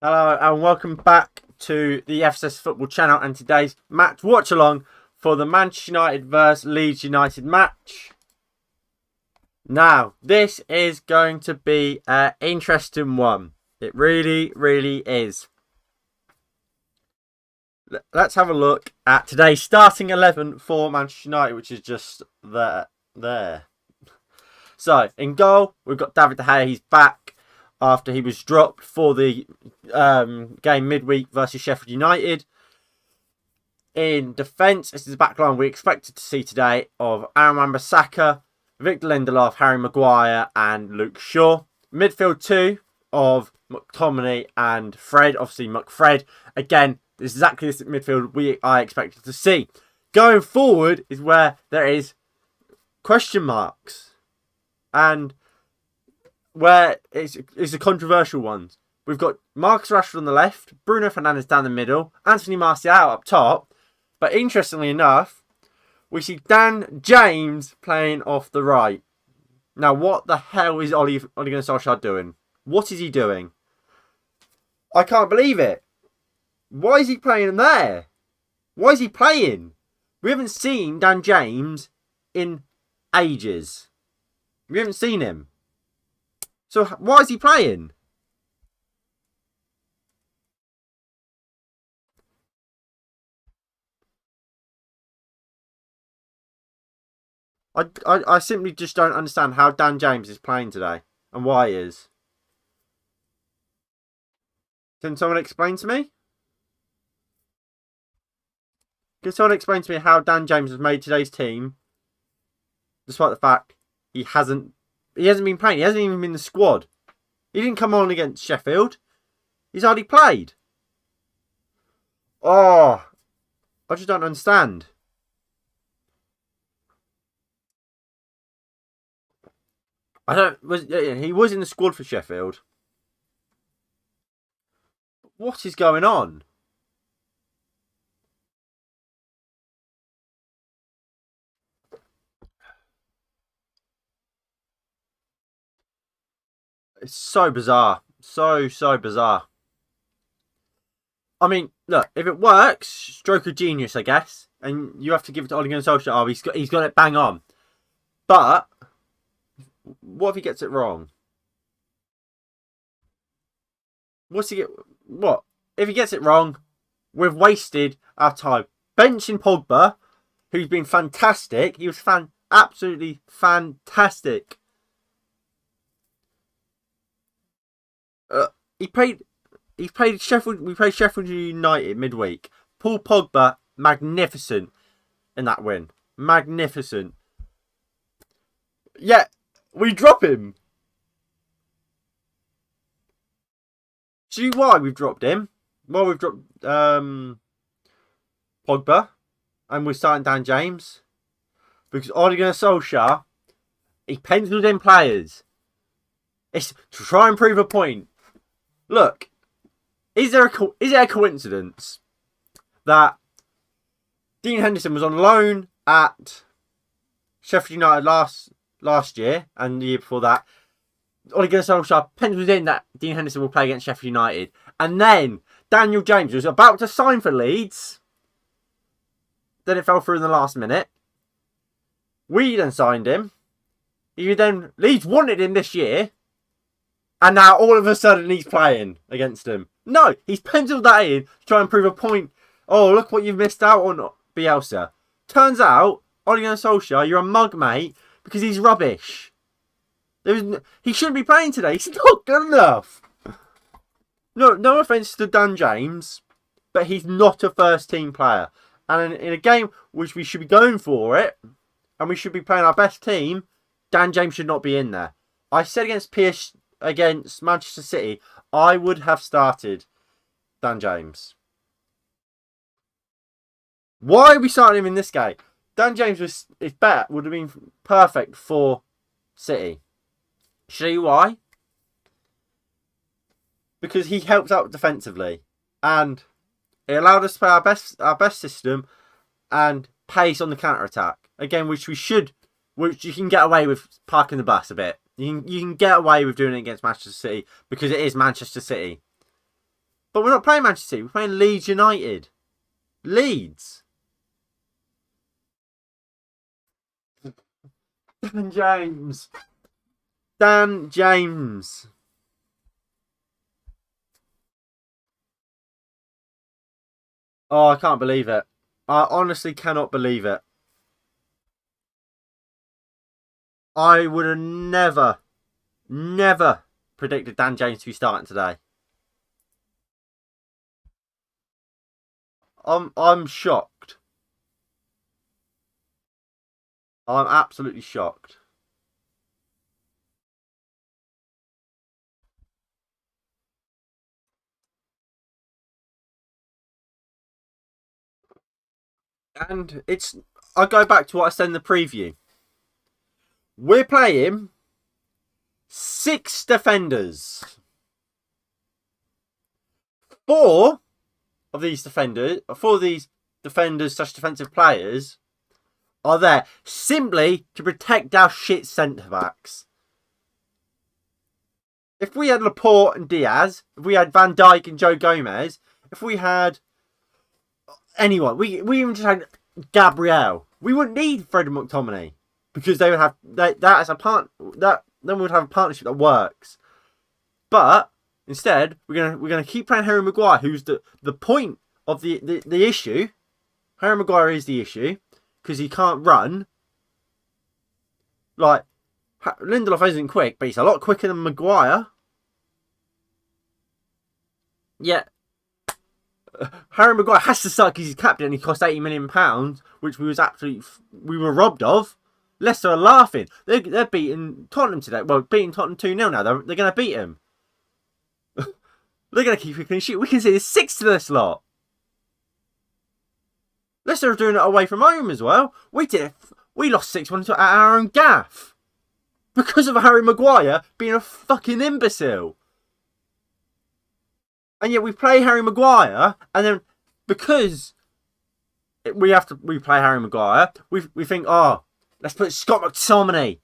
Hello and welcome back to the FSS Football channel and today's match watch along for the Manchester United vs Leeds United match. Now, this is going to be an interesting one. It really is. Let's have a look at today's starting 11 for Manchester United, which is just there. So, in goal, we've got David De Gea. He's back after he was dropped for the game midweek versus Sheffield United. In defence, this is the back line we expected to see today of Aaron Wan-Bissaka, Victor Lindelof, Harry Maguire and Luke Shaw. Midfield two of McTominay and Fred. Obviously, McFred. Again, this is exactly this midfield I expected to see. Going forward is where there is question marks. And where it's the controversial ones. We've got Marcus Rashford on the left, Bruno Fernandes down the middle, Anthony Martial up top. But interestingly enough, we see Dan James playing off the right. Now, what the hell is Ole Gunnar Solskjaer doing? What is he doing? I can't believe it. Why is he playing him there? Why is he playing? We haven't seen Dan James in ages. We haven't seen him. So why is he playing? I simply just don't understand how Dan James is playing today and why he is. Can someone explain to me? Can someone explain to me how Dan James has made today's team, despite the fact he hasn't been playing. He hasn't even been in the squad. He didn't come on against Sheffield. He's hardly played. Oh, I just don't understand. He was in the squad for Sheffield. What is going on? It's so bizarre. So bizarre. I mean, look, if it works, stroke of genius, I guess. And you have to give it to Ole Gunnar Solskjaer. Oh, he's got it bang on. But what if he gets it wrong? What if he gets it wrong? We've wasted our time benching Pogba, who's been fantastic. He was absolutely fantastic. He played Sheffield. We played Sheffield United midweek. Paul Pogba, magnificent in that win. Magnificent. Yet we drop him. See why we've dropped him? Well, we've dropped Pogba, and we're starting Dan James because Ole Gunnar Solskjaer, he penciled in players. It's to try and prove a point. Look, is there a coincidence that Dean Henderson was on loan at Sheffield United last year and the year before that? Ole Gunnar Solskjaer penciled in that Dean Henderson will play against Sheffield United, and then Daniel James was about to sign for Leeds. Then it fell through in the last minute. We then signed him. Leeds wanted him this year. And now all of a sudden he's playing against him. No, he's penciled that in to try and prove a point. Oh, look what you've missed out on, Bielsa. Turns out, Ole Gunnar Solskjaer, you're a mug, mate, because he's rubbish. He shouldn't be playing today. He's not good enough. No offence to Dan James, but he's not a first team player. And in a game which we should be going for it, and we should be playing our best team, Dan James should not be in there. I said against Manchester City, I would have started Dan James. Why are we starting him in this game? Dan James would have been perfect for City. Show you why? Because he helps out defensively, and it allowed us to play our best system and pace on the counter attack. Again, which you can get away with parking the bus a bit. You can get away with doing it against Manchester City because it is Manchester City. But we're not playing Manchester City. We're playing Leeds United. Leeds. Dan James. Dan James. Oh, I can't believe it. I honestly cannot believe it. I would have never predicted Dan James to be starting today. I'm shocked. I'm absolutely shocked. And I go back to what I said in the preview. We're playing 6 defenders. 4 of these defenders slash defensive players are there simply to protect our shit centre backs. If we had Laporte and Diaz, if we had Van Dijk and Joe Gomez, if we had anyone, we even just had Gabriel, we wouldn't need Freddie McTominay because they would have then we would have a partnership that works. But instead, we're gonna keep playing Harry Maguire, who's the point of the issue. Harry Maguire is the issue because he can't run. Like, Lindelof isn't quick, but he's a lot quicker than Maguire. Yeah. Harry Maguire has to start because he's captain and he cost £80 million, which we were robbed of. Leicester are laughing. They're beating Tottenham today. Well, beating Tottenham 2-0 now. They're going to beat him. They're going to keep a clean sheet. We can see there's 6 to this lot. Leicester are doing it away from home as well. We lost 6-1 at our own gaff. Because of Harry Maguire being a fucking imbecile. And yet we play Harry Maguire, and then because we play Harry Maguire, we think, oh, let's put Scott McTominay,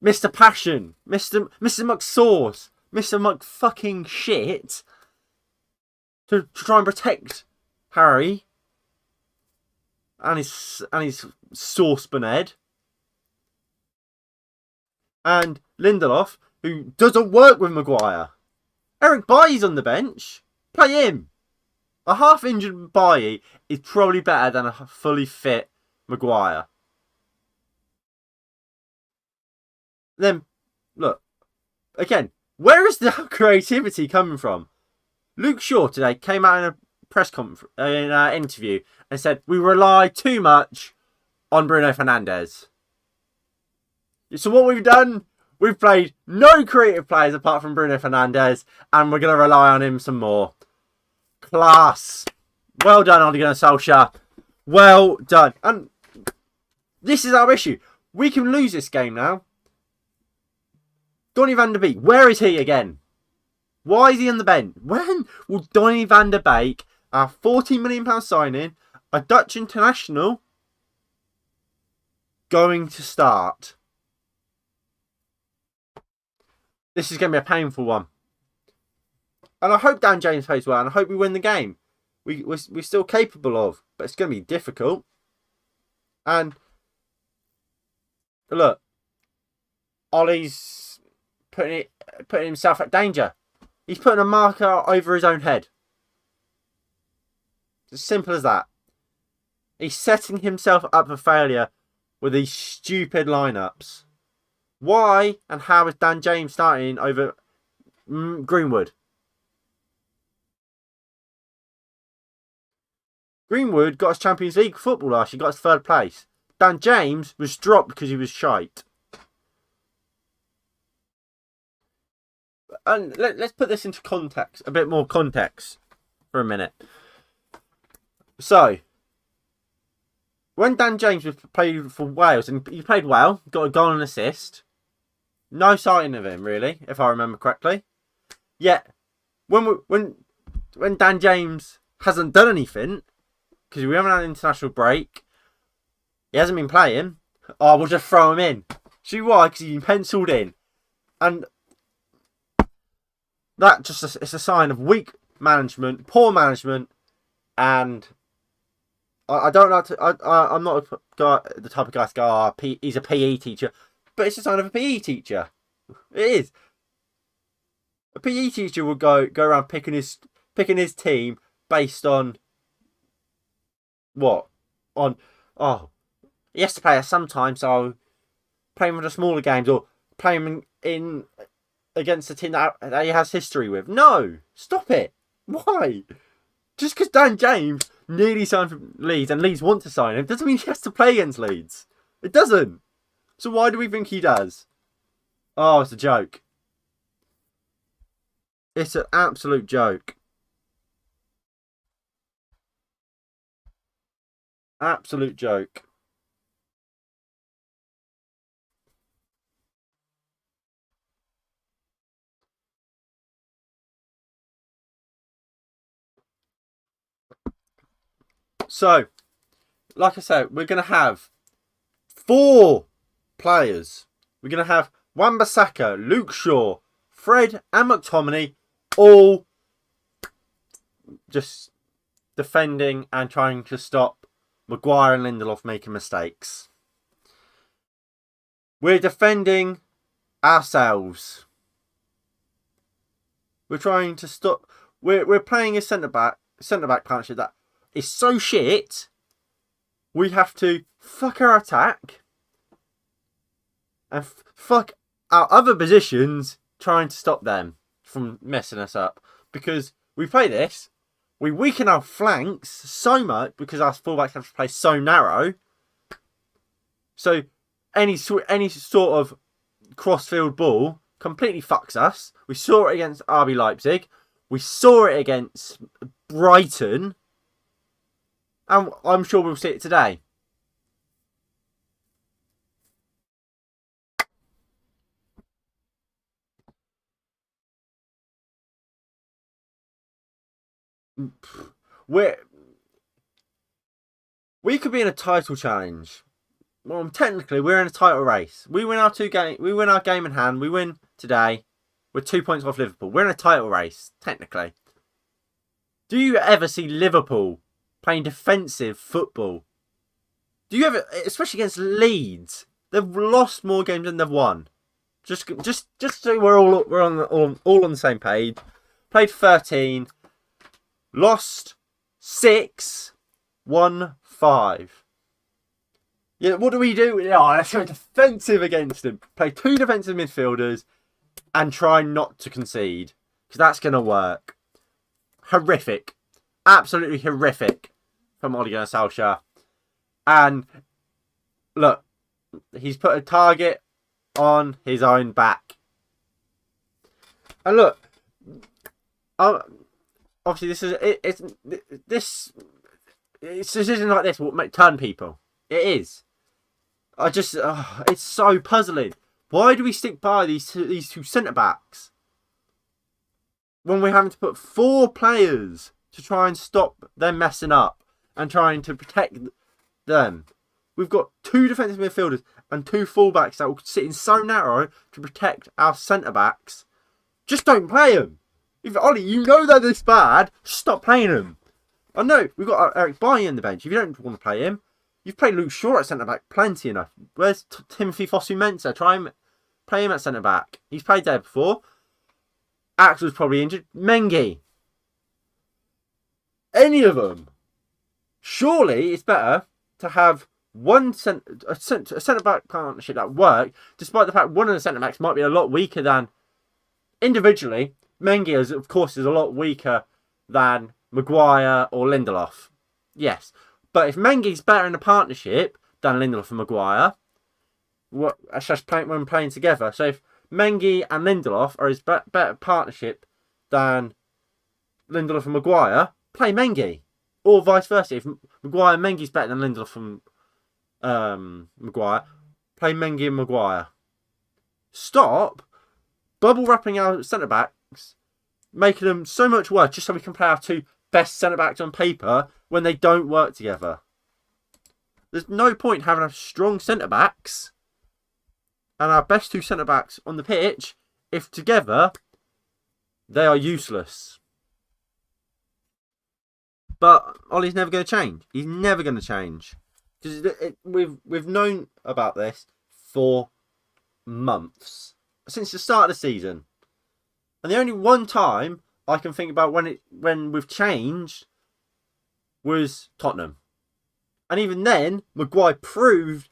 Mr. Passion, Mr. McSauce, Mr. McFucking Shit, to try and protect Harry and his sauce boned. And Lindelof, who doesn't work with Maguire. Eric Bailly's on the bench. Play him. A half-injured Bailly is probably better than a fully fit Maguire. Then, look. Again, where is the creativity coming from? Luke Shaw today came out in a press conference, in an interview, and said, we rely too much on Bruno Fernandes. So what we've done, we've played no creative players apart from Bruno Fernandes, and we're going to rely on him some more. Class. Well done, Ole Gunnar Solskjaer. Well done. And this is our issue. We can lose this game now. Donny van der Beek, where is he again? Why is he on the bench? When will Donny van der Beek, our £40 million signing, a Dutch international, going to start? This is going to be a painful one. And I hope Dan James plays well, and I hope we win the game. We're still capable of, but it's going to be difficult. And look, Ollie's putting himself at danger. He's putting a marker over his own head. It's as simple as that. He's setting himself up for failure with these stupid lineups. Why and how is Dan James starting over Greenwood? Greenwood got us Champions League football last year, got us 3rd place. Dan James was dropped because he was shite. And let's put this into context, a bit more context for a minute. So, when Dan James played for Wales, and he played well, got a goal and assist, no sighting of him really, if I remember correctly. Yet, when Dan James hasn't done anything, because we haven't had an international break, he hasn't been playing, oh, we'll just throw him in. See why? Because he's been penciled in. And that it's a sign of weak management, poor management, and I don't like to. I'm not a guy, the type of guy to go, oh, he's a PE teacher, but it's a sign of a PE teacher. It is. A PE teacher would go around picking his team based on what? On he has to play us sometimes, so play him in the smaller games or play him in against a team that he has history with. No, stop it. Why? Just because Dan James nearly signed for Leeds and Leeds want to sign him doesn't mean he has to play against Leeds. It doesn't. So why do we think he does? Oh, it's a joke. It's an absolute joke. Absolute joke. So, like I said, we're going to have 4 players. We're going to have Wan-Bissaka, Luke Shaw, Fred and McTominay all just defending and trying to stop Maguire and Lindelof making mistakes. We're defending ourselves. We're trying to stop. We're playing a centre back partnership that is so shit. We have to fuck our attack and fuck our other positions trying to stop them from messing us up. Because we play this, we weaken our flanks so much because our fullbacks have to play so narrow. So any sort of cross-field ball completely fucks us. We saw it against RB Leipzig. We saw it against Brighton. And I'm sure we'll see it today. We could be in a title challenge. Well, technically, we're in a title race. We win our game in hand. We win today. We're 2 points off Liverpool. We're in a title race, technically. Do you ever see Liverpool playing defensive football? Do you ever, especially against Leeds, they've lost more games than they've won. Just so we're all on the same page. Played 13, lost 6, won 5. Yeah, what do we do? Oh, let's go defensive against them. Play 2 defensive midfielders and try not to concede, because that's going to work. Horrific. Absolutely horrific from Ole Gunnar Solskjaer. And look, he's put a target on his own back. And look, obviously it's decisions like this will turn people. It is. It's so puzzling. Why do we stick by these two centre backs when we're having to put 4 players to try and stop them messing up and trying to protect them? We've got 2 defensive midfielders and 2 fullbacks that will sit in so narrow to protect our centre backs. Just don't play them. If Ollie, you know they're this bad, stop playing them. I know we've got Eric Bailly in the bench. If you don't want to play him, you've played Luke Shaw at centre back plenty enough. Where's Timothy Fosu-Mensah? Try and play him at centre back. He's played there before. Axel's probably injured. Mengi. Any of them. Surely it's better to have a centre back partnership that work, despite the fact one of the centre backs might be a lot weaker than individually. Mengi, of course, is a lot weaker than Maguire or Lindelof. Yes. But if Mengi's better in a partnership than Lindelof and Maguire, that's just when playing together. So if Mengi and Lindelof are his better partnership than Lindelof and Maguire, play Mengi. Or vice versa. If Maguire and Mengi's better than Lindelof and Maguire, play Mengi and Maguire. Stop bubble wrapping our centre backs, making them so much worse just so we can play our 2 best centre backs on paper when they don't work together. There's no point having our strong centre backs and our best 2 centre backs on the pitch if together they are useless. But Ollie's never going to change. He's never going to change. Because we've known about this for months. Since the start of the season. And the only one time I can think about when we've changed was Tottenham. And even then, Maguire proved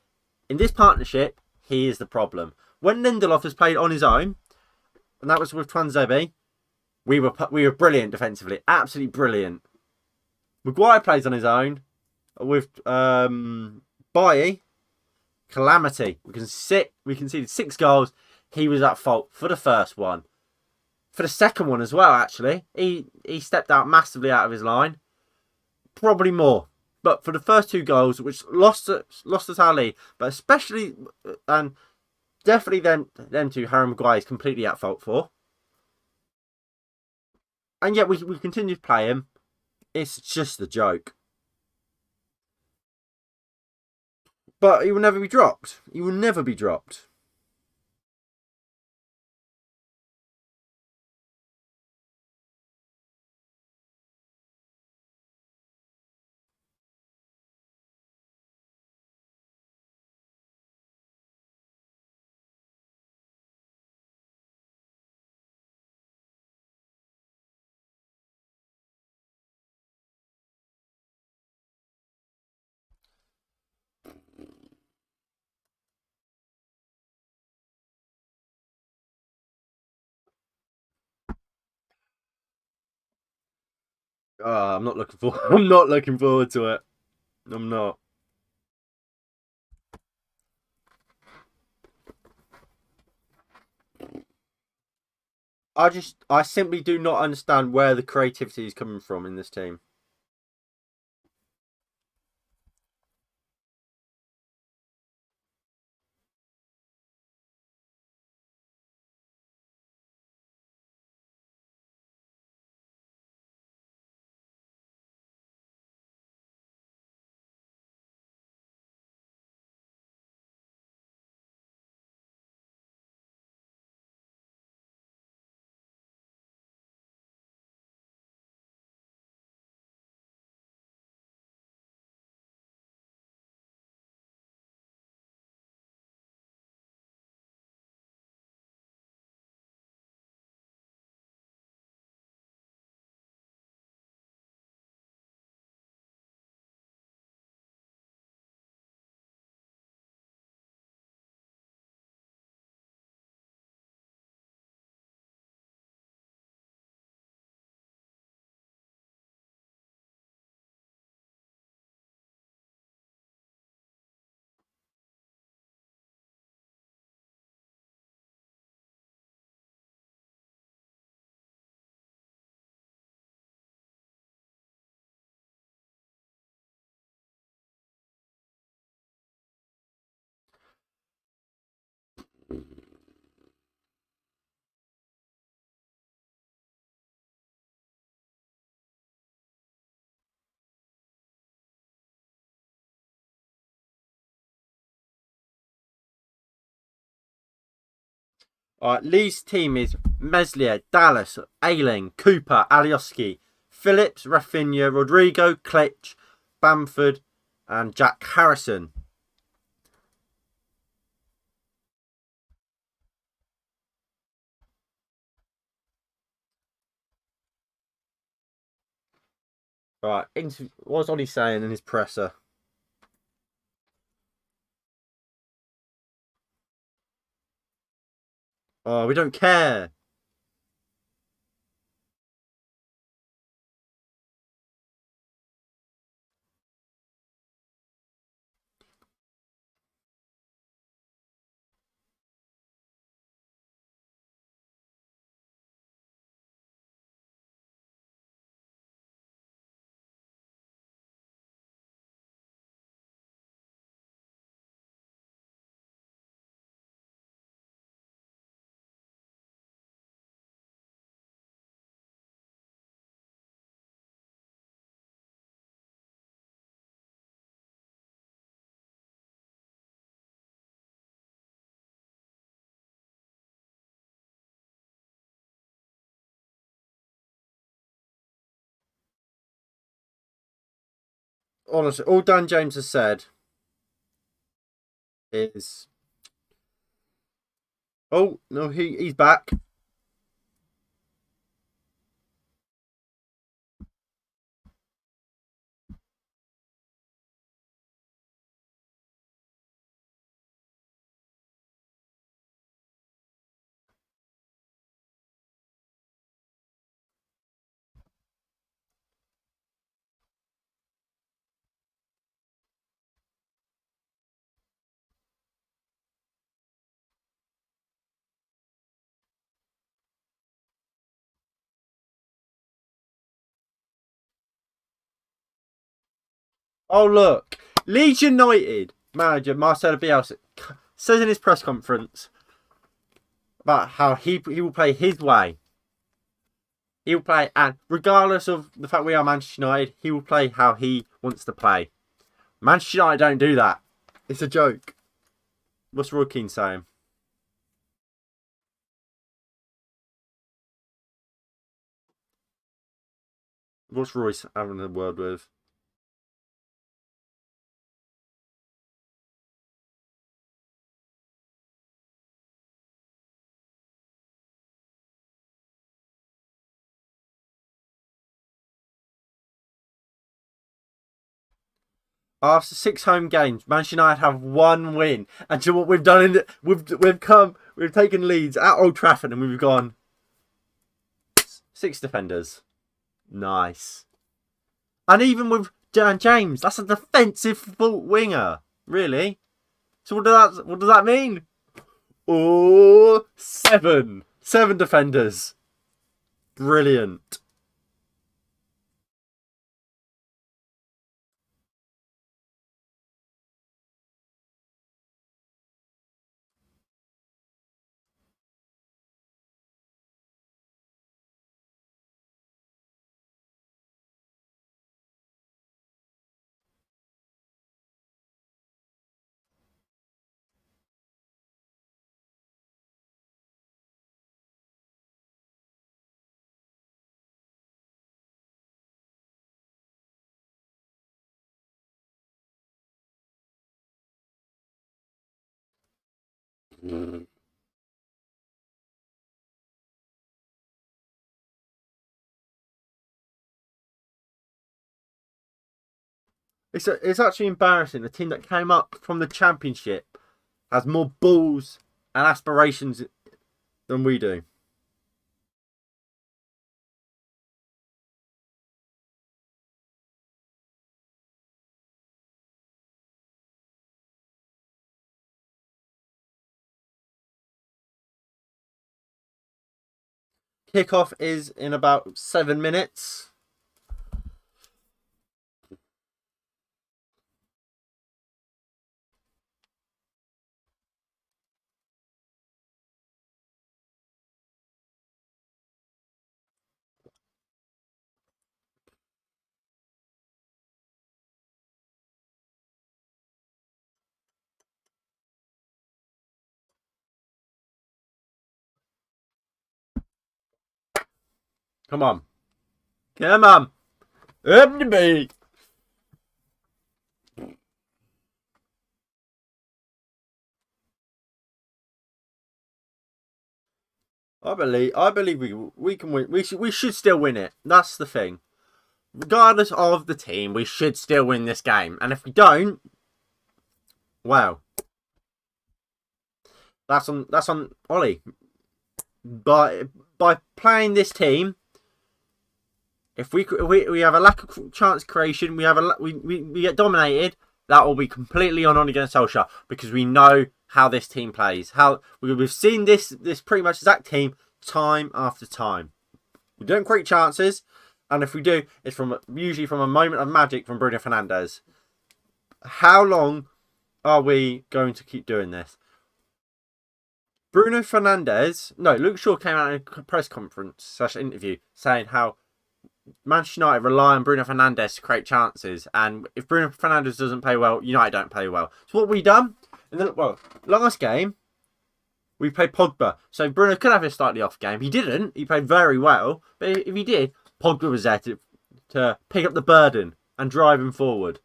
in this partnership he is the problem. When Lindelof has played on his own, and that was with Twanzebe, we were brilliant defensively, absolutely brilliant. Maguire plays on his own with Bailly, calamity. We conceded 6 goals. He was at fault for the first one. For the second one as well, actually. He stepped out massively out of his line. Probably more. But for the first 2 goals, which lost us our lead, but especially and definitely them two, Harry Maguire is completely at fault for. And yet we continue to play him. It's just a joke. But he will never be dropped. He will never be dropped. I'm not looking forward. I'm not looking forward to it. I'm not. I simply do not understand where the creativity is coming from in this team. Alright, Lee's team is Meslier, Dallas, Ayling, Cooper, Alioski, Phillips, Rafinha, Rodrigo, Klitsch, Bamford, and Jack Harrison. Right, what's Ollie saying in his presser? Oh, we don't care. honestly, all Dan James has said is, "Oh no, he's back." Oh look, Leeds United manager Marcelo Bielsa says in his press conference about how he will play his way. He will play, and regardless of the fact we are Manchester United, he will play how he wants to play. Manchester United don't do that. It's a joke. What's Roy Keane saying? What's Royce having a word with? After 6 home games, Manchester United have 1 win. And do you know what we've done? We've taken Leeds at Old Trafford and we've gone 6 defenders. Nice. And even with Dan James, that's a defensive fault winger. Really? So what does that mean? Oh, 7. 7 defenders. Brilliant. It's actually embarrassing. The team that came up from the Championship has more balls and aspirations than we do. Kickoff is in about 7 minutes. Come on. Come on. Up to me. I believe we can win. We should still win it. That's the thing. Regardless of the team, we should still win this game. And if we don't, well, that's on Ollie. By playing this team, if we have a lack of chance creation, we get dominated. That will be completely on Ole Gunnar Solskjaer because we know how this team plays. How we've seen this pretty much exact team time after time. We don't create chances, and if we do, it's usually from a moment of magic from Bruno Fernandes. How long are we going to keep doing this? Bruno Fernandes, no, Luke Shaw came out in a press conference / interview saying how Manchester United rely on Bruno Fernandes to create chances, and if Bruno Fernandes doesn't play well, United don't play well. So what we done? And then, last game we played Pogba, so Bruno could have a slightly off game. He didn't. He played very well, but if he did, Pogba was there to pick up the burden and drive him forward.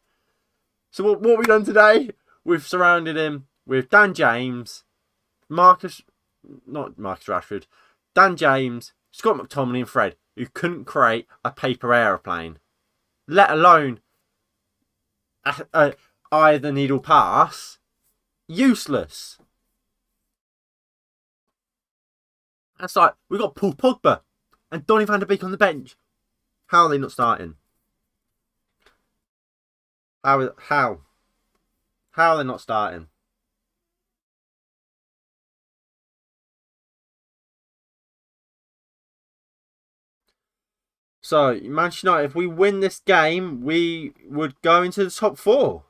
So what have we done today? We've surrounded him with Dan James, not Marcus Rashford, Dan James, Scott McTominay and Fred, who couldn't create a paper aeroplane, let alone a eye the needle pass. Useless. That's like, we've got Paul Pogba and Donny van der Beek on the bench. How are they not starting? How are they not starting? So, Manchester United, if we win this game, we would go into the top 4.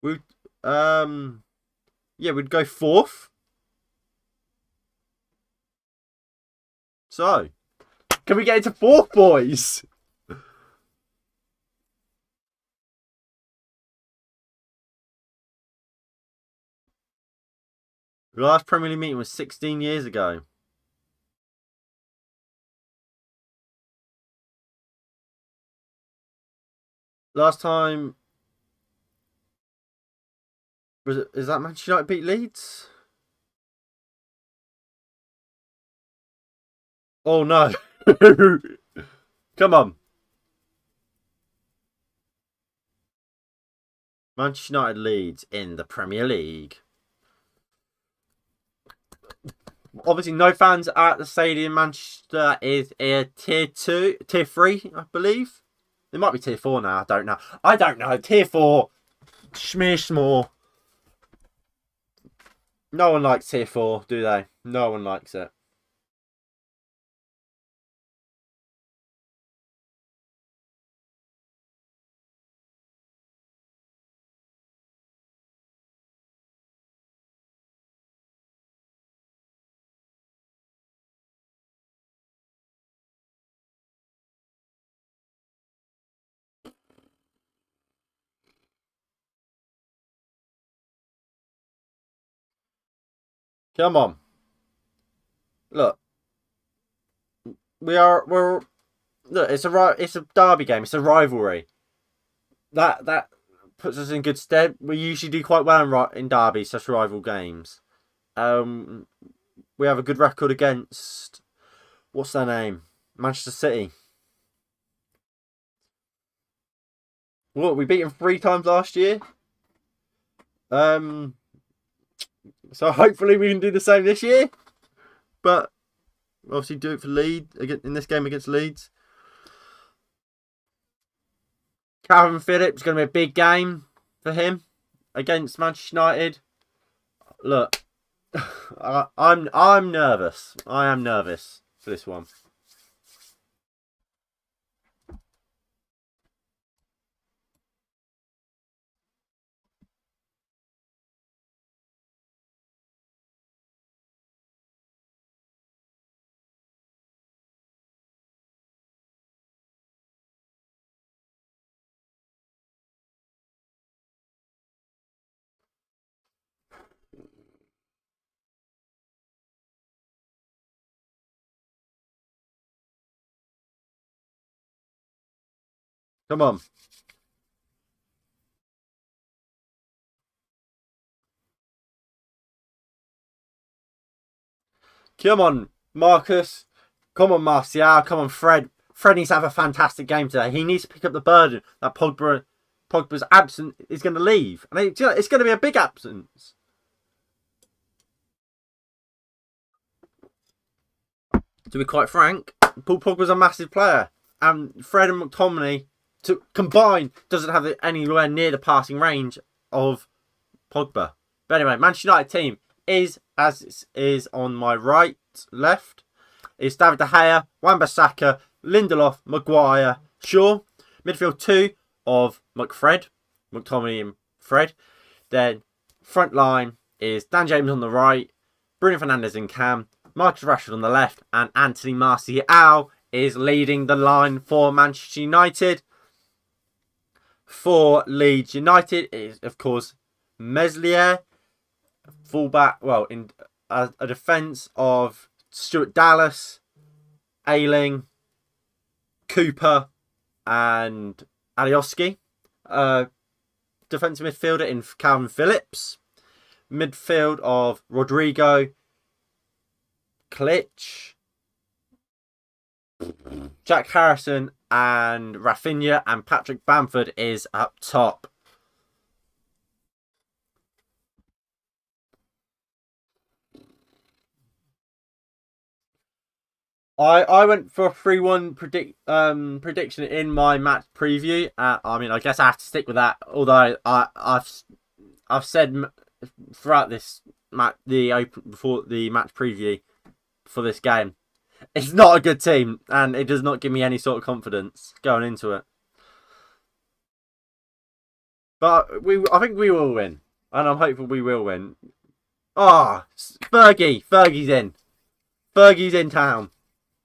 We'd we'd go 4th. So, can we get into 4th, boys? The last Premier League meeting was 16 years ago. Last time is that Manchester United beat Leeds? Oh no. Come on. Manchester United Leeds in the Premier League. Obviously, no fans at the stadium. Manchester is a tier 3, I believe. It might be tier 4 now. I don't know. Tier 4. Schmear. No one likes tier 4, do they? No one likes it. Come on. Look. Look, it's a derby game. It's a rivalry. That puts us in good stead. We usually do quite well in derbies, such rival games. We have a good record against, what's their name? Manchester City. What, we beat them 3 times last year. So hopefully we can do the same this year. But obviously do it for Leeds in this game against Leeds. Calvin Phillips, going to be a big game for him against Manchester United. Look, I'm nervous. I am nervous for this one. Come on. Come on, Marcus. Come on, Martial. Come on, Fred. Fred needs to have a fantastic game today. He needs to pick up the burden that Pogba's absent is going to leave. And it's going to be a big absence. To be quite frank, Paul Pogba's a massive player. And Fred and McTominay to combine doesn't have anywhere near the passing range of Pogba. But anyway, Manchester United team is, as it is on my left, is David De Gea, Wan-Bissaka, Lindelof, Maguire, Shaw. Midfield 2 of McTominay and Fred. Then front line is Dan James on the right, Bruno Fernandes and Cam, Marcus Rashford on the left, and Anthony Martial is leading the line for Manchester United. For Leeds United is, of course, Meslier, fullback. Well, in a defence of Stuart Dallas, Ayling, Cooper, and Alioski. defensive midfielder in Calvin Phillips. Midfield of Rodrigo, Klitsch, Jack Harrison, and Rafinha, and Patrick Bamford is up top. I went for a 3-1 prediction in my match preview. I mean, I guess I have to stick with that. Although I've said throughout this match, before the match preview for this game, it's not a good team, and it does not give me any sort of confidence going into it. But I think we will win, and I'm hopeful we will win. Ah, oh, Fergie's in. Fergie's in town.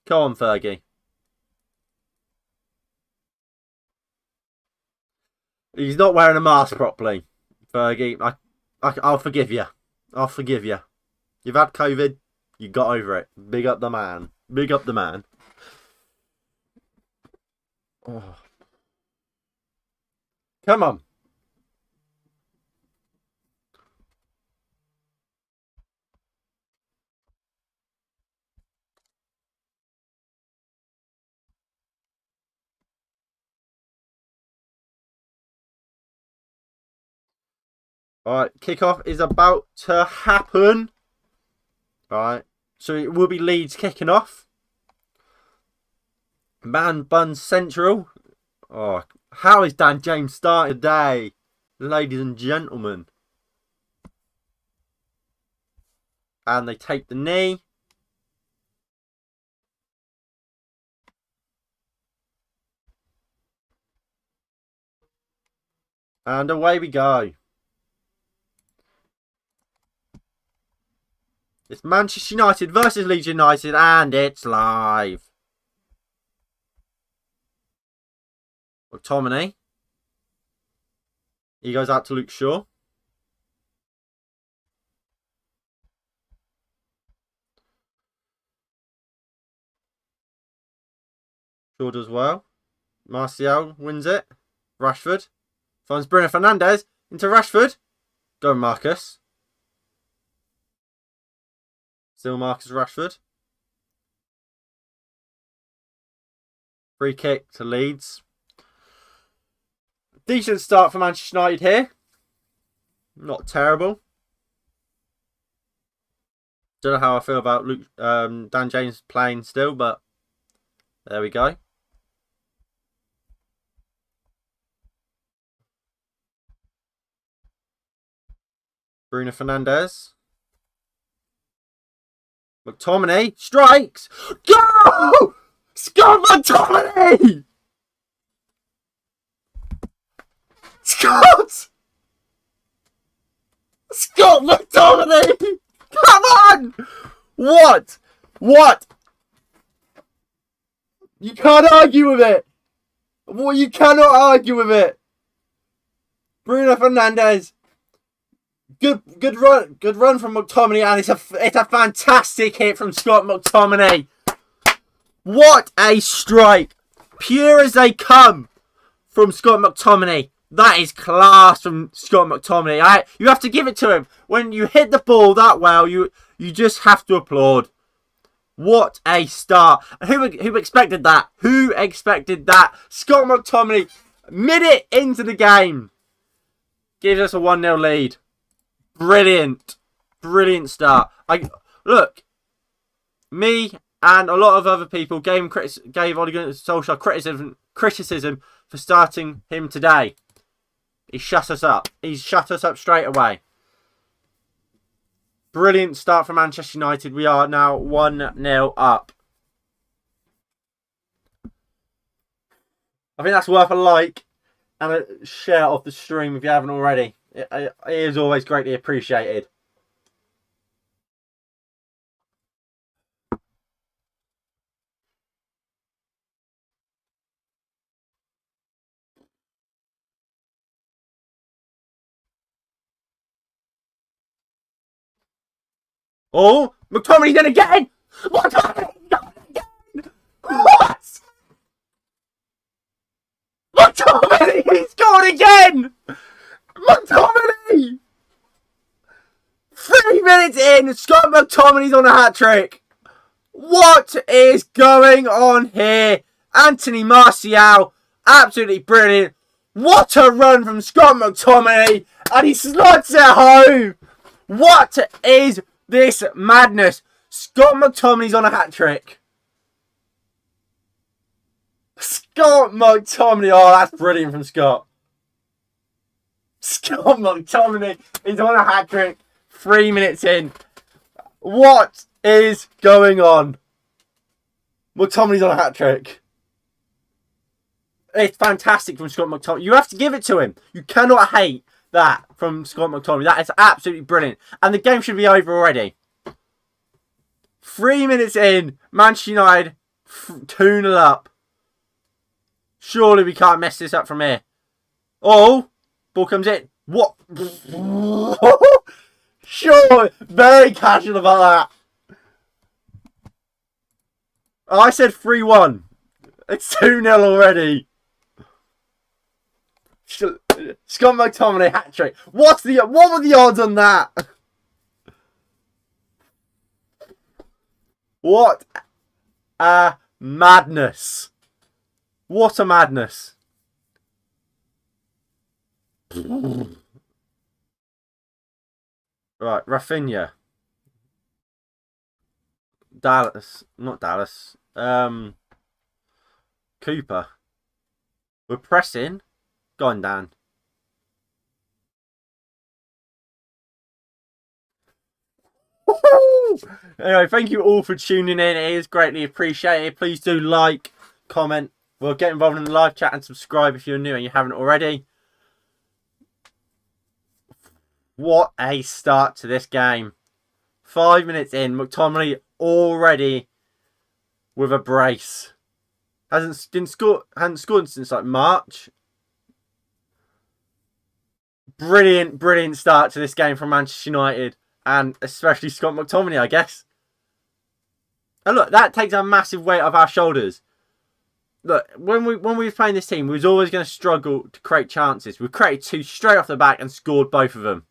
Come on, Fergie. He's not wearing a mask properly, Fergie. I'll forgive you. I'll forgive you. You've had COVID. You got over it. Big up the man. Big up the man. Oh. Come on. Alright, kickoff is about to happen. Alright, so it will be Leeds kicking off. Man Bun Central. Oh, how is Dan James starting today, ladies and gentlemen? And they take the knee. And away we go. It's Manchester United versus Leeds United, and it's live. McTominay. He goes out to Luke Shaw. Shaw does well. Martial wins it. Rashford finds Bruno Fernandes into Rashford. Go Marcus. Still Marcus Rashford. Free kick to Leeds. Decent start for Manchester United here. Not terrible. Don't know how I feel about Dan James playing still, but there we go. Bruno Fernandes. McTominay strikes. Go! Scott McTominay! Scott McTominay! Come on! What? You can't argue with it. Well, you cannot argue with it. Bruno Fernandes. Good run from McTominay, and it's a fantastic hit from Scott McTominay. What a strike! Pure as they come from Scott McTominay. That is class from Scott McTominay. You have to give it to him. When you hit the ball that well, you just have to applaud. What a start! Who expected that? Who expected that? Scott McTominay, minute into the game, gives us a 1-0 lead. Brilliant start. Look, me and a lot of other people gave Ole Gunnar Solskjaer criticism for starting him today. He shut us up. He's shut us up straight away. Brilliant start for Manchester United. We are now 1-0 up. I think that's worth a like and a share of the stream if you haven't already. It is always greatly appreciated. Oh, McTominay's done again! McTominay's done again! What? McTominay, he's gone scored again! McTominay! 3 minutes in, Scott McTominay's on a hat-trick. What is going on here? Anthony Martial, absolutely brilliant. What a run from Scott McTominay, and he slots it home. What is this madness? Scott McTominay's on a hat-trick. Scott McTominay, oh, that's brilliant from Scott. Scott McTominay is on a hat-trick. 3 minutes in. What is going on? McTominay's on a hat-trick. It's fantastic from Scott McTominay. You have to give it to him. You cannot hate that from Scott McTominay. That is absolutely brilliant. And the game should be over already. 3 minutes in. Manchester United 2-0 up. Surely we can't mess this up from here. Oh, ball comes in. What? Sure, very casual about that. Oh, I said 3-1. It's 2-0 already. Scott McTominay hat-trick. What were the odds on that? What a madness. What a madness. Right, Rafinha. Dallas. Not Dallas. Cooper. We're pressing. Go on, Dan. Anyway, thank you all for tuning in. It is greatly appreciated. Please do like, comment. Well, get involved in the live chat and subscribe if you're new and you haven't already. What a start to this game. 5 minutes in, McTominay already with a brace. Hadn't scored since like March. Brilliant start to this game from Manchester United. And especially Scott McTominay, I guess. And look, that takes a massive weight off our shoulders. Look, when we were playing this team, we was always going to struggle to create chances. We created 2 straight off the back and scored both of them.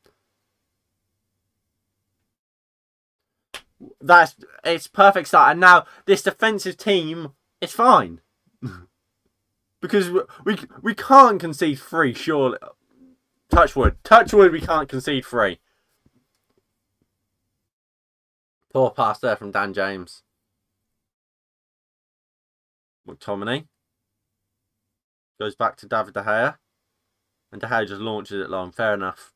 It's perfect start. And now this defensive team is fine. Because we can't concede 3, surely. Touch wood, we can't concede 3. Poor pass there from Dan James. McTominay goes back to David De Gea. And De Gea just launches it long. Fair enough.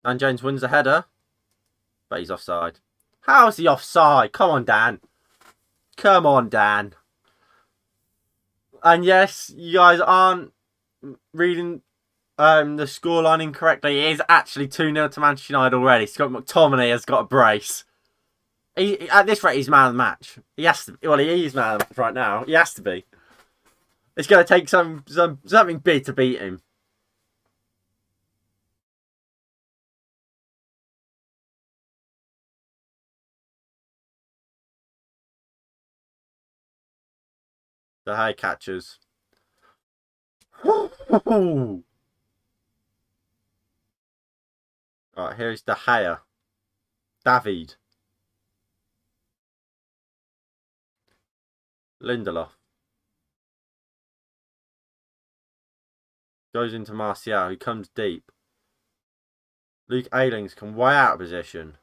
Dan James wins the header. But he's offside. How's he offside? Come on, Dan. Come on, Dan. And yes, you guys aren't reading the scoreline incorrectly. It is actually 2-0 to Manchester United already. Scott McTominay has got a brace. At this rate, he's man of the match. He has to be. Well, he is man of the match right now. He has to be. It's going to take something big to beat him. The high catches. Right, here's De Gea. David. Lindelof. Goes into Martial, who comes deep. Luke Ayling's come way out of position.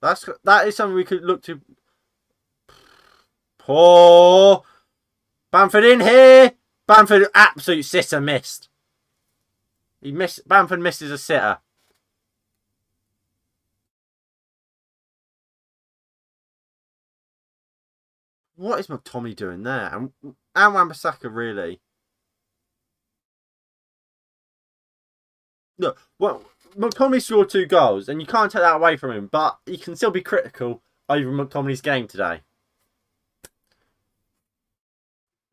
That is something we could look to. Poor Bamford in here. Bamford, absolute sitter, missed. Bamford misses a sitter. What is McTominay doing there? And Wan-Bissaka, really? Look, well, McTominay scored 2 goals, and you can't take that away from him, but you can still be critical over McTominay's game today.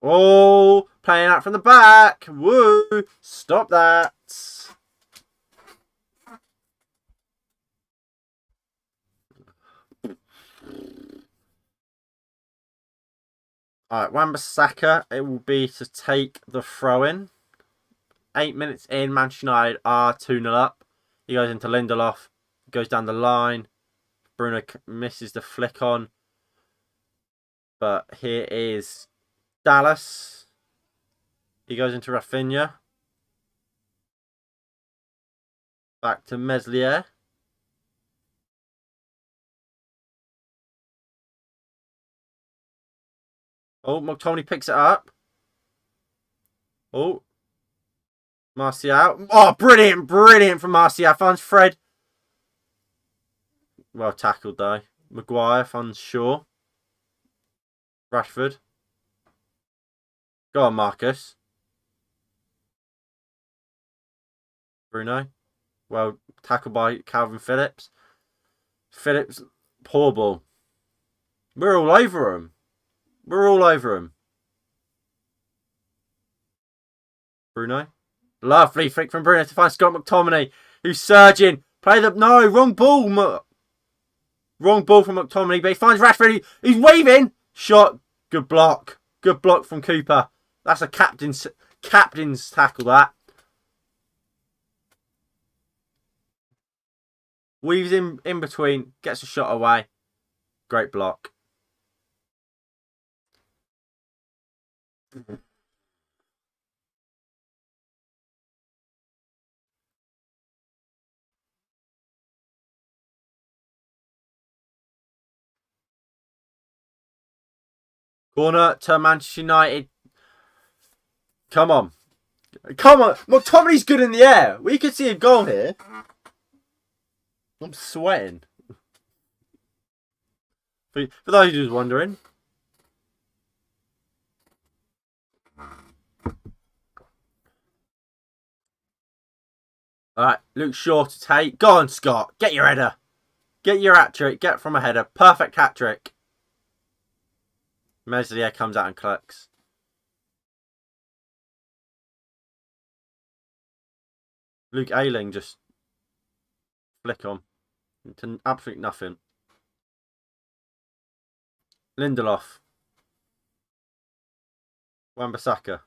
Oh, playing out from the back. Woo! Stop that. Alright, Wan-Bissaka, it will be to take the throw-in. 8 minutes in, Manchester United are 2-0 up. He goes into Lindelof, goes down the line. Bruno misses the flick on. But here is Dallas. He goes into Rafinha. Back to Meslier. Oh, McTominay picks it up. Oh. Martial. Oh, brilliant. Brilliant from Martial. Finds Fred. Well tackled, though. Maguire finds Shaw. Rashford. Go on, Marcus. Bruno. Well tackled by Calvin Phillips. Phillips, poor ball. We're all over him. We're all over him. Bruno. Lovely flick from Bruno to find Scott McTominay, who's surging. Play the... No, wrong ball. Wrong ball from McTominay, but he finds Rashford. He's waving. Shot. Good block. Good block from Cooper. That's a captain's tackle, that. Weaves in between. Gets a shot away. Great block. Corner to Manchester United. Come on. Come on. McTominay's good in the air. We could see a goal here. I'm sweating. For those who's wondering. Alright, Luke Shaw to take. Go on, Scott. Get your header. Get your hat-trick. Get from a header. Perfect hat-trick. Meslier comes out and collects. Luke Ayling just flick on. Into absolute nothing. Lindelof. Wan-Bissaka.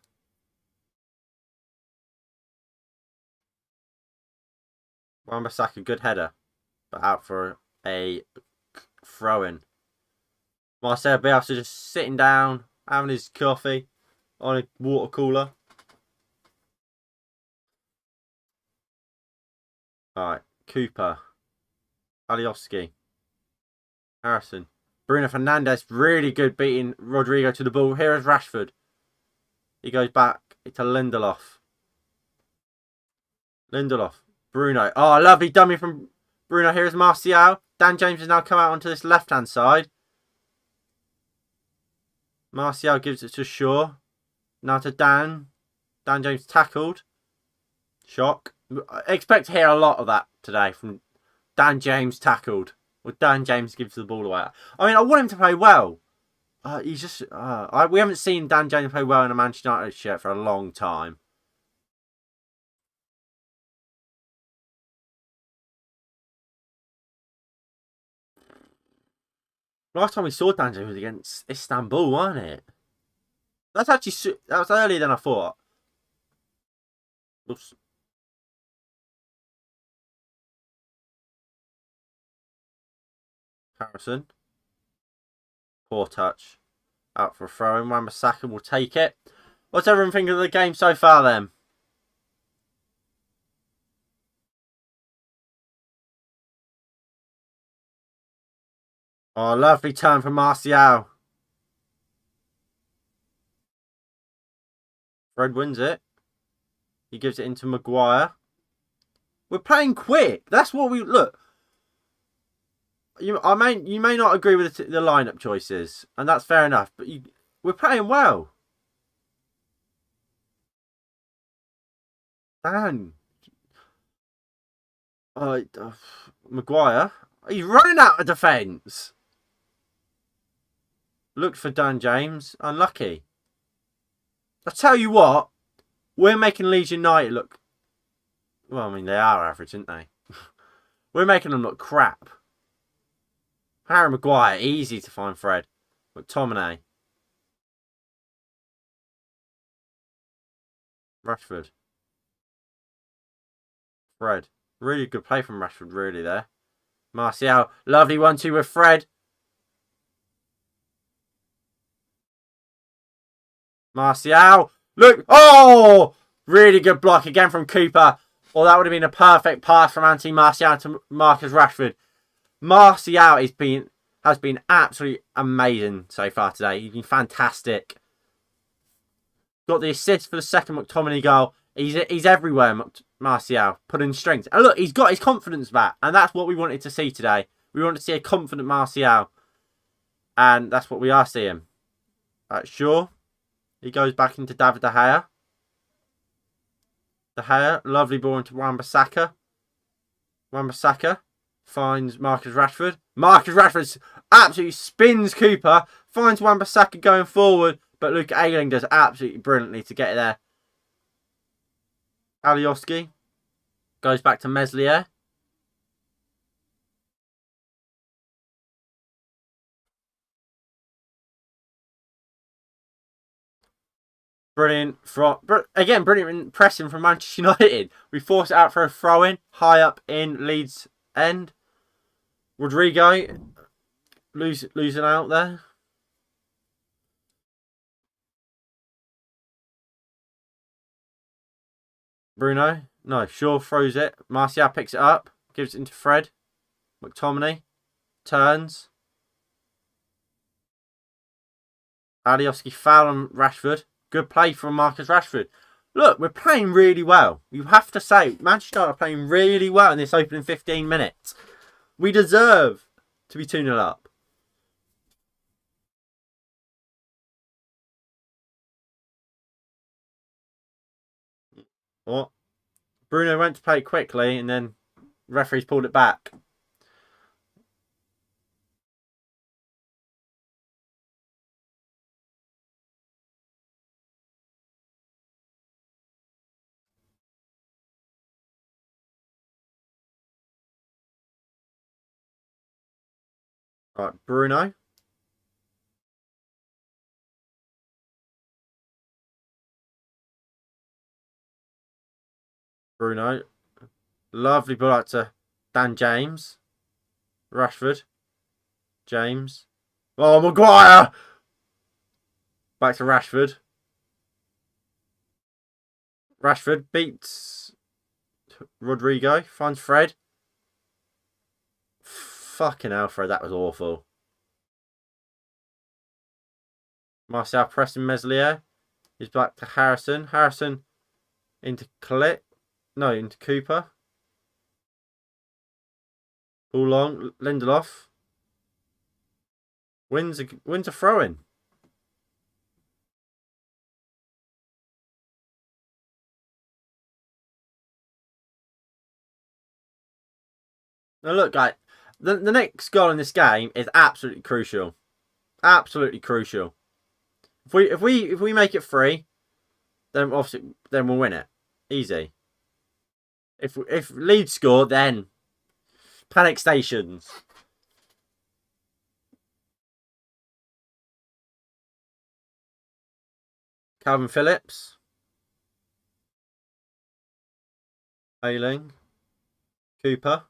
Wan-Bissaka, good header. But out for a throw-in. Marcel Bielsa just sitting down, having his coffee on a water cooler. Alright, Cooper. Alioski. Harrison. Bruno Fernandes, really good beating Rodrigo to the ball. Here is Rashford. He goes back to Lindelof. Lindelof. Bruno. Oh, lovely dummy from Bruno. Here is Martial. Dan James has now come out onto this left-hand side. Martial gives it to Shaw. Now to Dan. Dan James tackled. Shock. I expect to hear a lot of that today from Dan James tackled. Well, Dan James gives the ball away. I mean, I want him to play well. He's just... we haven't seen Dan James play well in a Manchester United shirt for a long time. Last time we saw Dan James was against Istanbul, wasn't it? That's actually... That was earlier than I thought. Oops. Harrison. Poor touch. Out for a throw-in. Wan-Bissaka will take it. What's everyone think of the game so far then? Oh, lovely turn from Martial. Fred wins it. He gives it into Maguire. We're playing quick. That's what we... Look. You may not agree with the lineup choices, and that's fair enough. But we're playing well. Dan. Maguire. He's running out of defence. Looked for Dan James. Unlucky. I tell you what. We're making Leeds United look... Well, I mean, they are average, aren't they? We're making them look crap. Harry Maguire, easy to find Fred. McTominay. Rashford. Fred. Really good play from Rashford, really, there. Martial. Lovely 1-2 with Fred. Martial. Look. Oh! Really good block again from Cooper. Or that would have been a perfect pass from Anthony Martial to Marcus Rashford. Martial has been absolutely amazing so far today. He's been fantastic. Got the assist for the second McTominay goal. He's everywhere, Martial, putting strength. And look, he's got his confidence back. And that's what we wanted to see today. We wanted to see a confident Martial. And that's what we are seeing. Sure. He goes back into David De Gea. De Gea, lovely ball into Wan-Bissaka. Wan-Bissaka finds Marcus Rashford. Marcus Rashford absolutely spins Cooper. Finds Wan-Bissaka going forward. But Luke Ayling does absolutely brilliantly to get there. Alioski goes back to Meslier. Brilliant. Again, brilliant pressing from Manchester United. We force it out for a throw-in. High up in Leeds' end. Rodrigo losing out there. Bruno. No, Shaw throws it. Martial picks it up. Gives it into Fred. McTominay. Turns. Alioski foul on Rashford. Good play from Marcus Rashford. Look, we're playing really well. You have to say, Manchester United are playing really well in this opening 15 minutes. We deserve to be 2-0 up. What? Bruno went to play it quickly and then referees pulled it back. Right, Bruno. Bruno. Lovely ball out to Dan James. Rashford. James. Oh, Maguire! Back to Rashford. Rashford beats Rodrigo. Finds Fred. Fucking hell, Fred. That was awful. Martial pressing Meslier. He's back to Harrison. Harrison into Clip. No, into Cooper. All long. Lindelof. Wins a throw-in. Now look, guys. The next goal in this game is absolutely crucial. Absolutely crucial. If we make it 3, then obviously we'll win it. Easy. If Leeds score, then panic stations. Calvin Phillips. Ayling. Cooper.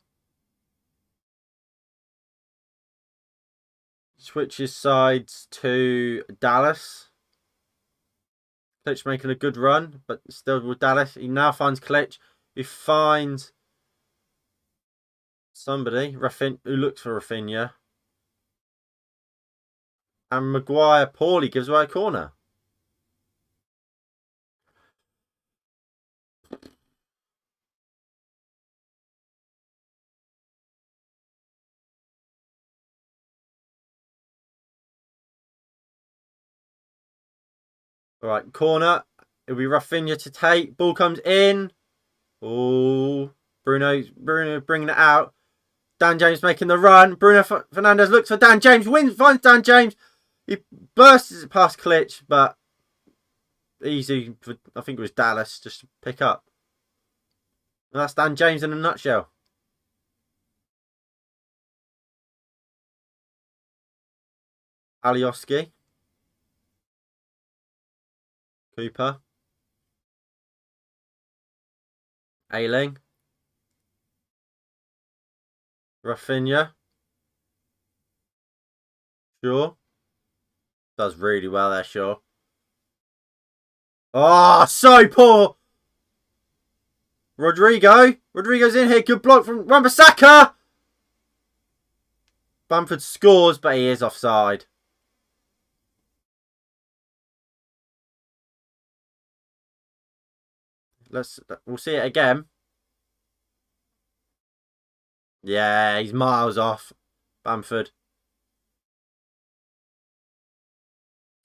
Switches sides to Dallas. Klitsch making a good run, but still with Dallas. He now finds Klitsch. He finds somebody, who looks for Rafinha. And Maguire poorly gives away a corner. All right, corner. It'll be Rafinha to take. Ball comes in. Oh, Bruno bringing it out. Dan James making the run. Bruno Fernandes looks for Dan James. Finds Dan James. He bursts it past Klitsch, but easy for, I think it was Dallas, just to pick up. And that's Dan James in a nutshell. Alioski. Cooper. Ayling. Rafinha. Sure. Does really well there, sure. Oh, so poor. Rodrigo's in here. Good block from Wan-Bissaka. Bamford scores, but he is offside. We'll see it again. Yeah, he's miles off. Bamford.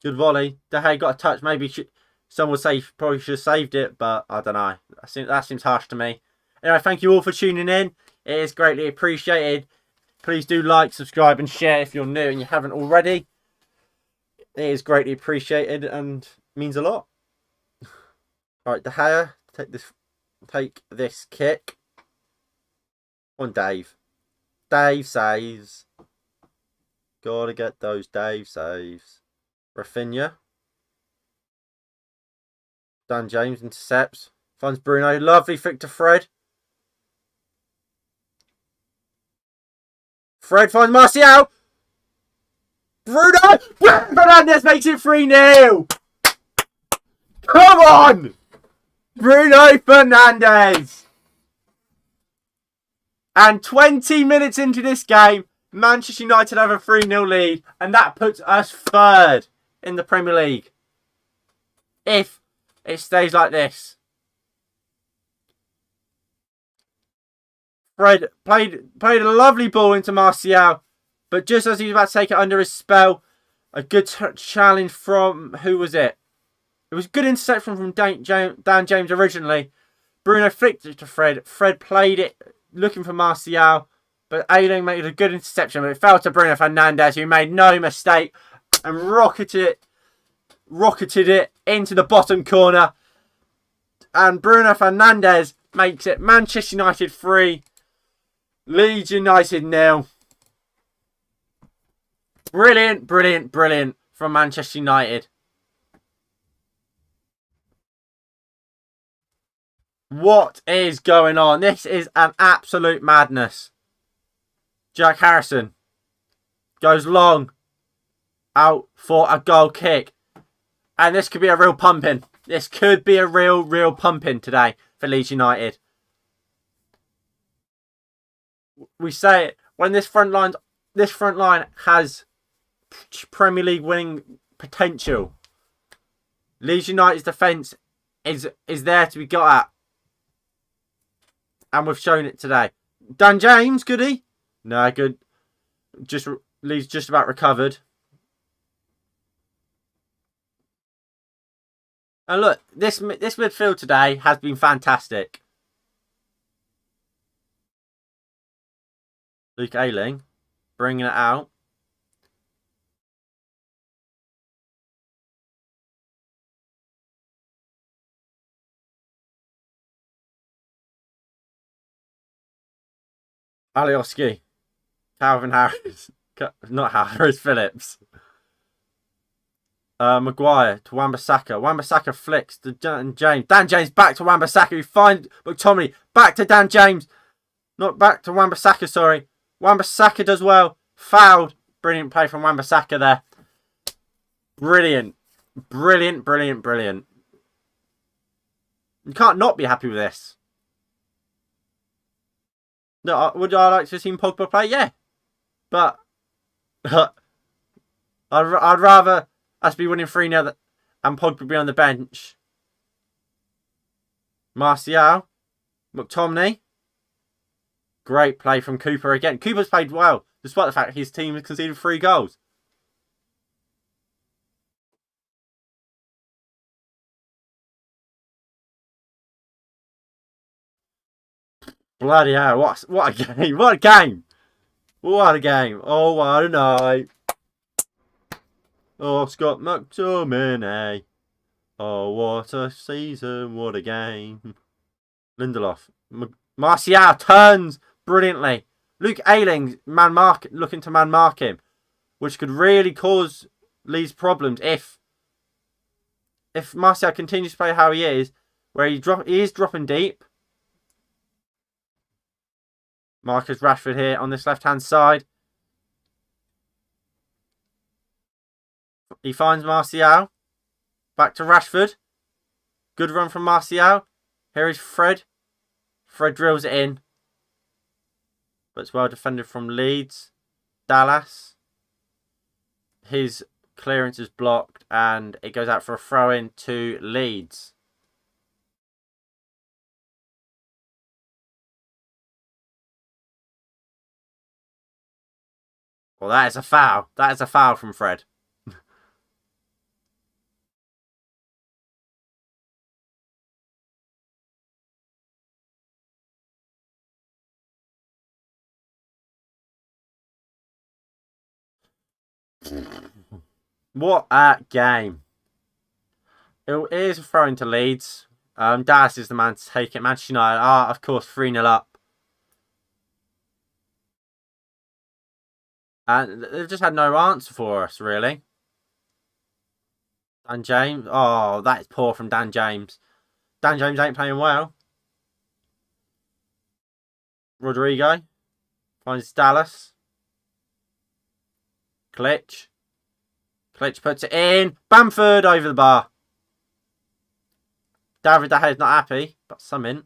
Good volley. De Gea got a touch. Maybe some would say probably should have saved it, but I don't know. That seems harsh to me. Anyway, thank you all for tuning in. It is greatly appreciated. Please do like, subscribe, and share if you're new and you haven't already. It is greatly appreciated and means a lot. All right, De Gea, take this kick. On Dave. Dave saves. Gotta get those Dave saves. Rafinha. Dan James intercepts. Finds Bruno. Lovely flick to Fred. Fred finds Martial. Bruno. Fernandes makes it 3-0. Come on. Bruno Fernandes. And 20 minutes into this game, Manchester United have a 3-0 lead. And that puts us third in the Premier League. If it stays like this. Fred played a lovely ball into Martial. But just as he was about to take it under his spell, a good challenge from... Who was it? It was a good interception from Dan James originally. Bruno flicked it to Fred. Fred played it looking for Martial. But Ayling made a good interception. But it fell to Bruno Fernandes, who made no mistake. And rocketed it into the bottom corner. And Bruno Fernandes makes it Manchester United 3. Leeds United 0. Brilliant, brilliant, brilliant from Manchester United. What is going on? This is an absolute madness. Jack Harrison goes long out for a goal kick. And this could be a real pumping. This could be a real pumping today for Leeds United. We say it when this front line has Premier League winning potential. Leeds United's defence is there to be got at. And we've shown it today. Dan James, could he? No, good. Leeds just about recovered. And look, this midfield today has been fantastic. Luke Ayling bringing it out. Alioski. Calvin Harris. Not Harris, Phillips. Maguire to Wan-Bissaka. Wan-Bissaka flicks to Dan James. Dan James back to Wan-Bissaka. We find McTominay. Back to Dan James. Not back to Wan-Bissaka, sorry. Wan-Bissaka does well. Fouled. Brilliant play from Wan-Bissaka there. Brilliant. Brilliant, brilliant, brilliant. You can't not be happy with this. No, would I like to have seen Pogba play? Yeah. But I'd rather us be winning 3-0 and Pogba be on the bench. Martial. McTominay. Great play from Cooper again. Cooper's played well, despite the fact his team has conceded 3 goals. Bloody hell, what a game. What a game. What a game. Oh, what a night. Oh, Scott McTominay. Oh, what a season. What a game. Lindelof. Martial turns brilliantly. Luke Ayling looking to man mark him, which could really cause Leeds problems if Martial continues to play how he is, where he is dropping deep. Marcus Rashford here on this left-hand side. He finds Martial. Back to Rashford. Good run from Martial. Here is Fred. Fred drills it in. But it's well defended from Leeds. Dallas. His clearance is blocked and it goes out for a throw-in to Leeds. Well, that is a foul. That is a foul from Fred. What a game. It is a throw into Leeds. Dallas is the man to take it. Manchester United are, of course, 3-0 up. And they've just had no answer for us, really. Dan James. Oh, that is poor from Dan James. Dan James ain't playing well. Rodrigo finds Dallas. Klitsch. Klitsch puts it in. Bamford over the bar. David De Gea's not happy, but something.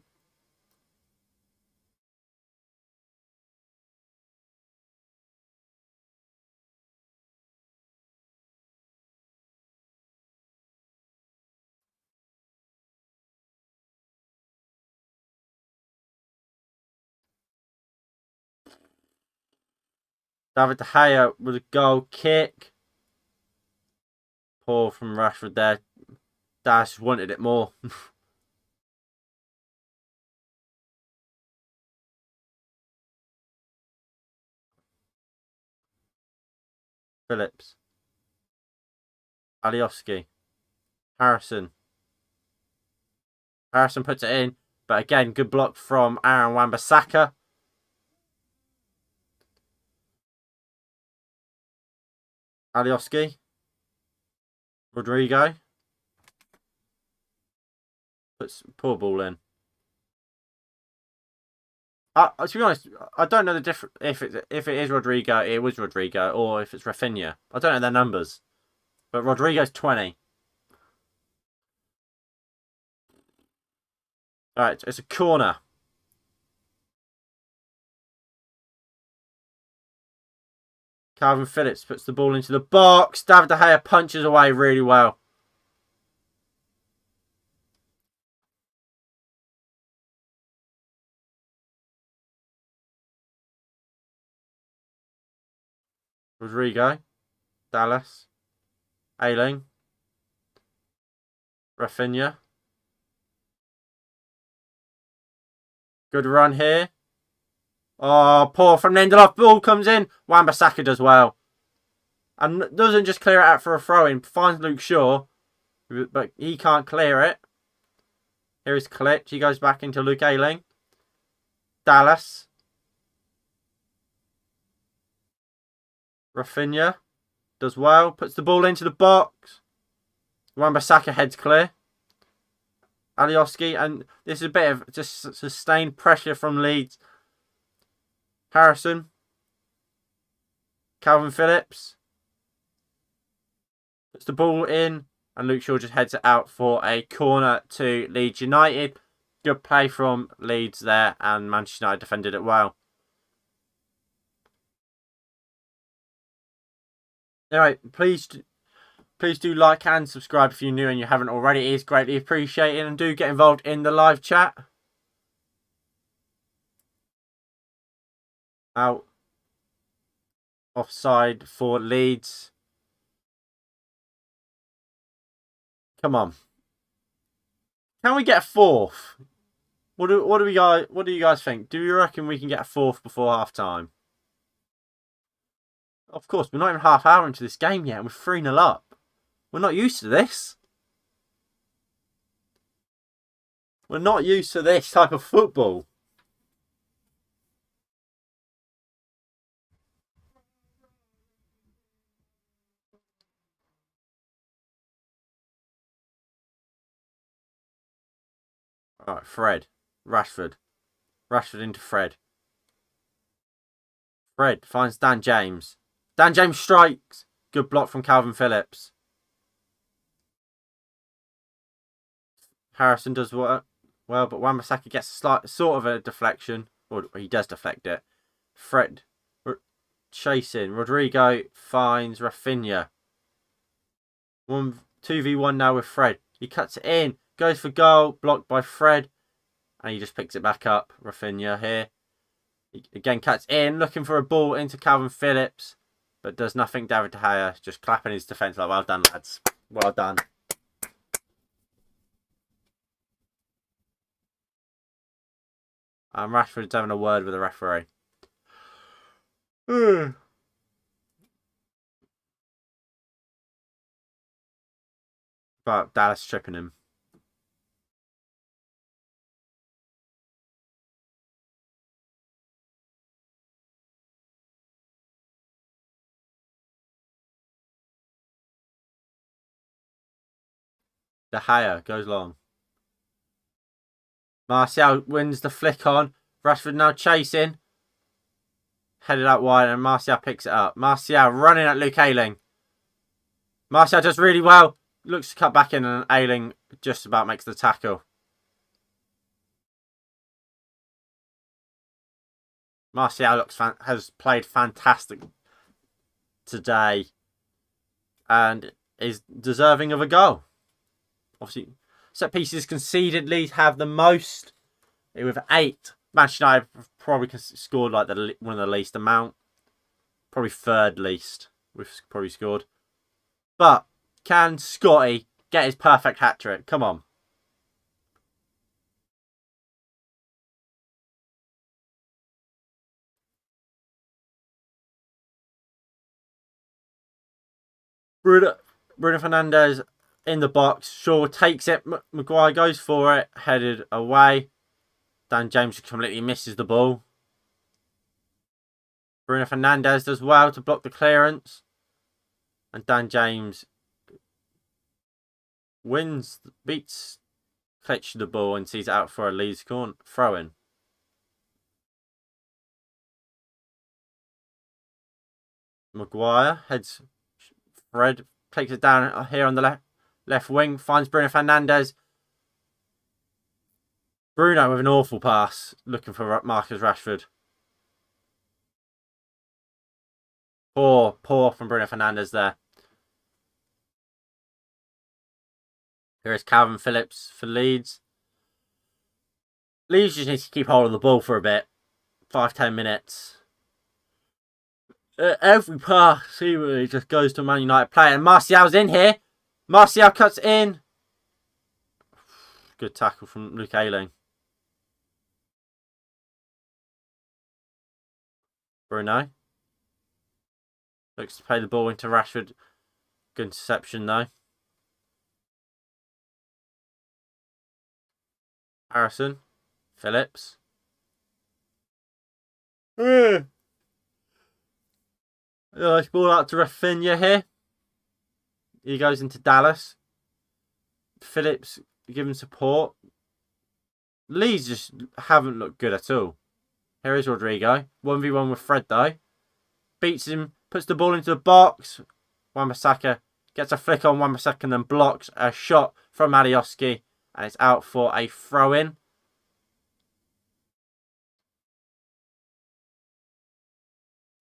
David De Gea with a goal kick. Poor from Rashford there. Dash wanted it more. Phillips. Alioski. Harrison. Harrison puts it in. But again, good block from Aaron Wan-Bissaka. Alioski. Rodrigo. Puts poor ball in. To be honest, I don't know the difference. If it is Rodrigo, it was Rodrigo, or if it's Rafinha. I don't know their numbers. But Rodrigo's 20. Alright, it's a corner. Calvin Phillips puts the ball into the box. David De Gea punches away really well. Rodrigo. Dallas. Ayling. Rafinha. Good run here. Oh, poor from Lindelof. Ball comes in. Wan-Bissaka does well. And doesn't just clear it out for a throw-in. Finds Luke Shaw. But he can't clear it. Here is Klitsch. He goes back into Luke Ayling. Dallas. Rafinha. Does well. Puts the ball into the box. Wan-Bissaka heads clear. Alioski. And this is a bit of just sustained pressure from Leeds. Harrison. Calvin Phillips. Puts the ball in. And Luke Shaw just heads it out for a corner to Leeds United. Good play from Leeds there. And Manchester United defended it well. Anyway, please do like and subscribe if you're new and you haven't already. It is greatly appreciated. And do get involved in the live chat. Out. Offside for Leeds. Come on. Can we get a fourth? What do you guys think? Do you reckon we can get a fourth before half time? Of course, we're not even half hour into this game yet and we're 3-0 up. We're not used to this. We're not used to this type of football. Alright, Fred. Rashford. Rashford into Fred. Fred finds Dan James. Dan James strikes. Good block from Calvin Phillips. Harrison does well, but Wan-Bissaka gets sort of a deflection. Or he does deflect it. Fred chasing. Rodrigo finds Rafinha. 2v1 now with Fred. He cuts it in. Goes for goal. Blocked by Fred. And he just picks it back up. Rafinha here. He again cuts in. Looking for a ball into Calvin Phillips. But does nothing. David De Gea just clapping his defence like, well done, lads. Well done. And Rashford's having a word with the referee. But Dallas stripping him. De Gea goes long. Martial wins the flick on. Rashford now chasing. Headed out wide and Martial picks it up. Martial running at Luke Ayling. Martial does really well. Looks to cut back in and Ayling just about makes the tackle. Martial has played fantastic today and is deserving of a goal. Obviously, set pieces conceded. Leeds have the most with 8. Manchester United have probably scored like one of the least amount. Probably third least. We've probably scored. But can Scotty get his perfect hat-trick? Come on. Bruno Fernandes in the box. Shaw takes it. Maguire goes for it. Headed away. Dan James completely misses the ball. Bruno Fernandes does well to block the clearance. And Dan James beats Klitsch to the ball and sees it out for a Leeds throw-in. Maguire heads. Fred takes it down here on the left wing. Finds Bruno Fernandes. Bruno with an awful pass. Looking for Marcus Rashford. Poor from Bruno Fernandes there. Here is Calvin Phillips for Leeds. Leeds just needs to keep hold of the ball for a bit. 5-10 minutes. Every pass seemingly just goes to a Man United player. And Martial's in here. Martial cuts in. Good tackle from Luke Ayling. Bruno looks to play the ball into Rashford. Good interception though. Harrison. Phillips. Nice ball out to Rafinha here. He goes into Dallas. Phillips giving support. Leeds just haven't looked good at all. Here is Rodrigo. 1v1 with Fred though. Beats him. Puts the ball into the box. Wan-Bissaka gets a flick on Wan-Bissaka and then blocks a shot from Alioski. And it's out for a throw-in.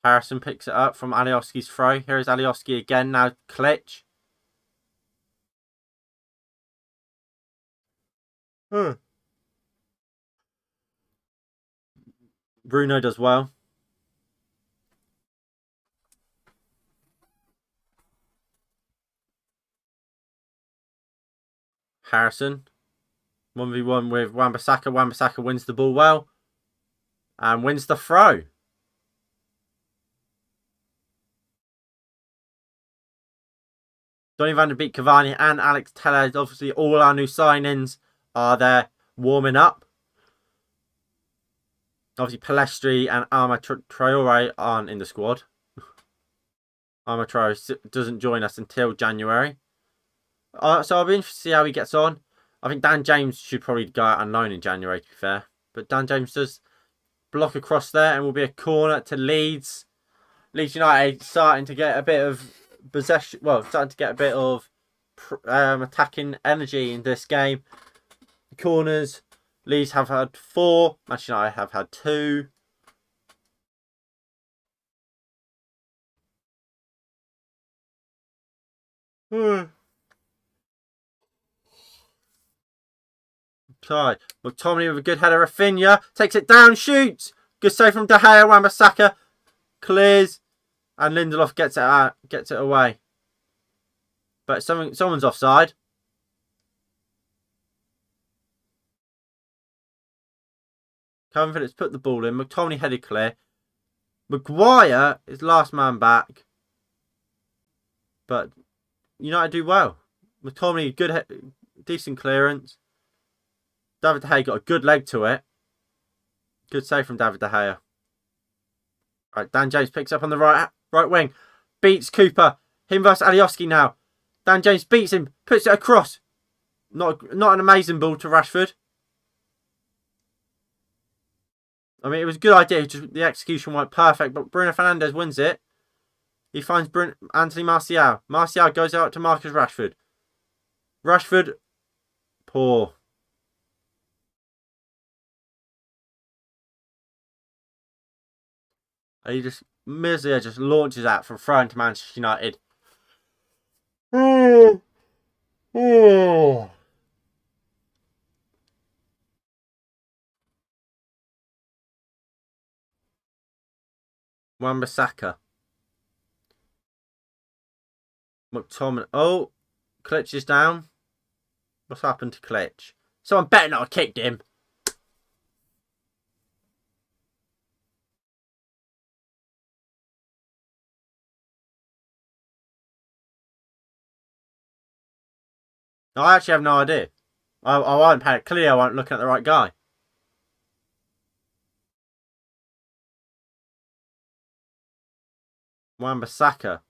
Harrison picks it up from Alioski's throw. Here is Alioski again. Now Klitsch. Bruno does well. Harrison. 1v1 with Wan-Bissaka. Wan-Bissaka wins the ball well. And wins the throw. Donny van der Beek, Cavani and Alex Telles. Obviously all our new signings are there warming up. Obviously Palestri and Arma Traore aren't in the squad. Arma Traore doesn't join us until January. So I'll be interested to see how he gets on. I think Dan James should probably go out on loan in January, to be fair. But Dan James does block across there, and will be a corner to Leeds. Leeds United starting to get a bit of possession. Well, starting to get a bit of attacking energy in this game. The corners, Leeds have had 4. Manchester United have had 2. Sorry. McTominay with a good header. Rafinha takes it down, shoots. Good save from De Gea. Wan-Bissaka clears, and Lindelof gets it out, gets it away. But someone's offside. Calvin Phillips put the ball in. McTominay headed clear. Maguire is last man back, but United do well. McTominay good, decent clearance. David De Gea got a good leg to it. Good save from David De Gea. Right, Dan James picks up on the right wing. Beats Cooper. Him versus Alioski now. Dan James beats him. Puts it across. Not an amazing ball to Rashford. I mean, it was a good idea. Just the execution weren't perfect, but Bruno Fernandes wins it. He finds Anthony Martial. Martial goes out to Marcus Rashford. Rashford, poor. And he just, Mizia just launches out from throwing to Manchester United. Wan-Bissaka. McTominay. Oh, Klitsch is down. What's happened to Klitsch? Someone better not have kicked him. No, I actually have no idea. I wasn't paying. Clearly, I wasn't looking at the right guy. Wan-Bissaka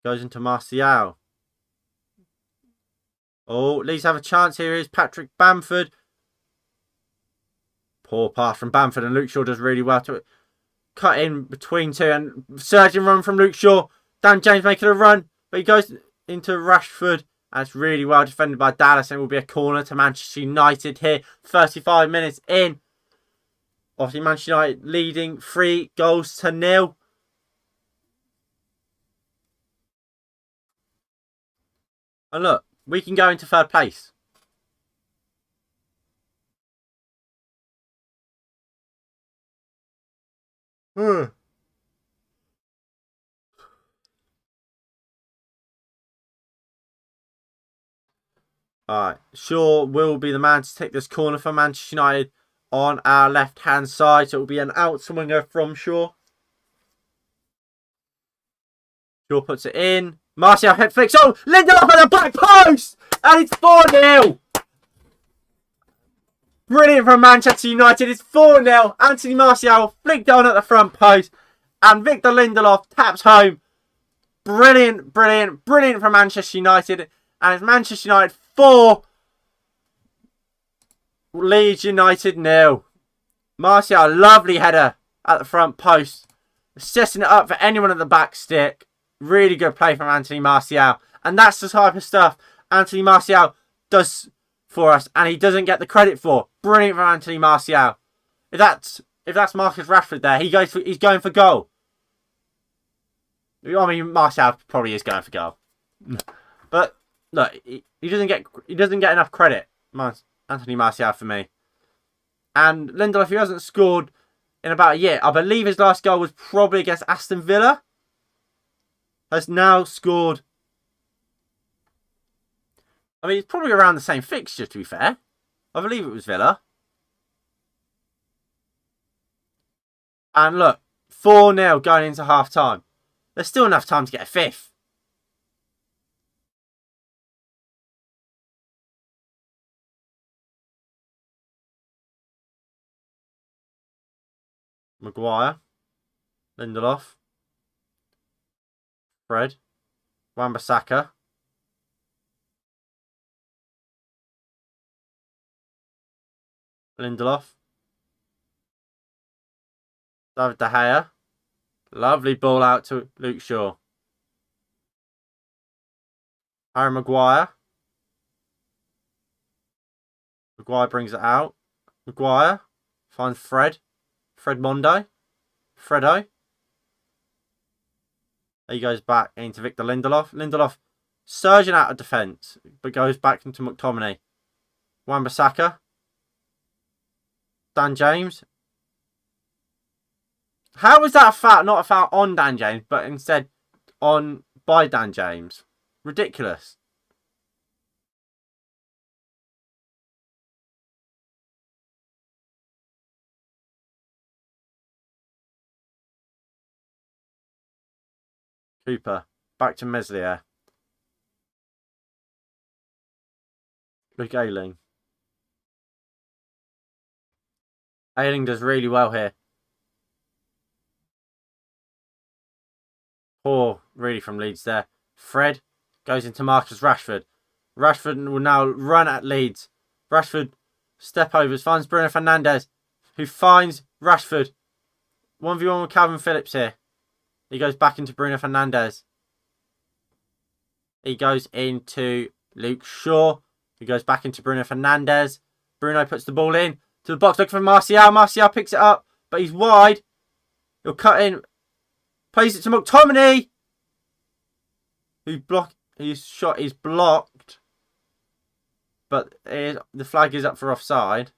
goes into Martial. Oh, Leeds have a chance here. Here's Patrick Bamford. Poor pass from Bamford, and Luke Shaw does really well to cut in between two, and surging run from Luke Shaw. Dan James making a run, but he goes into Rashford, and it's really well defended by Dallas, and it will be a corner to Manchester United here. 35 minutes in. Obviously, Manchester United leading 3-0. And look, we can go into third place. Alright, Shaw will be the man to take this corner for Manchester United on our left-hand side. So it will be an outswinger from Shaw. Shaw puts it in. Martial head flicks. Oh, Lindelof at the back post! And it's 4-0. Brilliant from Manchester United. It's 4-0. Anthony Martial flicked on at the front post. And Victor Lindelof taps home. Brilliant, brilliant, brilliant from Manchester United. And it's Manchester United 4. Leeds United 0. Martial, lovely header at the front post. Setting it up for anyone at the back stick. Really good play from Anthony Martial. And that's the type of stuff Anthony Martial does for us, and he doesn't get the credit for. Brilliant from Anthony Martial. If that's Marcus Rashford there, he's going for goal. I mean, Martial probably is going for goal. But look, he doesn't get enough credit, Anthony Martial, for me. And Lindelof, he hasn't scored in about a year. I believe his last goal was probably against Aston Villa. Has now scored. I mean, it's probably around the same fixture, to be fair. I believe it was Villa. And look, 4-0 going into half time. There's still enough time to get a fifth. Maguire. Lindelof. Fred. Wan-Bissaka. Lindelof. David De Gea. Lovely ball out to Luke Shaw. Harry Maguire. Maguire brings it out. Maguire finds Fred. Fred Mondo. Fredo. He goes back into Victor Lindelof. Lindelof surging out of defence, but goes back into McTominay. Wan-Bissaka. Dan James. How was that a foul? Not a foul on Dan James, but instead on by Dan James. Ridiculous. Cooper. Back to Meslier. Luke Ayling. Ayling does really well here. Poor, really, from Leeds there. Fred goes into Marcus Rashford. Rashford will now run at Leeds. Rashford step overs, finds Bruno Fernandes, who finds Rashford. 1v1 with Calvin Phillips here. He goes back into Bruno Fernandes. He goes into Luke Shaw. He goes back into Bruno Fernandes. Bruno puts the ball in to the box looking for Martial. Martial picks it up, but he's wide. He'll cut in. Plays it to McTominay. His shot is blocked. But the flag is up for offside.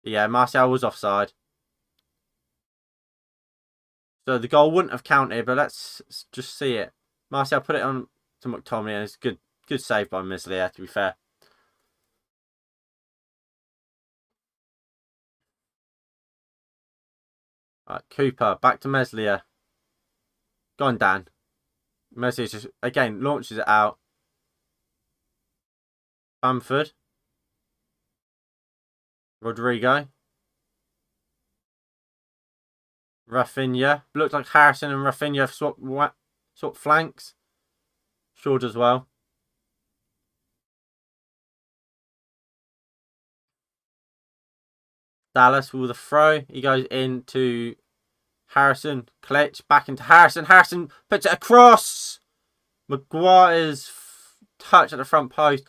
Yeah, Martial was offside. So the goal wouldn't have counted, but let's just see it. Martial put it on to McTominay, and it's good save by Meslier, to be fair. Right, Cooper, back to Meslier. Go on, Dan. Meslier just, again, launches it out. Bamford. Rodrigo. Rafinha. Looks like Harrison and Rafinha swap flanks. Shaw does well. Dallas with a throw. He goes into Harrison. Klitsch back into Harrison. Harrison puts it across. Maguire's touch at the front post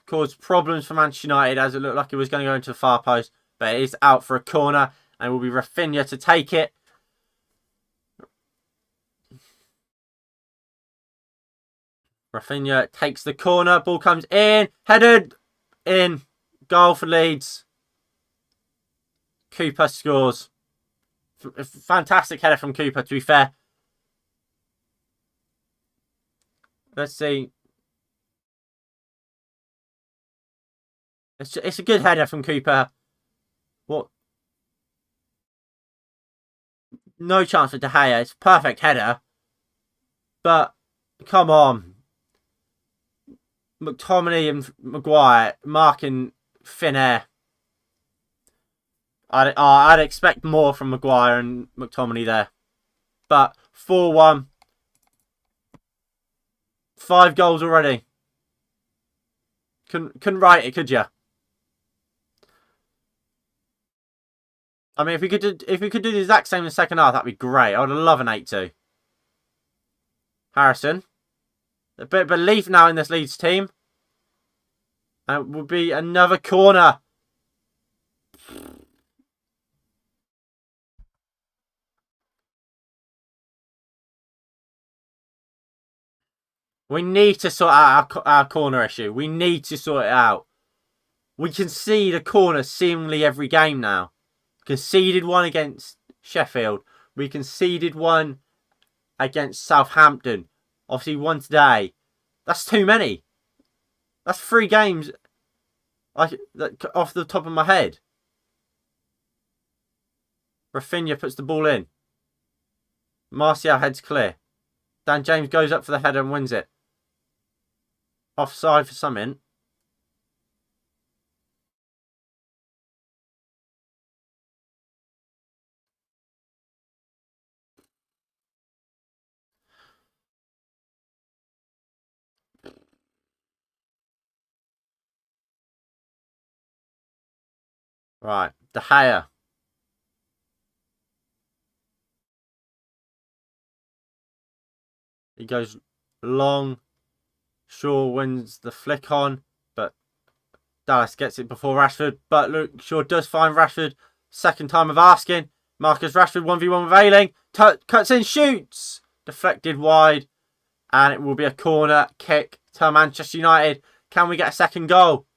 caused problems for Manchester United as it looked like it was going to go into the far post. But it is out for a corner and it will be Rafinha to take it. Rafinha takes the corner. Ball comes in. Headed in. Goal for Leeds. Cooper scores. Fantastic header from Cooper, to be fair. Let's see. It's a good header from Cooper. What? No chance for De Gea. It's a perfect header. But, come on. McTominay and Maguire marking thin air. I'd expect more from Maguire and McTominay there. But 4-1. 5 goals already. Couldn't write it, could you? I mean, if we could do the exact same in the second half, that'd be great. I would love an 8-2. Harrison. A bit of belief now in this Leeds team. And it will be another corner. We need to sort out our corner issue. We need to sort it out. We concede a corner seemingly every game now. Conceded one against Sheffield. We conceded one against Southampton. Obviously one today. That's too many. That's 3 games off the top of my head. Rafinha puts the ball in. Martial heads clear. Dan James goes up for the header and wins it. Offside for something. Right, De Gea. He goes long. Shaw wins the flick on, but Dallas gets it before Rashford. But Luke Shaw does find Rashford. Second time of asking. Marcus Rashford 1v1 with Ayling. Cuts in, shoots. Deflected wide. And it will be a corner kick to Manchester United. Can we get a second goal?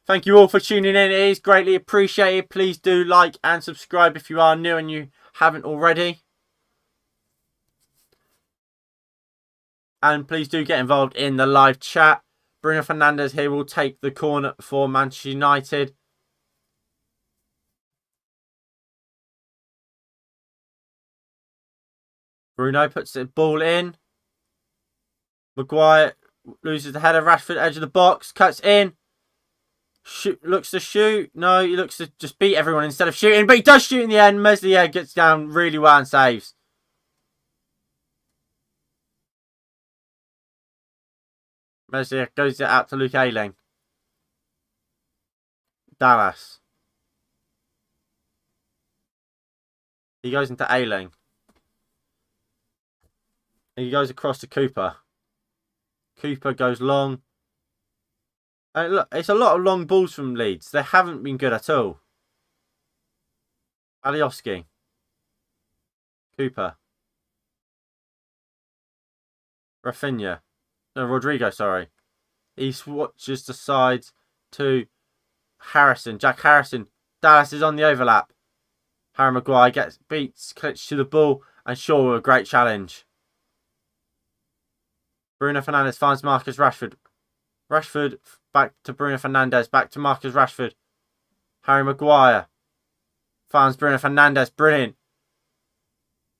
Thank you all for tuning in. It is greatly appreciated. Please do like and subscribe if you are new and you haven't already. And please do get involved in the live chat. Bruno Fernandes here will take the corner for Manchester United. Bruno puts the ball in. Maguire loses the header. Rashford, edge of the box, cuts in. Looks to shoot. No, he looks to just beat everyone instead of shooting. But he does shoot in the end. Meslier gets down really well and saves. Meslier goes it out to Luke Ayling. Dallas. He goes into Ayling. He goes across to Cooper. Cooper goes long. And look, it's a lot of long balls from Leeds. They haven't been good at all. Alioski. Cooper. Rafinha. No, Rodrigo, sorry. He swatches the sides to Harrison. Jack Harrison. Dallas is on the overlap. Harry Maguire beats Klitsch to the ball. And Shaw with a great challenge. Bruno Fernandes finds Marcus Rashford. Rashford back to Bruno Fernandes. Back to Marcus Rashford. Harry Maguire finds Bruno Fernandes. Brilliant.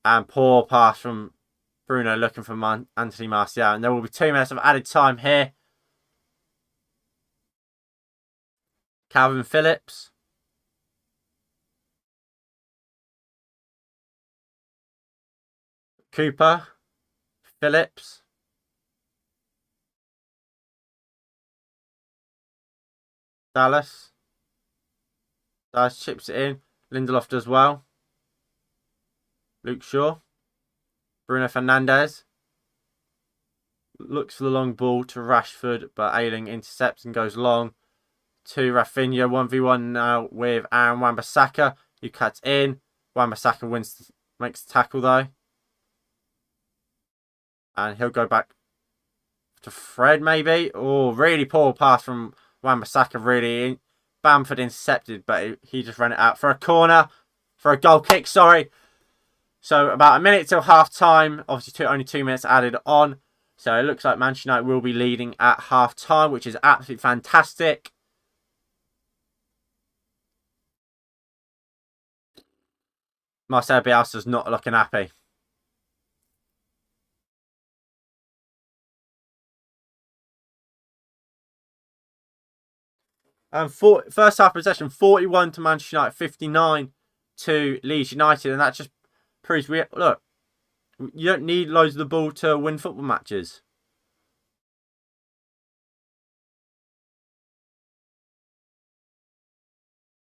And poor pass from Bruno looking for Anthony Martial. And there will be 2 minutes of added time here. Calvin Phillips. Cooper. Phillips. Dallas. Dallas chips it in. Lindelof does well. Luke Shaw. Bruno Fernandes. Looks for the long ball to Rashford, but Ayling intercepts and goes long to Rafinha. 1v1 now with Aaron Wan-Bissaka, who cuts in. Wan-Bissaka makes the tackle though. And he'll go back to Fred maybe. Oh, really poor pass from Wan-Bissaka, really. Bamford intercepted, but he just ran it out for a corner. For a goal kick, sorry. So about a minute till half time. Obviously only 2 minutes added on. So it looks like Manchester United will be leading at half time, which is absolutely fantastic. Marcel Bielsa's not looking happy. And first half possession, 41 to Manchester United, 59 to Leeds United. And that just proves look, you don't need loads of the ball to win football matches.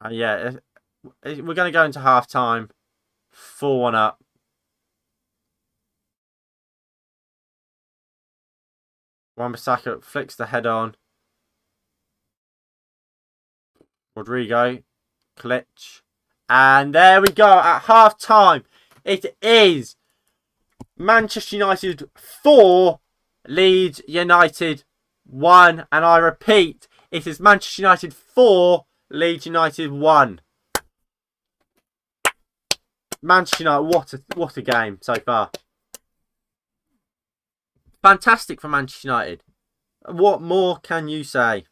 Yeah, we're going to go into half time. 4-1 up. Wan-Bissaka flicks the head on. Rodrigo. Klitsch. And there we go at half time. It is Manchester United 4, Leeds United 1. And I repeat, it is Manchester United 4, Leeds United 1. Manchester United, what a game so far. Fantastic for Manchester United. What more can you say?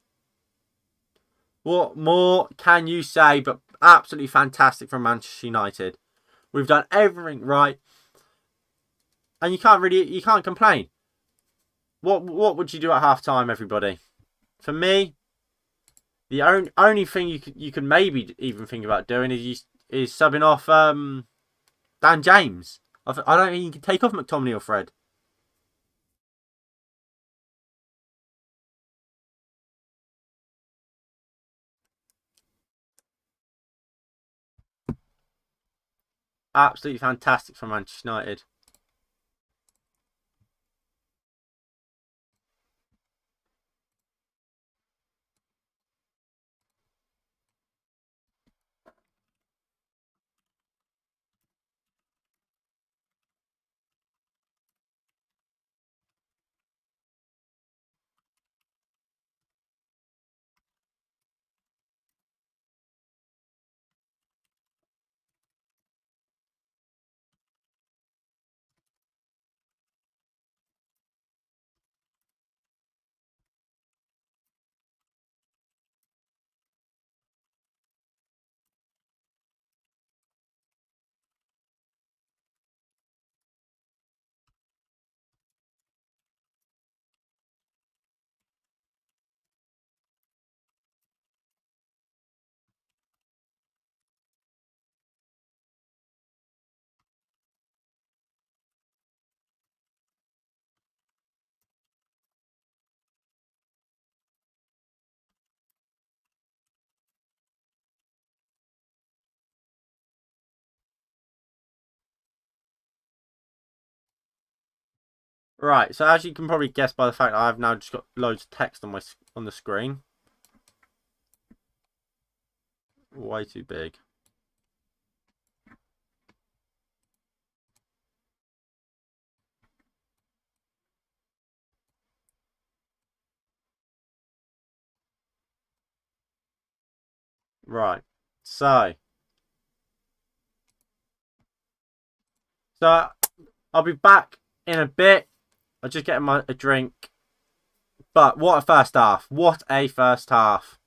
What more can you say? But absolutely fantastic from Manchester United. We've done everything right. And you can't complain. What would you do at half time, everybody? For me, the only thing you could maybe even think about doing is subbing off Dan James. I don't think you can take off McTominay or Fred. Absolutely fantastic for Manchester United. Right, so as you can probably guess by the fact that I've now just got loads of text on the screen. Way too big. Right, so I'll be back in a bit. I'll just get a drink. But what a first half! What a first half!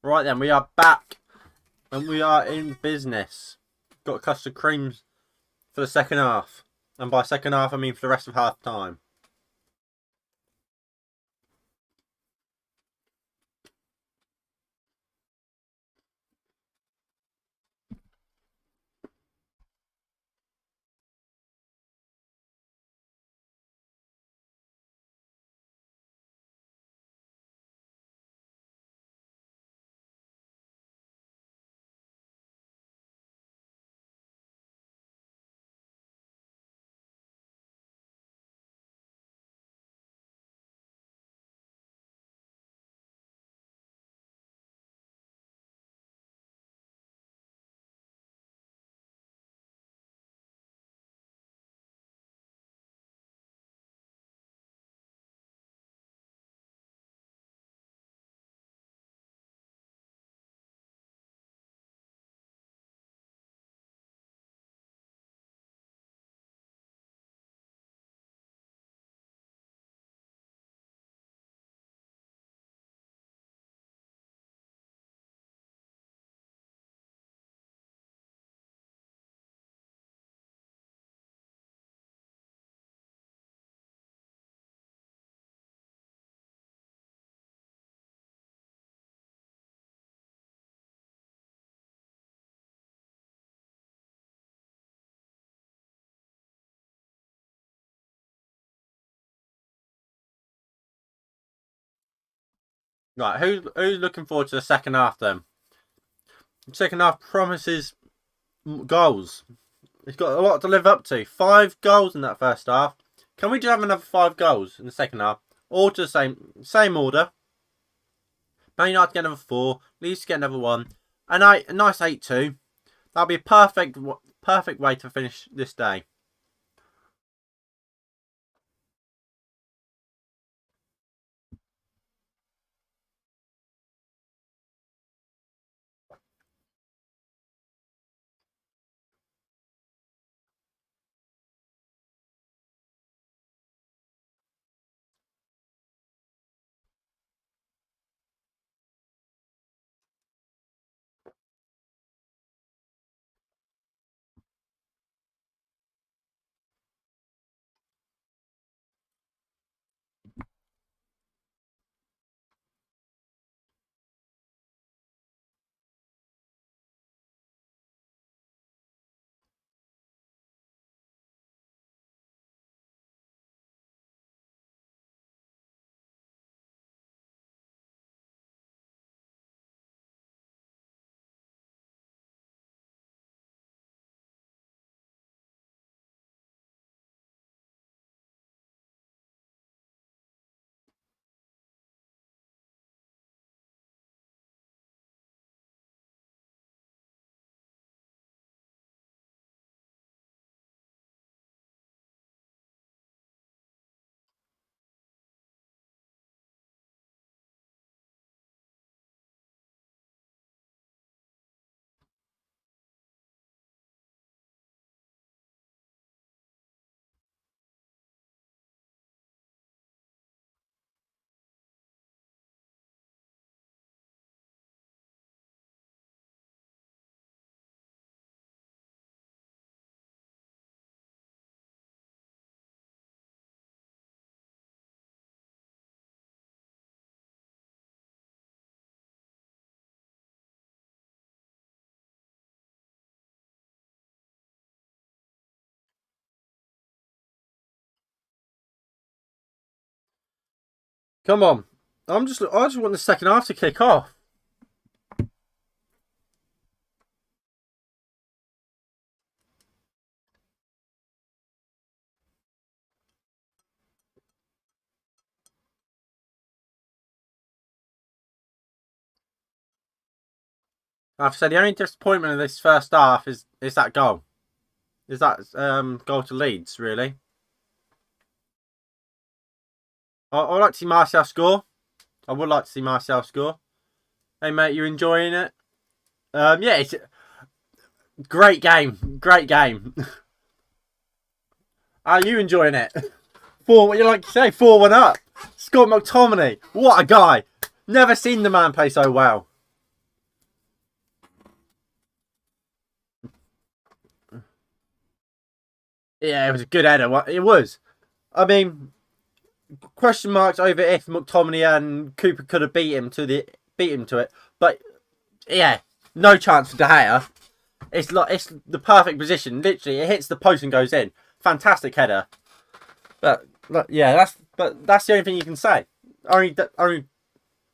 Right then, we are back and we are in business. Got custard creams for the second half. And by second half, I mean for the rest of half time. Right, who's looking forward to the second half then? The second half promises goals. It's got a lot to live up to. 5 goals in that first half. Can we just have another 5 goals in the second half? All to the same order. Man United get another 4. Leeds get another 1. A nice 8-2. That'll be a perfect way to finish this day. Come on. I just want the second half to kick off. I've said the only disappointment in this first half is that goal. Is that goal to Leeds, really? I'd like to see Martial score. I would like to see Martial score. Hey mate, you enjoying it? Yeah, it's a great game. Great game. Are you enjoying it? What you like to say? 4-1 up. Scott McTominay. What a guy. Never seen the man play so well. Yeah, it was a good header. It was. I mean, question marks over if McTominay and Cooper could have beat him to it, but yeah, no chance for De Gea. It's the perfect position. Literally, it hits the post and goes in. Fantastic header. But yeah, that's the only thing you can say. Only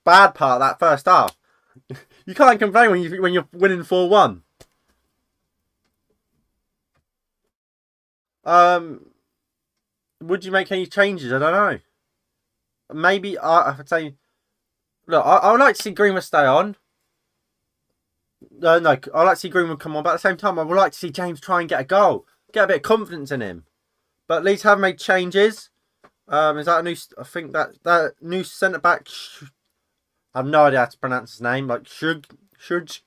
bad part of that first half. You can't complain when you're winning 4-1. Um, would you make any changes? I don't know. Maybe I would say. Look, I would like to see Greenwood stay on. No, I like to see Greenwood come on, but at the same time, I would like to see James try and get a goal, get a bit of confidence in him. But Leeds have made changes. Is that a new? I think that new centre back. I have no idea how to pronounce his name. Like Scrooge. Scrooge.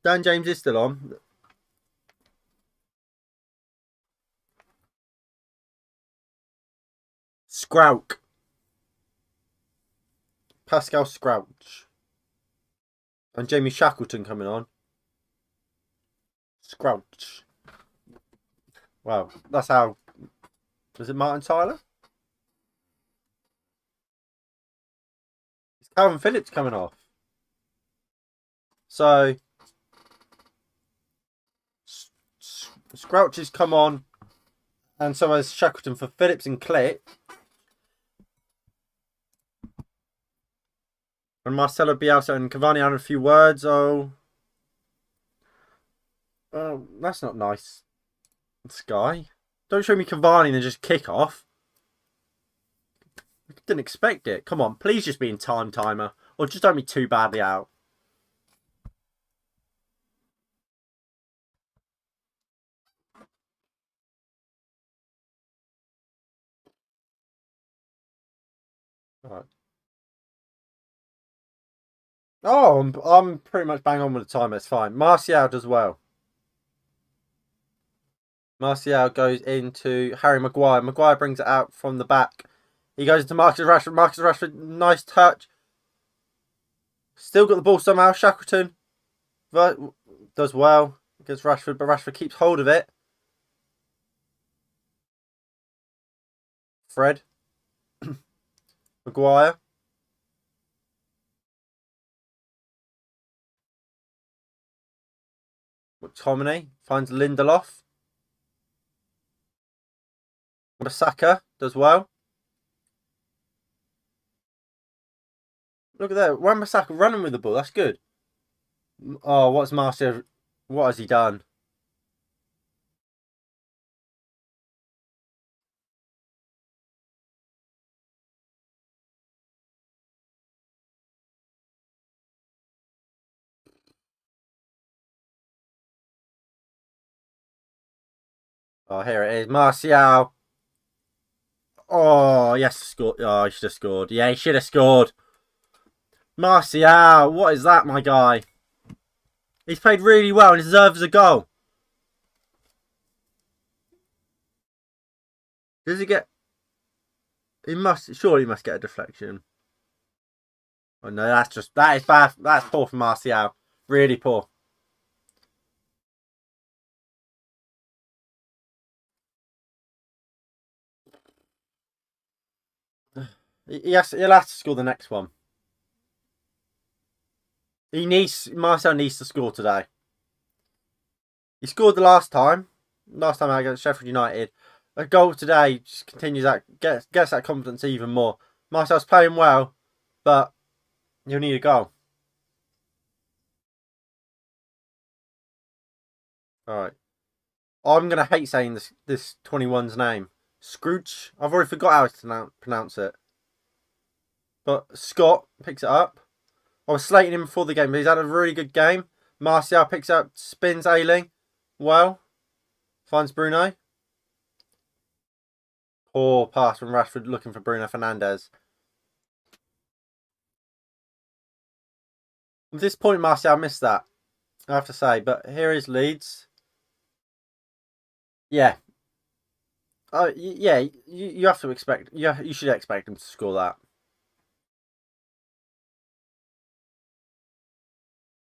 Dan James is still on. Scrouk. Pascal Scrouch. And Jamie Shackleton coming on. Scrouch. Wow, that's how. Was it Martin Tyler? Is Calvin Phillips coming off? So Scrouch has come on, and so has Shackleton for Phillips and Click. And Marcelo Bielsa and Cavani had a few words. Oh, that's not nice. Sky, don't show me Cavani and then just kick off. I didn't expect it. Come on, please just be in time timer, or just don't be too badly out. All right. Oh, I'm pretty much bang on with the timer. It's fine. Martial does well. Martial goes into Harry Maguire. Maguire brings it out from the back. He goes into Marcus Rashford. Marcus Rashford, nice touch. Still got the ball somehow. Shackleton does well against Rashford, but Rashford keeps hold of it. Fred. Maguire. McTominay finds Lindelof. Saka does well. Look at that. Wan-Bissaka running with the ball. That's good. Oh, what's Martial? What has he done? Oh, here it is. Martial. Oh, yes, scored. Oh, he should have scored. Yeah, he should have scored. Martial, what is that, my guy? He's played really well and deserves a goal. Does he get? He must. Surely he must get a deflection. Oh no, that is bad. That's poor from Martial. Really poor. Yes, he'll have to score the next one. Martial needs to score today. He scored the last time. Last time against Sheffield United. A goal today just continues that gets that confidence even more. Martial's playing well, but you'll need a goal. Alright. I'm gonna hate saying this 21's name. Scrooge. I've already forgot how to pronounce it. But Scott picks it up. I was slating him before the game, but he's had a really good game. Martial picks up, spins Ailing. Well, finds Bruno. Poor pass from Rashford looking for Bruno Fernandes. At this point, Martial missed that, I have to say. But here is Leeds. Yeah. Yeah, you have to expect. Yeah, you should expect him to score that.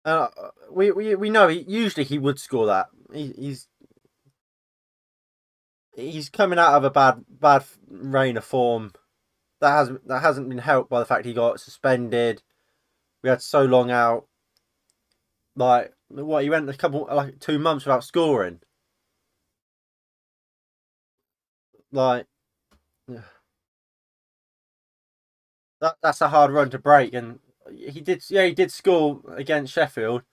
We know usually he would score that. He's coming out of a bad reign of form. That hasn't been helped by the fact he got suspended. We had so long out. Like what, he went 2 months without scoring. Like that's a hard run to break, and he did score against Sheffield,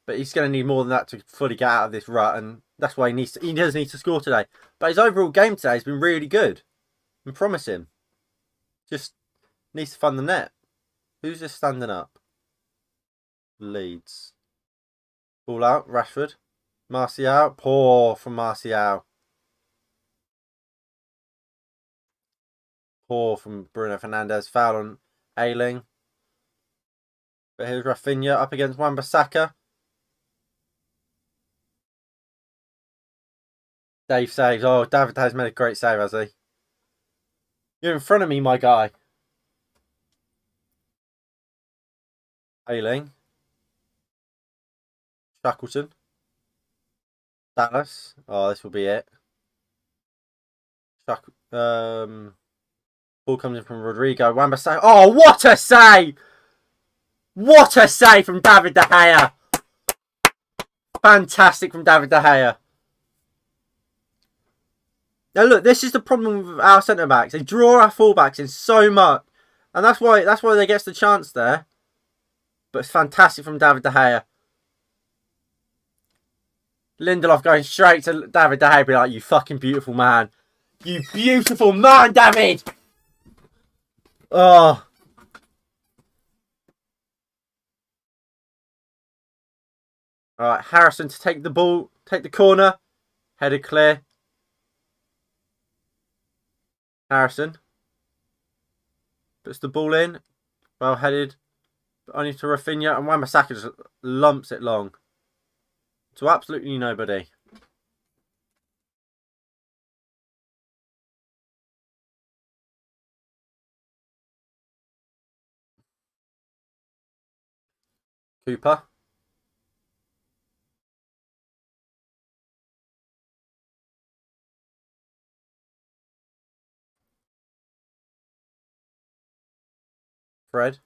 but he's going to need more than that to fully get out of this rut, and that's why he does need to score today. But his overall game today has been really good and promising. Just needs to fund the net. Who's just standing up? Leeds. Ball out, Rashford. Martial, poor from Martial. Poor from Bruno Fernandes. Foul on Ayling. But here's Rafinha up against Wan-Bissaka. Dave saves. Oh, David has made a great save, has he? You're in front of me, my guy. Ayling. Shackleton. Dallas. Oh, this will be it. Ball comes in from Rodrigo. Wan-Bissaka. Oh, what a save! What a save from David De Gea! Fantastic from David De Gea. Now look, this is the problem with our centre backs. They draw our fullbacks in so much, and that's why they get the chance there. But it's fantastic from David De Gea. Lindelof going straight to David De Gea, be like, "You fucking beautiful man, you beautiful man, David." Oh. All right, Harrison to take the ball, take the corner, headed clear. Harrison puts the ball in, well headed, but only to Rafinha, and Wan-Bissaka just lumps it long to absolutely nobody. Cooper. Fred.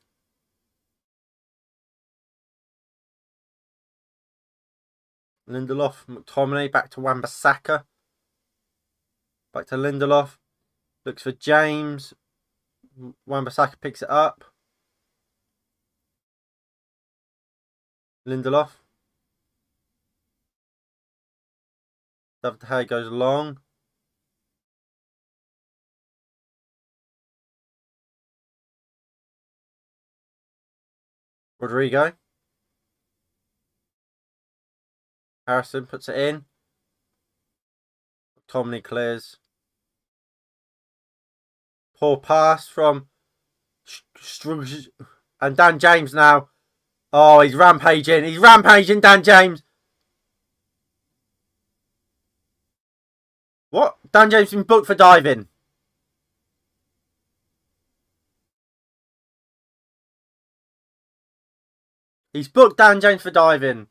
Lindelof. McTominay back to Wan-Bissaka. Back to Lindelof. Looks for James. Wan-Bissaka picks it up. Lindelof. David De Gea goes long. Rodrigo. Harrison puts it in. McTominay clears. Poor pass from and Dan James now. Oh, he's rampaging. He's rampaging, Dan James. What? Dan James been booked for diving. He's booked Dan James for diving.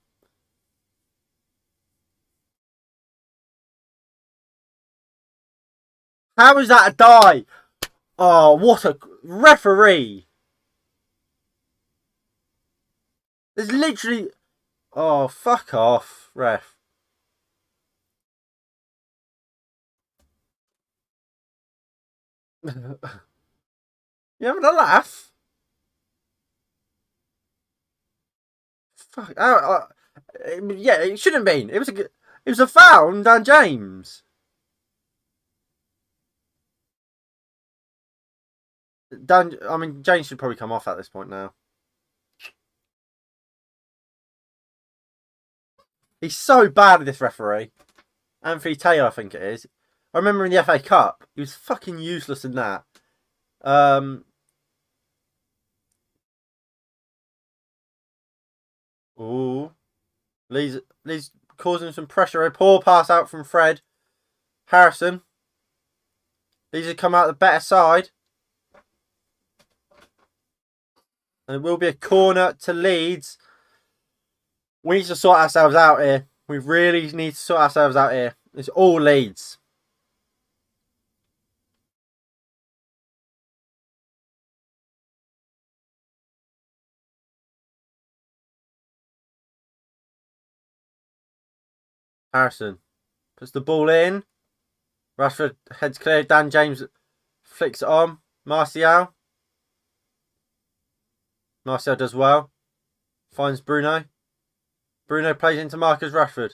How is that a die? Oh, what a referee. There's literally... Oh, fuck off, ref. You having a laugh? Fuck. Yeah, it shouldn't have been. It was a foul on Dan James. James should probably come off at this point now. He's so bad at this referee. Anthony Taylor, I think it is. I remember in the FA Cup, he was fucking useless in that. Ooh. Leeds causing some pressure. A poor pass out from Fred. Harrison. Leeds have come out the better side. And it will be a corner to Leeds. We need to sort ourselves out here. We really need to sort ourselves out here. It's all Leeds. Harrison puts the ball in. Rashford heads clear. Dan James flicks it on. Martial. Martial does well. Finds Bruno. Bruno plays into Marcus Rashford.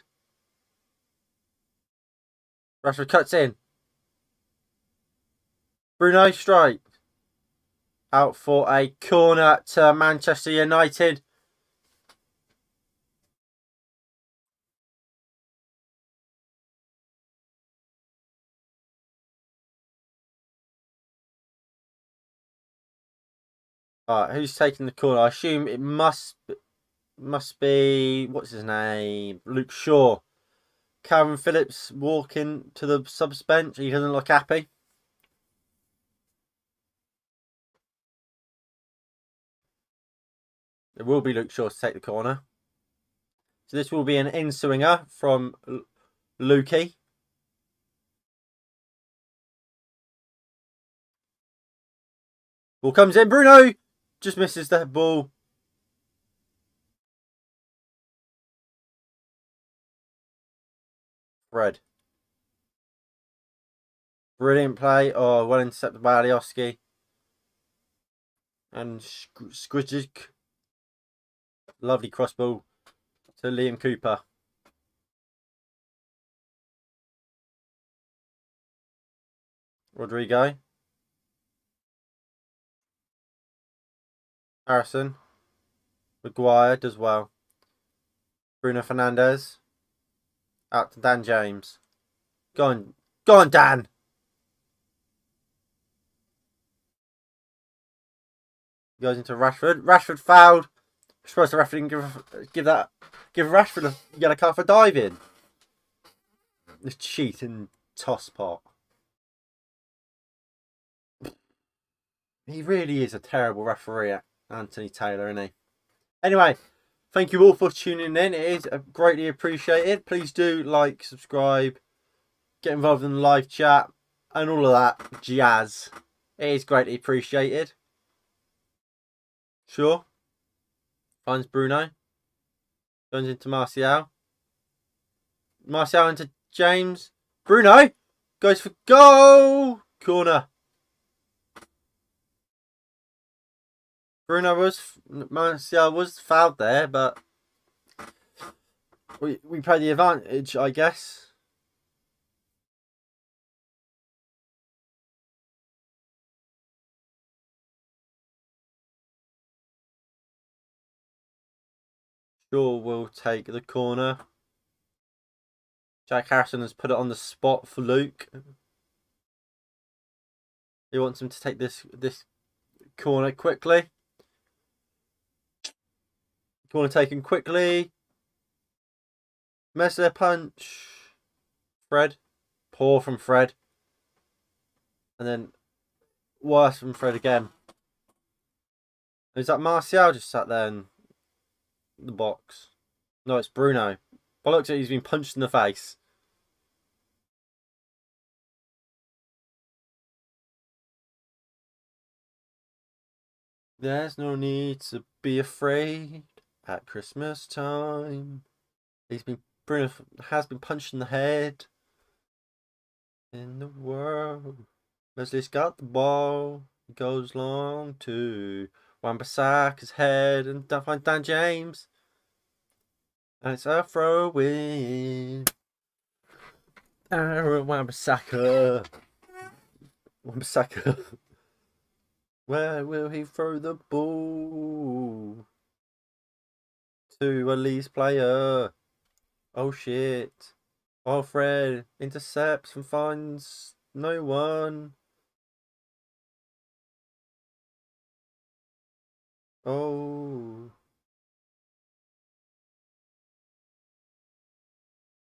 Rashford cuts in. Bruno strike. Out for a corner to Manchester United. Alright, who's taking the corner? I assume it must be, what's his name? Luke Shaw. Calvin Phillips walking to the subs bench. He doesn't look happy. It will be Luke Shaw to take the corner. So this will be an in-swinger from Lukey. Ball comes in. Bruno just misses the ball. Fred. Brilliant play. Oh, well intercepted by Alioski. And Squidgic. Lovely cross ball to Liam Cooper. Rodrigo. Harrison. Maguire does well. Bruno Fernandes. Out to Dan James. Go on, Dan. Goes into Rashford. Rashford fouled. I'm supposed to referee give Rashford a yellow card for diving. This cheating toss pot. He really is a terrible referee, Anthony Taylor, isn't he? Anyway, thank you all for tuning in. It is greatly appreciated. Please do like, subscribe, get involved in the live chat, and all of that jazz. It is greatly appreciated. Sure. Finds Bruno. Goes into Martial. Martial into James. Bruno goes for goal. Corner. Martial was fouled there, but we play the advantage, I guess. Sure, we'll take the corner. Jack Harrison has put it on the spot for Luke. He wants him to take this corner quickly. Corner taken quickly. Messer punch. Fred. Poor from Fred. And then worse from Fred again. Is that Martial just sat there in the box? No, it's Bruno. By looks like he's been punched in the face. There's no need to be afraid at Christmas time. Bruno has been punched in the head. In the world. Leslie's got the ball. He goes long to Wan-Bissaka's head and find Dan James. And it's a throw in. Wan-Bissaka. Wan-Bissaka. Where will he throw the ball? To a Leeds player. Oh shit. Oh, Fred intercepts and finds no one. Oh.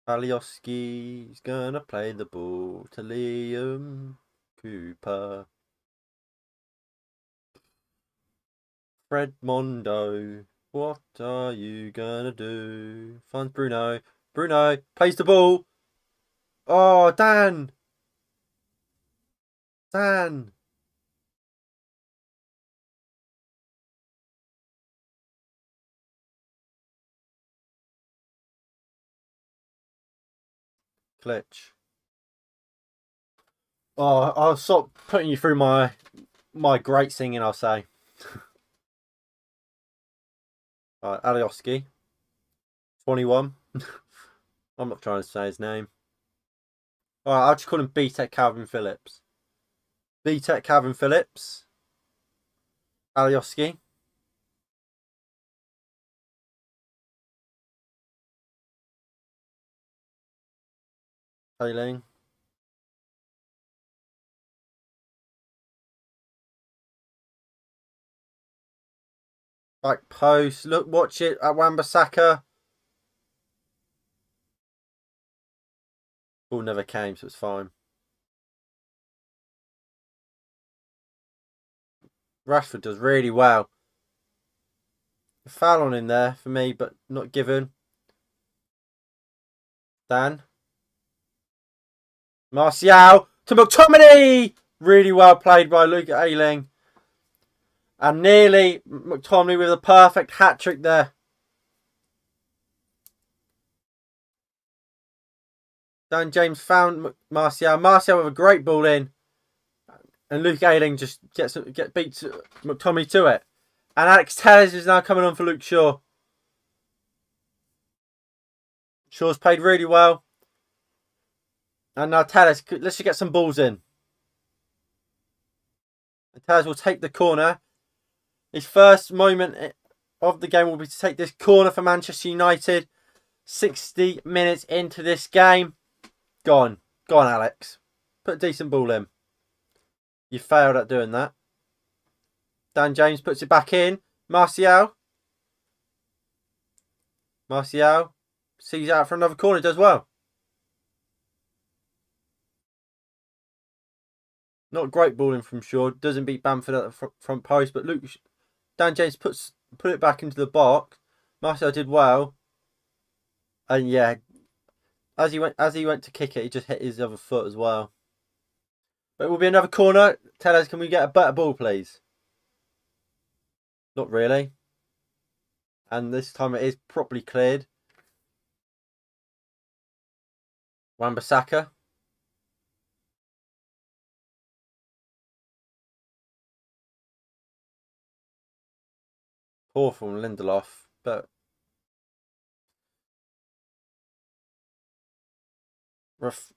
Alioski's gonna play the ball to Liam Cooper. Fred Mondo. What are you gonna do? Finds Bruno. Bruno plays the ball. Oh, Dan. Dan. Glitch. Oh, I'll stop putting you through my great singing, I'll say. Right, Alioski. 21. I'm not trying to say his name. Alright, I'll just call him B-Tech Calvin Phillips. B-Tech Calvin Phillips. Alioski. Ailing. Back post. Look, watch it at Wan-Bissaka. Ball never came, so it's fine. Rashford does really well. A foul on him there for me, but not given. Dan. Martial to McTominay. Really well played by Luke Ayling. And nearly McTominay with a perfect hat-trick there. Dan James found Martial. Martial with a great ball in. And Luke Ayling just beats McTominay to it. And Alex Telles is now coming on for Luke Shaw. Shaw's played really well. And now Telles, let's just get some balls in. And Telles will take the corner. His first moment of the game will be to take this corner for Manchester United. 60 minutes into this game. Go on, Alex. Put a decent ball in. You failed at doing that. Dan James puts it back in. Martial sees out for another corner. Does well. Not great balling from Shaw. Doesn't beat Bamford at the front post. But Dan James put it back into the box. Martial did well. And yeah, as he went to kick it, he just hit his other foot as well. But it will be another corner. Tell us, can we get a better ball, please? Not really. And this time it is properly cleared. Wan-Bissaka. Poor from Lindelof, but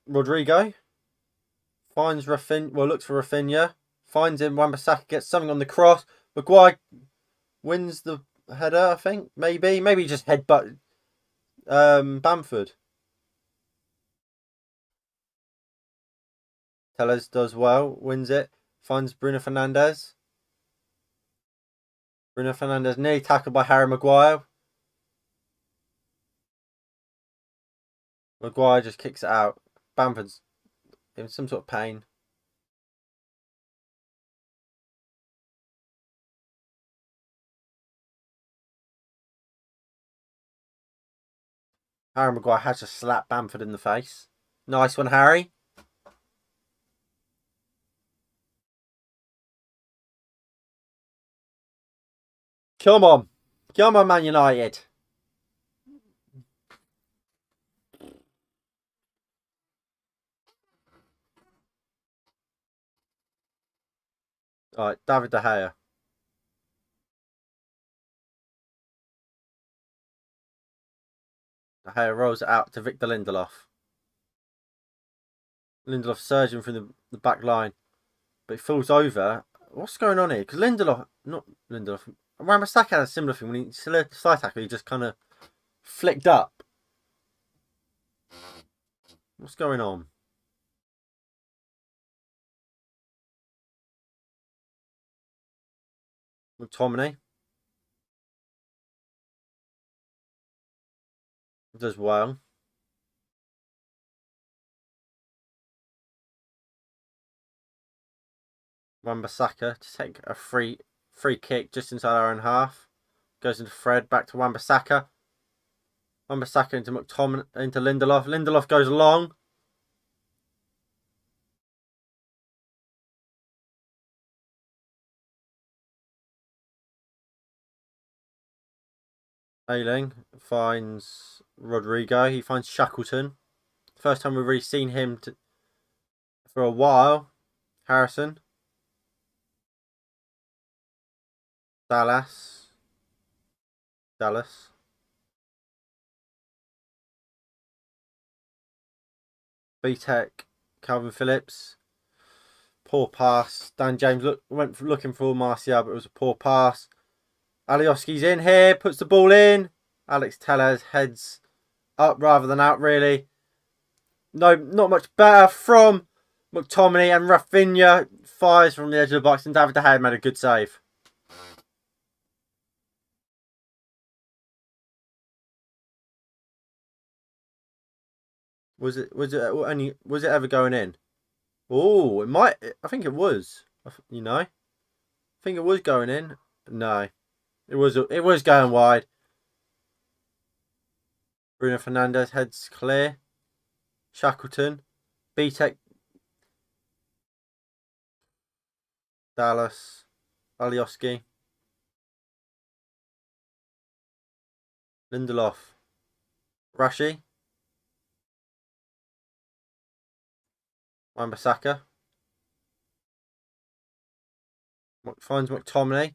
Rodrigo finds Rafinha. Well, looks for Rafinha. Finds him. Wan-Bissaka gets something on the cross. Maguire wins the header, I think. Maybe just headbutt Bamford. Tellez does well. Wins it. Finds Bruno Fernandes. Bruno Fernandes nearly tackled by Harry Maguire. Maguire just kicks it out. Bamford's in some sort of pain. Harry Maguire has to slap Bamford in the face. Nice one, Harry. Come on. Come on, Man United. Alright, David De Gea. De Gea rolls it out to Victor Lindelof. Lindelof surging from the back line. But it falls over. What's going on here? Because not Lindelof. Wan-Bissaka had a similar thing. When he slide tackle, he just kind of flicked up. What's going on? McTominay does well. Wan-Bissaka to take a free kick just inside our own half. Goes into Fred. Back to Wan-Bissaka. Wan-Bissaka into McTominay, into Lindelof. Lindelof goes along. Ayling finds Rodrigo. He finds Shackleton. First time we've really seen him for a while. Harrison. Dallas. B-Tech. Calvin Phillips. Poor pass. Dan James went looking for Martial, but it was a poor pass. Alioski's in here. Puts the ball in. Alex Tellez heads up rather than out, really. No, not much better from McTominay, and Rafinha fires from the edge of the box, and David De Gea made a good save. Was it ever going in? Oh, it might. I think it was. You know, I think it was going in. No, it was going wide. Bruno Fernandes heads clear. Shackleton, B-Tech, Dallas, Alioski, Lindelof, Rashi, Wan-Bissaka, finds McTominay.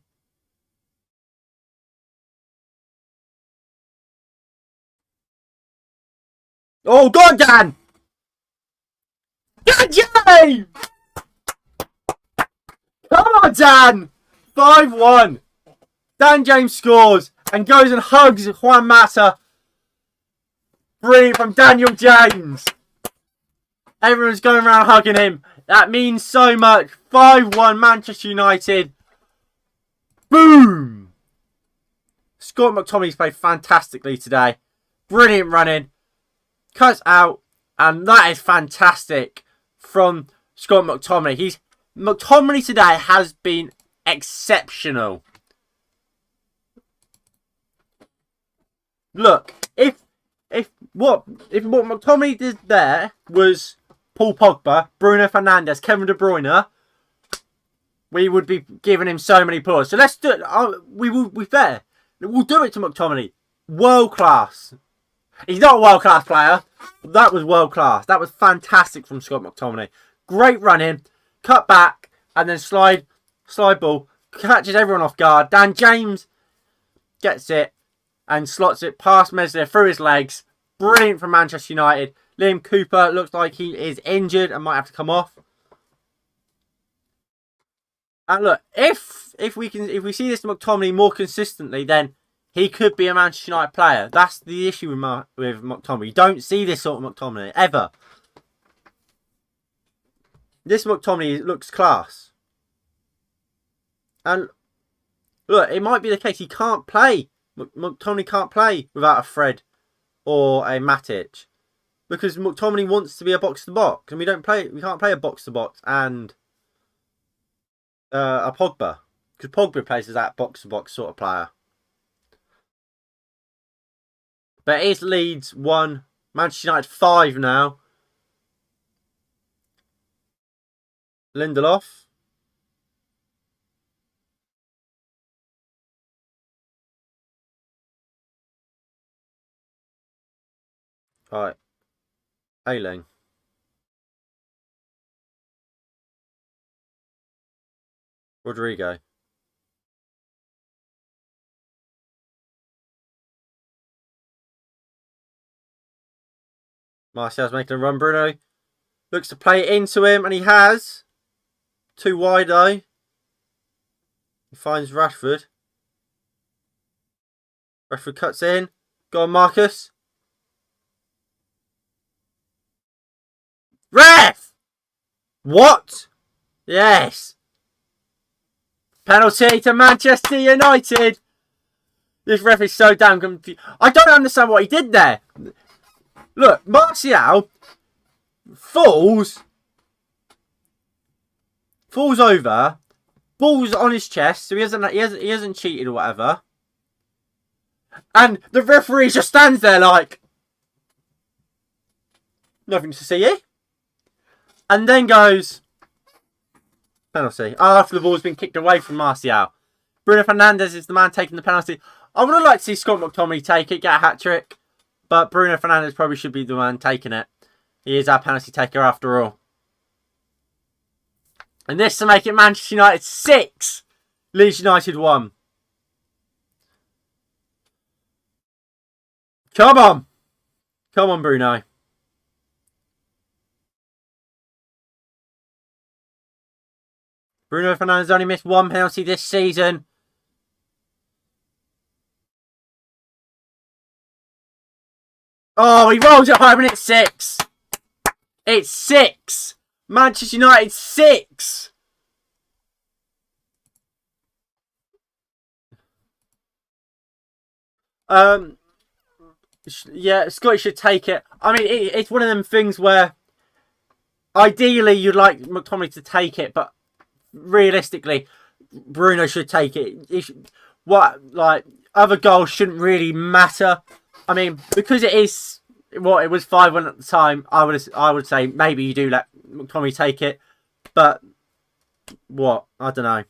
Oh, God, Dan! Dan James! Come on, Dan! 5-1. Dan James scores and goes and hugs Juan Mata. Brilliant from Daniel James. Everyone's going around hugging him. That means so much. 5-1 Manchester United. Boom! Scott McTominay's played fantastically today. Brilliant running. Cuts out. And that is fantastic from Scott McTominay. McTominay today has been exceptional. Look, if what McTominay did there was Paul Pogba, Bruno Fernandes, Kevin De Bruyne, we would be giving him so many points. So let's do it. We will be fair. We'll do it to McTominay. World class. He's not a world class player. That was world class. That was fantastic from Scott McTominay. Great running, cut back, and then slide ball. Catches everyone off guard. Dan James gets it and slots it past Meslier through his legs. Brilliant from Manchester United. Liam Cooper looks like he is injured and might have to come off. And look, if we see this McTominay more consistently, then he could be a Manchester United player. That's the issue with McTominay. You don't see this sort of McTominay ever. This McTominay looks class. And look, it might be the case he can't play. McTominay can't play without a Fred or a Matic, because McTominay wants to be a box to box, and we can't play a box to box and a Pogba, because Pogba plays as that box to box sort of player. But it's Leeds 1, Manchester United 5 now. Lindelof. Right. Ayling. Rodrigo. Martial's making a run. Bruno looks to play it into him, and he has. Too wide though. He finds Rashford. Rashford cuts in. Go on, Marcus. Ref! What? Yes. Penalty to Manchester United. This ref is so damn confused. I don't understand what he did there. Look, Martial falls over, ball's on his chest, so he hasn't cheated or whatever. And the referee just stands there like, nothing to see here. And then goes, penalty. After the ball's been kicked away from Martial. Bruno Fernandes is the man taking the penalty. I would have liked to see Scott McTominay take it, get a hat-trick. But Bruno Fernandes probably should be the man taking it. He is our penalty taker after all. And this to make it Manchester United 6. Leeds United 1. Come on. Come on, Bruno. Bruno Fernandes only missed one penalty this season. Oh, he rolls it home and it's 6. It's 6. Manchester United 6. Yeah, Scotty should take it. I mean, it's one of them things where ideally you'd like McTominay to take it, but realistically, Bruno should take it. Other goals shouldn't really matter. I mean, because it is it was 5-1 at the time. I would say maybe you do let McTominay take it, but I don't know.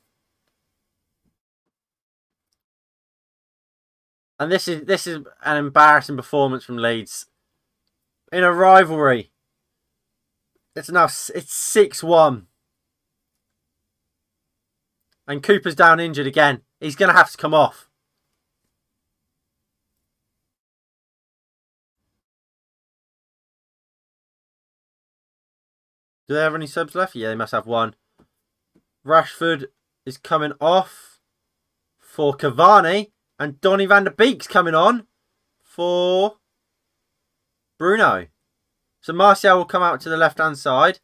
And this is an embarrassing performance from Leeds in a rivalry. It's 6-1. And Cooper's down injured again. He's going to have to come off. Do they have any subs left? Yeah, they must have one. Rashford is coming off for Cavani. And Donny van der Beek's coming on for Bruno. So Martial will come out to the left-hand side.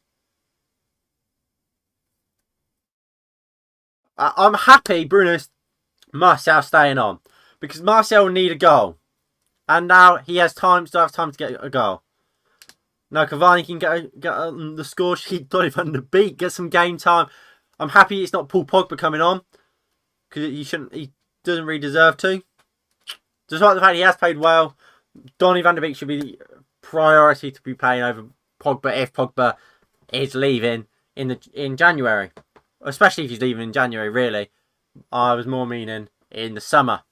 I'm happy Martial staying on. Because Martial will need a goal. And now he has time to get a goal. Now Cavani can get on the score sheet. Donny van der Beek get some game time. I'm happy it's not Paul Pogba coming on. Because he doesn't really deserve to. Despite the fact he has played well, Donny van der Beek should be the priority to be playing over Pogba if Pogba is leaving in January. Especially if he's leaving in January, really. I was more meaning in the summer.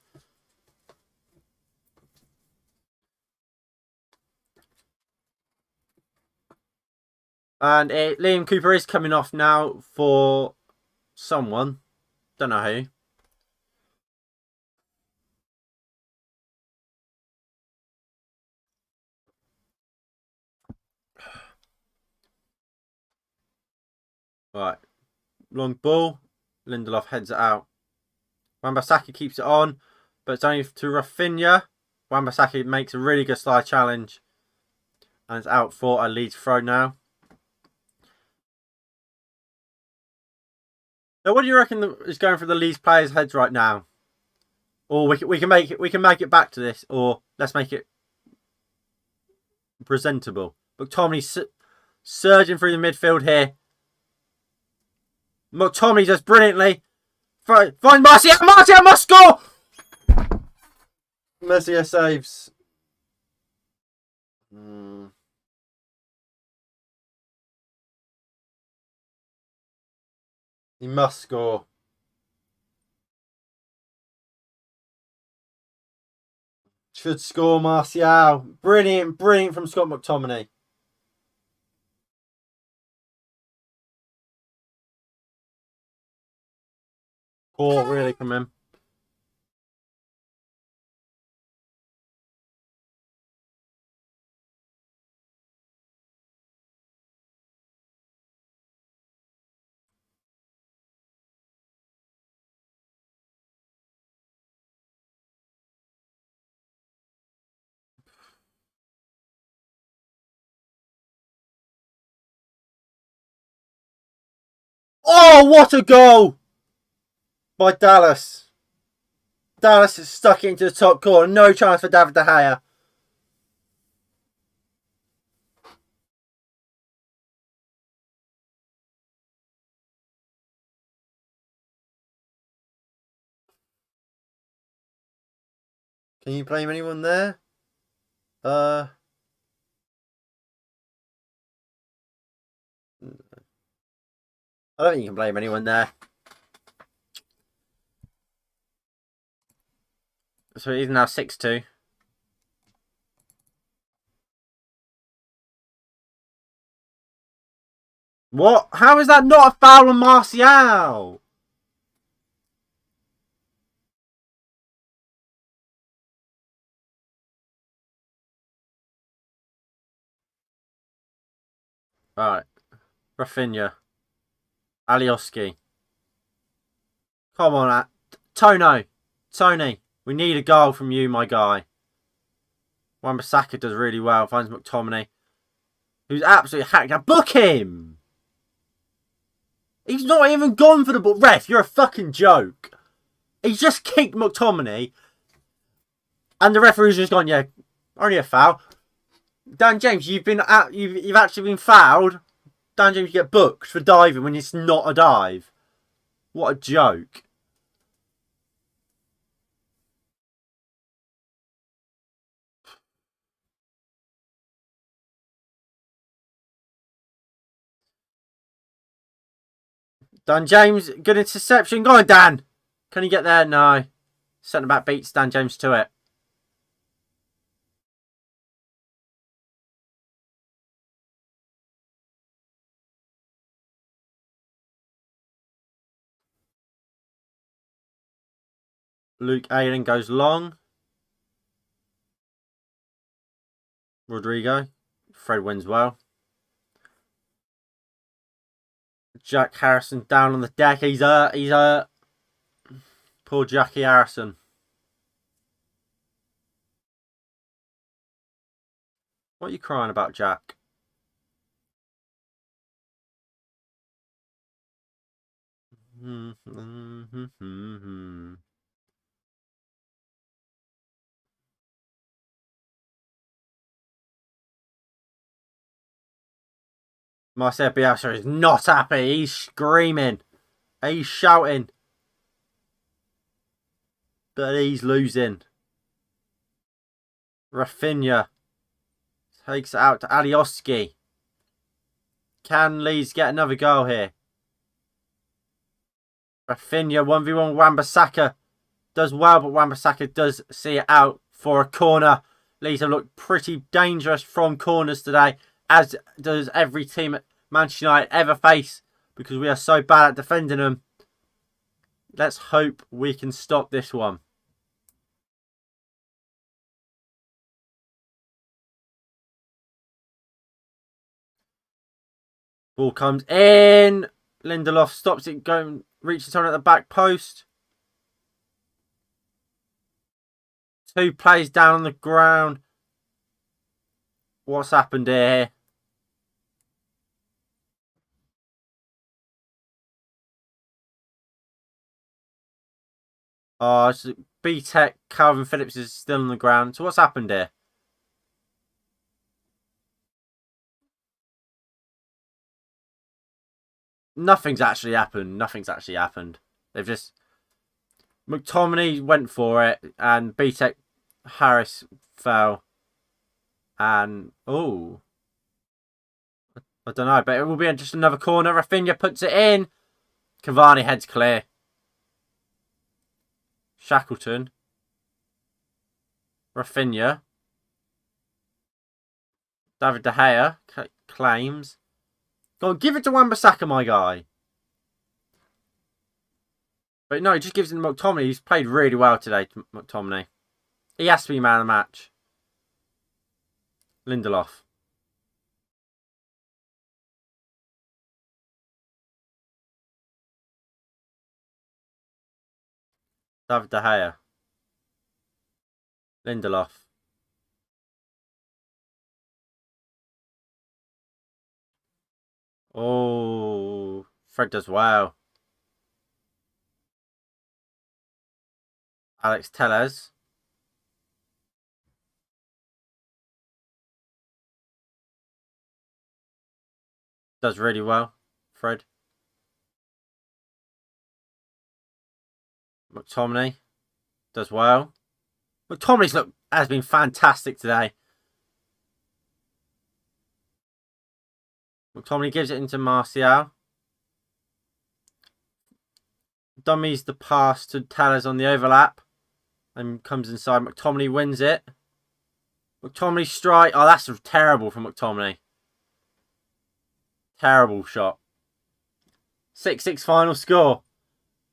And Liam Cooper is coming off now for someone. Don't know who. Right. Long ball. Lindelof heads it out. Wan-Bissaka keeps it on. But it's only to Rafinha. Wan-Bissaka makes a really good slide challenge. And it's out for a Leeds throw now. Now, what do you reckon is going through the Leeds players' heads right now? Or we can make it back to this, or let's make it presentable. McTominay surging through the midfield here. McTominay does brilliantly. Find Martial. Martial must score. Mercier saves. He must score. Should score Martial. Brilliant from Scott McTominay. Poor, really, from him. Oh, what a goal by Dallas. Dallas is stuck into the top corner. No chance for David De Gea. Can you blame anyone there? I don't think you can blame anyone there. So it is now 6-2. What? How is that not a foul on Martial? Right. Rafinha. Alioski. Come on, Tony. We need a goal from you, my guy. Wan-Bissaka does really well. Finds McTominay, who's absolutely hacked. Now book him. He's not even gone for the ball. Ref, you're a fucking joke. He's just kicked McTominay, and the referee's just gone, yeah, only a foul. Dan James, you've actually been fouled. Dan James, you get booked for diving when it's not a dive. What a joke. Dan James, good interception. Go on, Dan. Can he get there? No. Centre back beats Dan James to it. Luke Ayling goes long. Rodrigo. Fred wins well. Jack Harrison down on the deck. He's hurt. Poor Jackie Harrison. What are you crying about, Jack? Marcel Bielsa is not happy. He's screaming. He's shouting. But he's losing. Rafinha takes it out to Alioski. Can Leeds get another goal here? Rafinha 1v1 Wan-Bissaka does well, but Wan-Bissaka does see it out for a corner. Leeds have looked pretty dangerous from corners today, as does every team at Manchester United ever face, because we are so bad at defending them. Let's hope we can stop this one. Ball comes in. Lindelof stops it going, reaches on at the back post. Two plays down on the ground. What's happened here? Oh, B-Tech Calvin Phillips is still on the ground. So what's happened here? Nothing's actually happened. They've just... McTominay went for it, and B-Tech Harris fell. And, oh, I don't know, but it will be just another corner. Rafinha puts it in. Cavani heads clear. Shackleton. Rafinha. David De Gea claims. Go on, give it to Wan-Bissaka, my guy. But no, he just gives it to McTominay. He's played really well today, McTominay. He has to be man of the match. Lindelof. David De Gea. Lindelof. Oh, Fred does well. Alex Tellez. Does really well. Fred. McTominay. Does well. McTominay's look has been fantastic today. McTominay gives it into Martial. Dummies the pass to Tellers on the overlap. And comes inside. McTominay wins it. McTominay strike. Oh, that's terrible from McTominay. Terrible shot. 6-6 final score.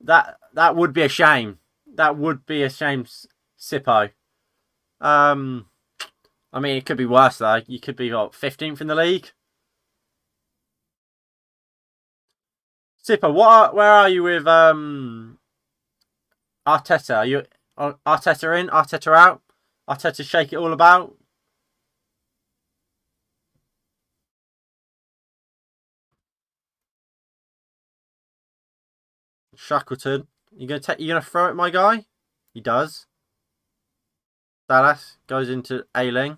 That would be a shame. That would be a shame, Sippo. I mean, it could be worse though. You could be what, 15th in the league. Sippo, where are you with Arteta? Are you Arteta in? Arteta out? Arteta shake it all about? Shackleton, you gonna throw it, my guy? He does. Dallas goes into Ailing.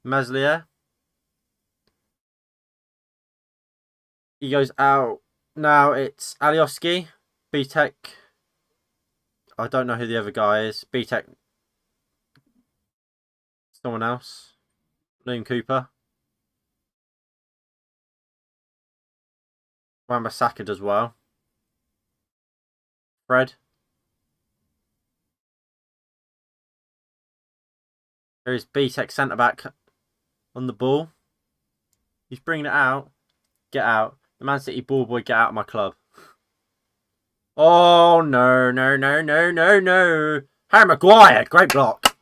Meslier. He goes out. Now it's Alioski. BTEC. I don't know who the other guy is. BTEC. Someone else. Liam Cooper. Wan-Bissaka does well. Fred. Here's BTEC centre back on the ball. He's bringing it out. Get out. The Man City ball boy, get out of my club. Oh, no, no, no, no, no, no. Harry Maguire, great block.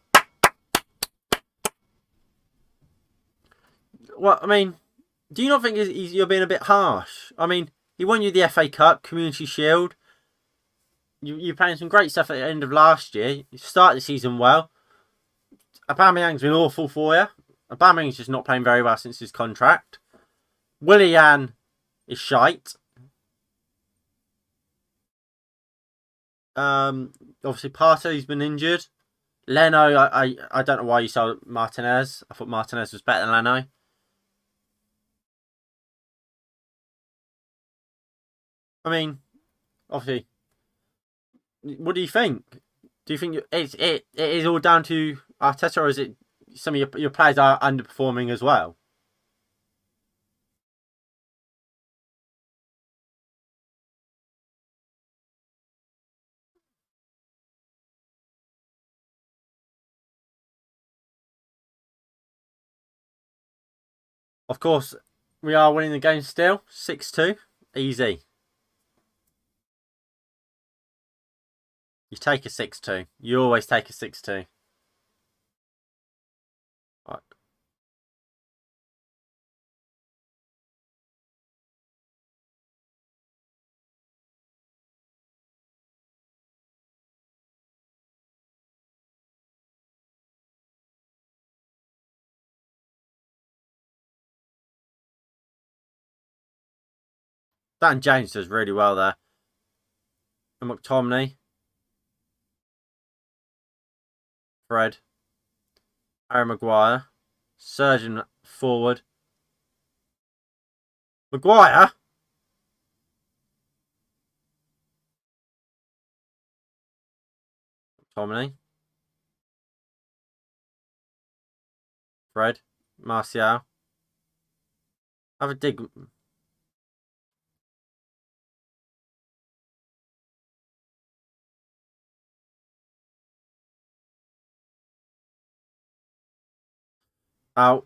Well, I mean, do you not think you're being a bit harsh? I mean, he won you the FA Cup, Community Shield. You're playing some great stuff at the end of last year. You started the season well. Aubameyang's been awful for you. Aubameyang's just not playing very well since his contract. Willian is shite. Obviously Partey's been injured. Leno, I don't know why you sold Martinez. I thought Martinez was better than Leno. I mean, obviously, what do you think? Do you think it is all down to Arteta, or is it some of your players are underperforming as well? Of course, we are winning the game still. 6-2. Easy. You take a 6-2. You always take a 6-2. Right. Dan James does really well there. And McTominay. Fred. Harry Maguire. Surgeon forward. Maguire? McTominay. Fred. Martial. Have a dig. Out.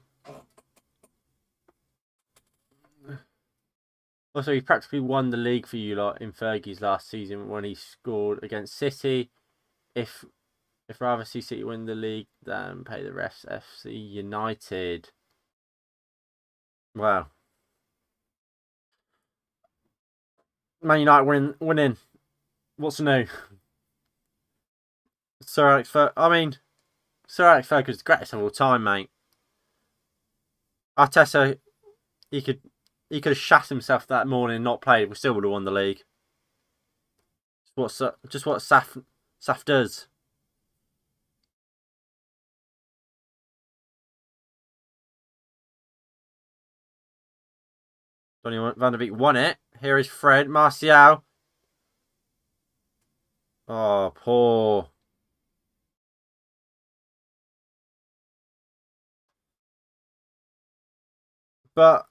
Also, he practically won the league for you lot in Fergie's last season when he scored against City. If rather see City win the league than pay the refs, FC United. Wow. Man United winning. What's new? Sir Alex Ferguson's the greatest of all time, mate. Arteta, he could have shat himself that morning and not played. We still would have won the league. Just what Saf does. Donny Van de Beek won it. Here is Fred Martial. Oh, poor. But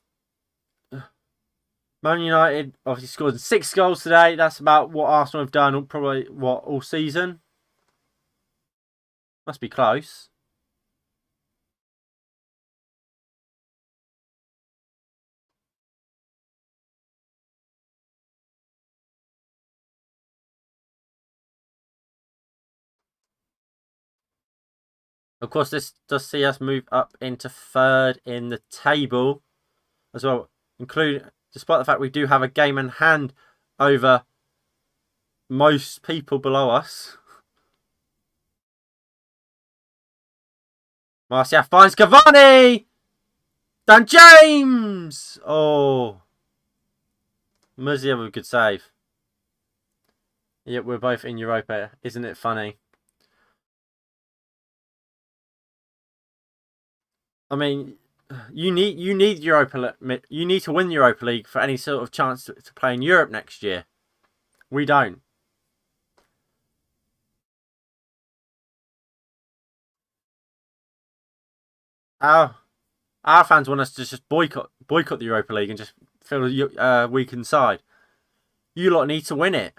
Man United obviously scored 6 goals today. That's about what Arsenal have done probably all season. Must be close. Of course, this does see us move up into 3rd in the table as well, despite the fact we do have a game in hand over most people below us. Martial finds Cavani! Dan James! Oh. Muzia with a good save. Yep, we're both in Europa. Isn't it funny? I mean, you need Europa. You need to win Europa League for any sort of chance to play in Europe next year. We don't. Our fans want us to just boycott the Europa League and just fill a weakened side. You lot need to win it.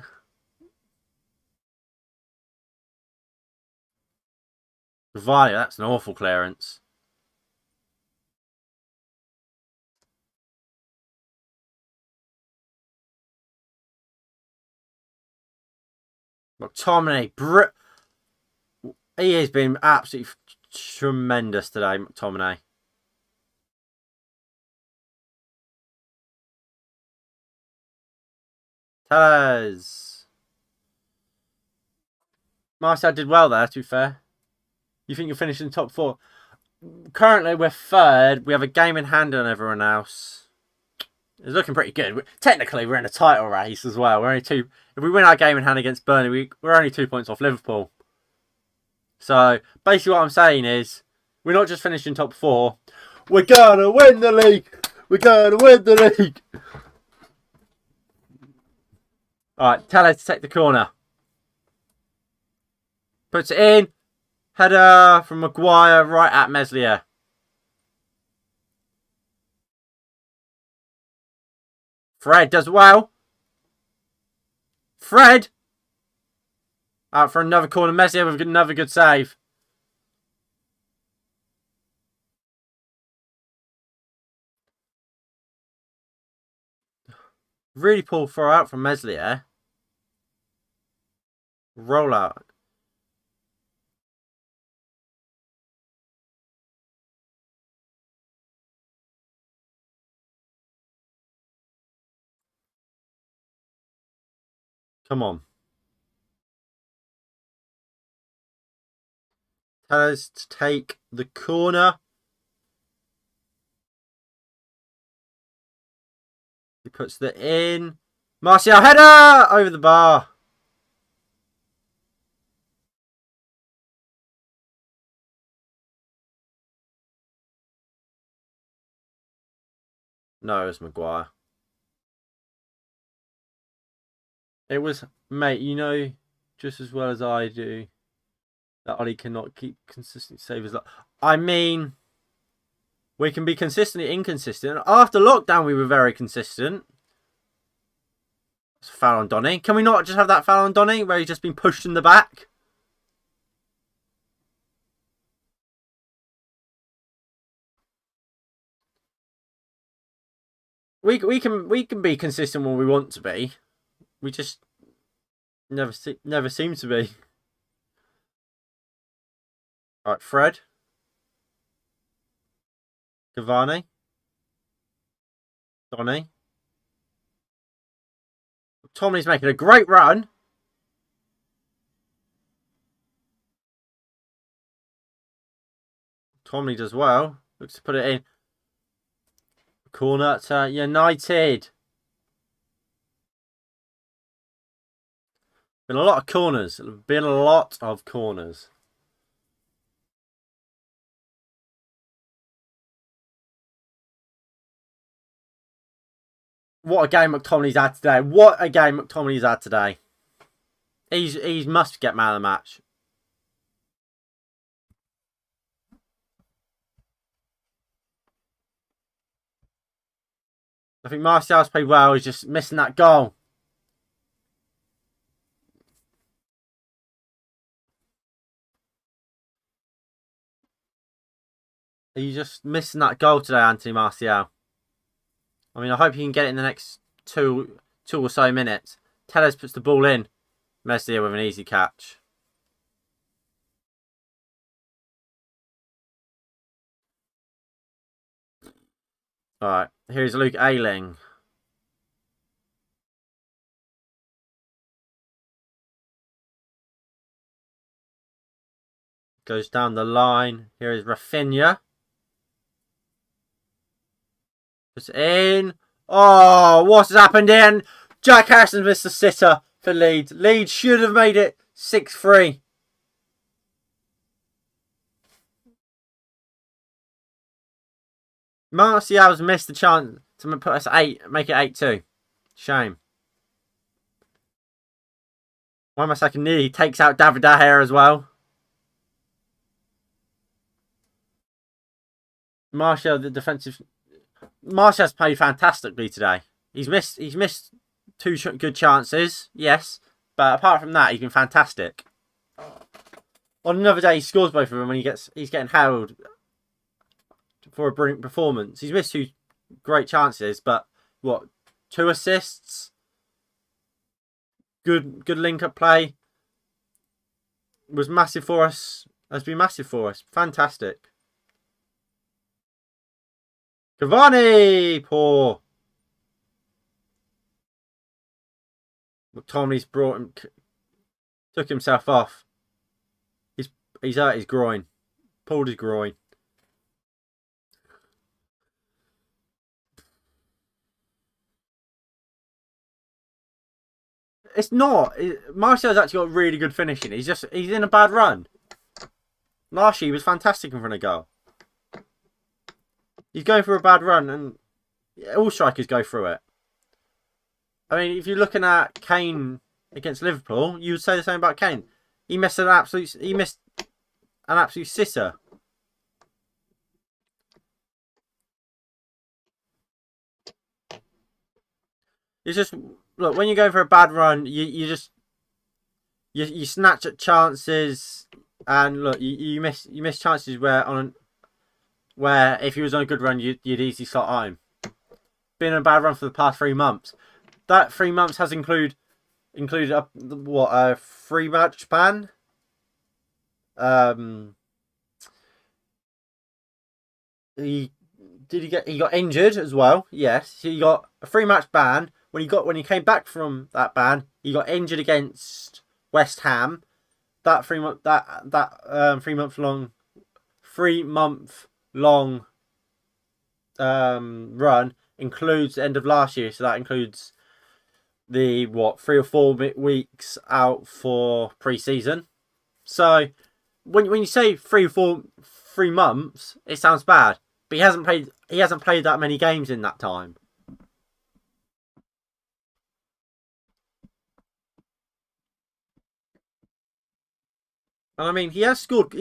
Valia, that's an awful clearance. McTominay, he has been absolutely tremendous today, McTominay. Tellers. Marcel did well there, to be fair. You think you'll finish in the top 4? Currently, we're 3rd. We have a game in hand on everyone else. It's looking pretty good. Technically, we're in a title race as well. We're only 2. If we win our game in hand against Burnley, we're only 2 points off Liverpool. So, basically what I'm saying is, we're not just finishing top 4. We're going to win the league! We're going to win the league! Alright, Tellez to take the corner. Puts it in. Header from Maguire right at Meslier. Fred does well. Fred! Out for another corner. Meslier with another good save. Really poor throw out from Meslier. Roll out. Come on. Tellez to take the corner. He puts that in. Martial header over the bar. No, it was Maguire. It was, mate, you know just as well as I do that Ollie cannot keep consistent saves. I mean, we can be consistently inconsistent. After lockdown, we were very consistent. It's a foul on Donny. Can we not just have that foul on Donny where he's just been pushed in the back? We can be consistent when we want to be. We just never seem to be. All right, Fred. Cavani. Donny. Tommy's making a great run. Tommy does well. Looks to put it in. Corner to United. Been a lot of corners. Been a lot of corners. What a game McTominay's had today. What a game McTominay's had today. He must get man of the match. I think Martial's played well. He's just missing that goal. He's just missing that goal today, Anthony Martial. I mean, I hope he can get it in the next two or so minutes. Tellez puts the ball in. Messi with an easy catch. Alright, here's Luke Ayling. Goes down the line. Here is Rafinha. It's in. Oh, what has happened in? Jack Harrison missed the sitter for Leeds. Leeds should have made it 6-3. Martial's missed the chance to put us 8, make it 8-2. Shame. One more second knee. He takes out David De Gea as well. Martial, the defensive. Martial's played fantastically today. He's missed 2 good chances, yes, but apart from that, he's been fantastic. On another day, he scores both of them when he's getting hailed for a brilliant performance. He's missed 2 great chances, but what, 2 assists? Good link-up play. Was massive for us. Has been massive for us. Fantastic. Cavani! Poor. McTominay's brought him. Took himself off. He's hurt his groin. Pulled his groin. It's not. Martial's actually got really good finishing. He's in a bad run. Last year he was fantastic in front of goal. He's going through a bad run, and all strikers go through it. I mean, if you're looking at Kane against Liverpool, you would say the same about Kane. He missed an absolute sitter. It's just, look, when you're going for a bad run, you snatch at chances, and look, you miss chances where if he was on a good run, you'd easily slot on him. Been on a bad run for the past 3 months. That 3 months has included a 3-match ban. He got injured as well. Yes, he got a 3-match ban. When he came back from that ban, he got injured against West Ham. That 3 month long run includes the end of last year, so that includes the 3 or 4 weeks out for pre-season. So when you say 3 months, it sounds bad, but he hasn't played that many games in that time. And I mean, he has scored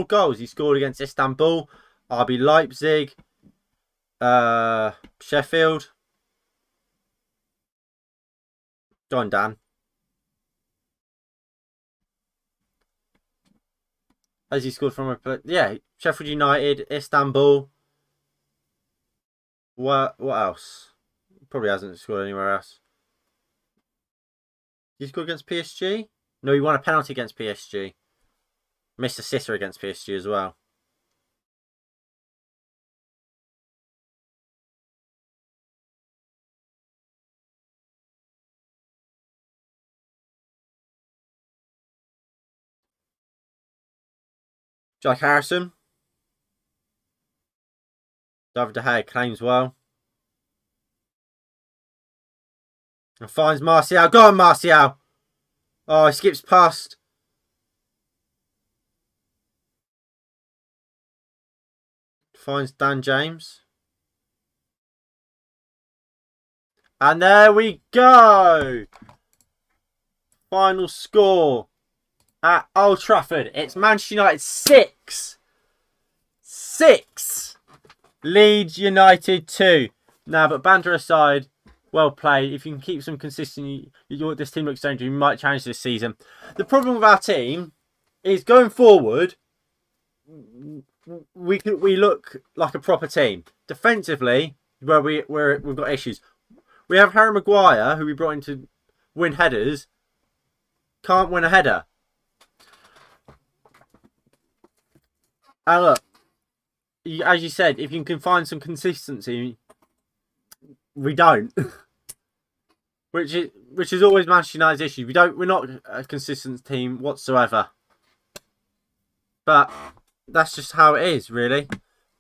goals. He scored against Istanbul, RB Leipzig, Sheffield. Go on, Dan. Has he scored from Sheffield United, Istanbul. What else? Probably hasn't scored anywhere else. Did he score against PSG? No, he won a penalty against PSG. Missed a sitter against PSG as well. Jack Harrison. David De Gea claims well. And finds Martial. Go on, Martial. Oh, he skips past. Finds Dan James. And there we go. Final score at Old Trafford. It's Manchester United 6. Leeds United 2. Nah, but banter aside, well played. If you can keep some consistency, this team looks dangerous. You might challenge this season. The problem with our team is going forward, we look like a proper team. Defensively, we've got issues. We have Harry Maguire, who we brought in to win headers, can't win a header. And look, as you said, if you can find some consistency, we don't. which is always Manchester United's issue. We're not a consistent team whatsoever. But that's just how it is, really,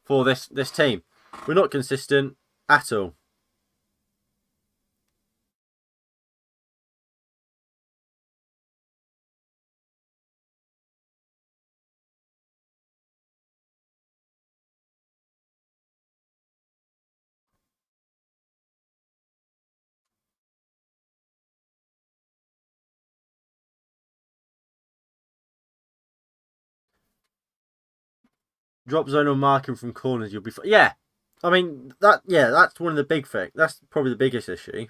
for this team. We're not consistent at all. Drop zonal marking from corners, you'll be fine. Yeah, I mean that's one of the big things. That's probably the biggest issue.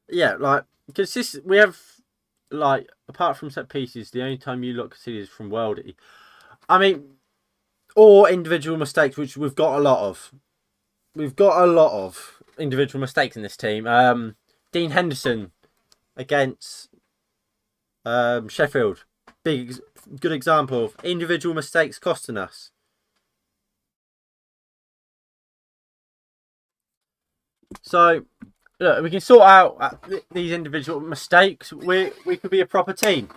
Yeah, like consistent. We have like apart from set pieces, the only time you look see is from Worldy. I mean, or individual mistakes, which we've got a lot of. We've got a lot of individual mistakes in this team. Dean Henderson against Sheffield, good example of individual mistakes costing us. So, look, we can sort out these individual mistakes. We could be a proper team.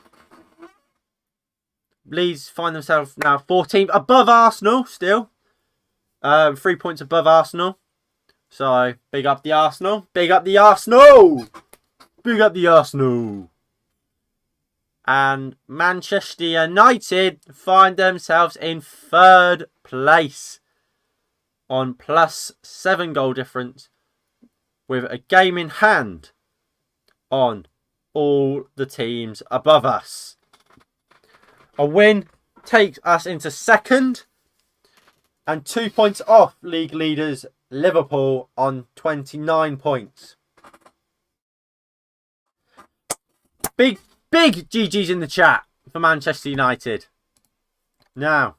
Leeds find themselves now 14th above Arsenal still. 3 points above Arsenal. So, big up the Arsenal. Big up the Arsenal! Big up the Arsenal! And Manchester United find themselves in 3rd place on +7 goal difference with a game in hand on all the teams above us. A win takes us into 2nd and 2 points off league leaders Liverpool on 29 points. Big GG's in the chat for Manchester United. Now,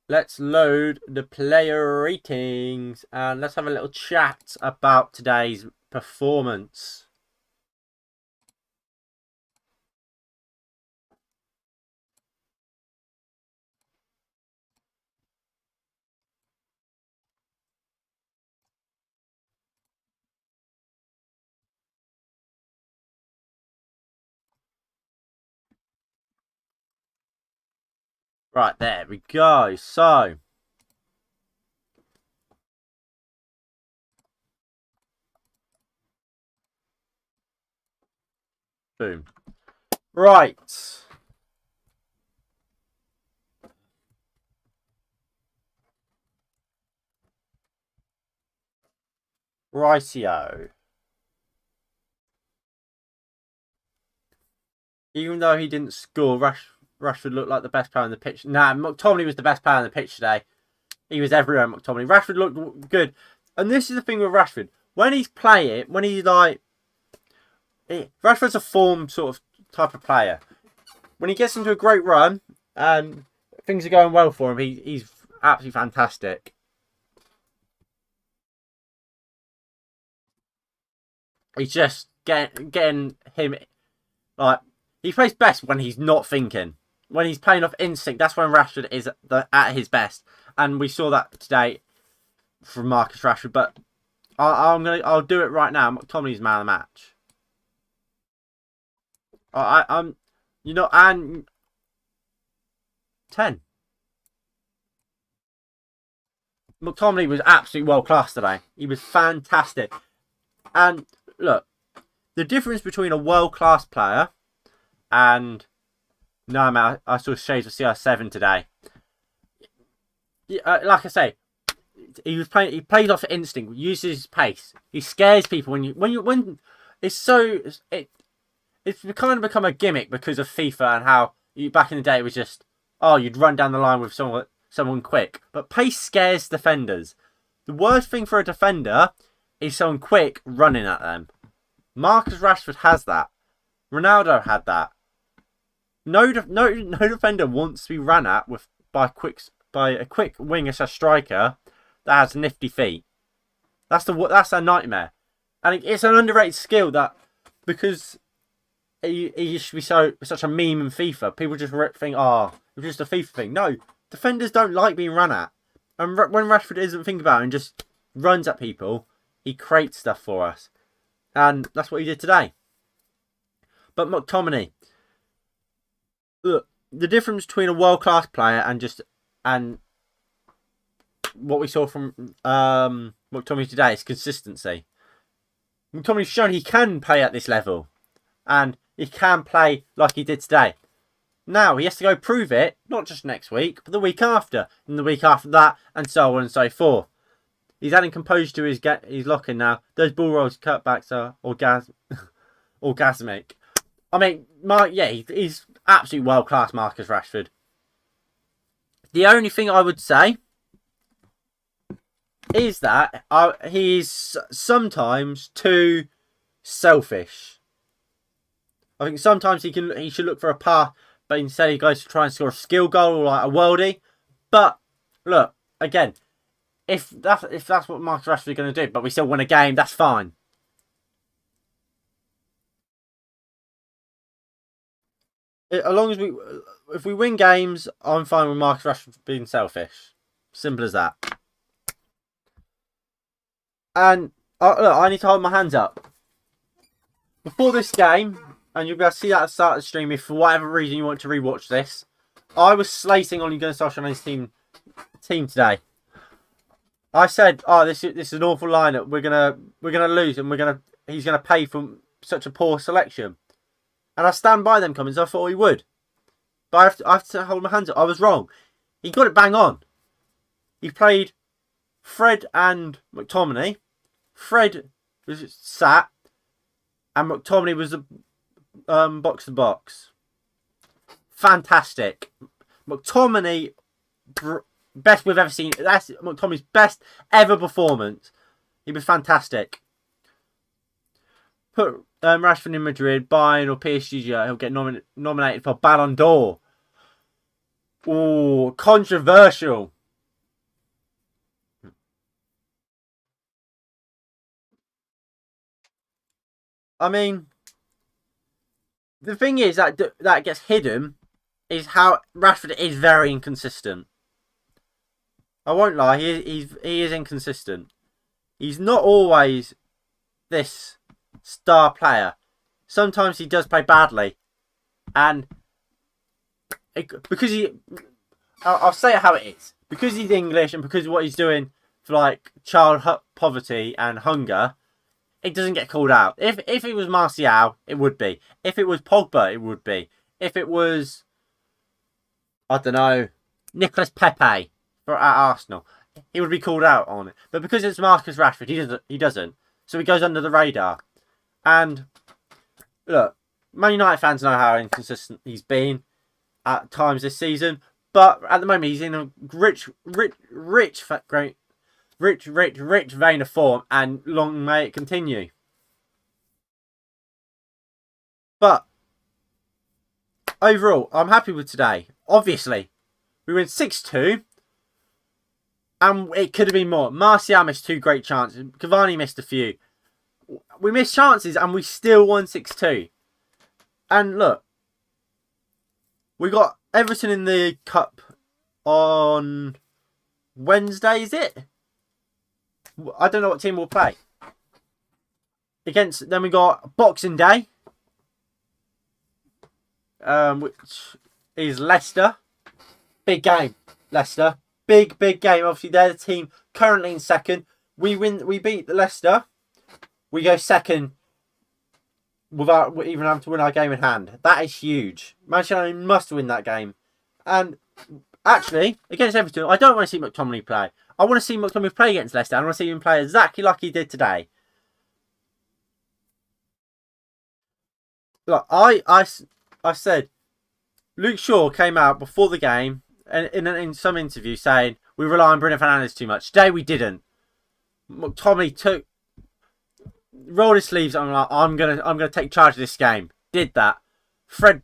let's load the player ratings and let's have a little chat about today's performance. Right, there we go. So, boom. Right. Rightio. Even though he didn't score, Rashford looked like the best player on the pitch. Nah, McTominay was the best player on the pitch today. He was everywhere, McTominay. Rashford looked good. And this is the thing with Rashford. When he's playing, when he's like... Rashford's a form sort of type of player. When he gets into a great run and things are going well for him, he's absolutely fantastic. He's just getting him... Like, he plays best when he's not thinking. When he's playing off instinct, that's when Rashford is at his best. And we saw that today. from Marcus Rashford, but I'll do it right now. McTominay's man of the match. I'm, and 10. McTominay was absolutely world class today. He was fantastic. And look, the difference between a world class player and no, man, I saw shades of CR7 today. Like I say, he plays off instinct, uses his pace. He scares people when it's kind of become a gimmick because of FIFA and how back in the day it was just you'd run down the line with someone quick. But pace scares defenders. The worst thing for a defender is someone quick running at them. Marcus Rashford has that. Ronaldo had that. No defender wants to be run at by a quick winger / striker that has nifty feet. That's a nightmare, and it's an underrated skill that because he used to be such a meme in FIFA. People just think, it's just a FIFA thing. No, defenders don't like being run at, and when Rashford isn't thinking about it and just runs at people, he creates stuff for us, and that's what he did today. But McTominay, look, the difference between a world class player and what we saw from McTominay today is consistency. McTominay's shown he can play at this level, and he can play like he did today. Now he has to go prove it, not just next week, but the week after, and the week after that, and so on and so forth. He's adding composure to his locker now. Those ball rolls, cutbacks are orgasmic. I mean, he's absolutely world class, Marcus Rashford. The only thing I would say is that he's sometimes too selfish. I think sometimes he should look for a pass, but instead he goes to try and score a skill goal or like a worldie. But look, again, if that's what Marcus Rashford is going to do, but we still win a game, that's fine. As long as if we win games, I'm fine with Marcus Rashford being selfish. Simple as that. And look, I need to hold my hands up before this game, and you'll be able to see that at the start of the stream. If for whatever reason you want to rewatch this, I was slating Ole Gunnar Solskjaer's team today. I said, this is an awful lineup. We're gonna lose, and he's gonna pay for such a poor selection. And I stand by them comments. I thought he would. But I have to hold my hands up. I was wrong. He got it bang on. He played Fred and McTominay. Fred was sat. And McTominay was box to box. Fantastic. McTominay, best we've ever seen. That's McTominay's best ever performance. He was fantastic. Put Rashford in Madrid, Bayern or PSG, he'll get nominated for Ballon d'Or. Ooh, controversial. I mean, the thing is that gets hidden is how Rashford is very inconsistent. I won't lie, he is inconsistent. He's not always this star player. Sometimes he does play badly, and because I'll say it how it is. Because he's English and because of what he's doing for like child poverty and hunger, it doesn't get called out. If it was Martial, it would be. If it was Pogba, it would be. If it was, I don't know, Nicolas Pepe at Arsenal, he would be called out on it. But because it's Marcus Rashford, he doesn't. So he goes under the radar. And look, Man United fans know how inconsistent he's been at times this season. But at the moment, he's in a rich vein of form, and long may it continue. But overall, I'm happy with today. Obviously, we win 6-2. And it could have been more. Martial missed 2 great chances. Cavani missed a few. We missed chances and we still won 6-2. And look, we got Everton in the Cup on Wednesday, is it? I don't know what team we'll play. Then we got Boxing Day, which is Leicester. Big game, Leicester. Big game. Obviously, they're the team currently in second. We beat Leicester. We go second without even having to win our game in hand. That is huge. Manchester United must win that game. And actually, against Everton, I don't want to see McTominay play. I want to see McTominay play against Leicester. I want to see him play exactly like he did today. Look, I said Luke Shaw came out before the game and in some interview saying we rely on Bruno Fernandes too much. Today we didn't. McTominay rolled his sleeves. I'm like, I'm gonna take charge of this game. Did that. Fred,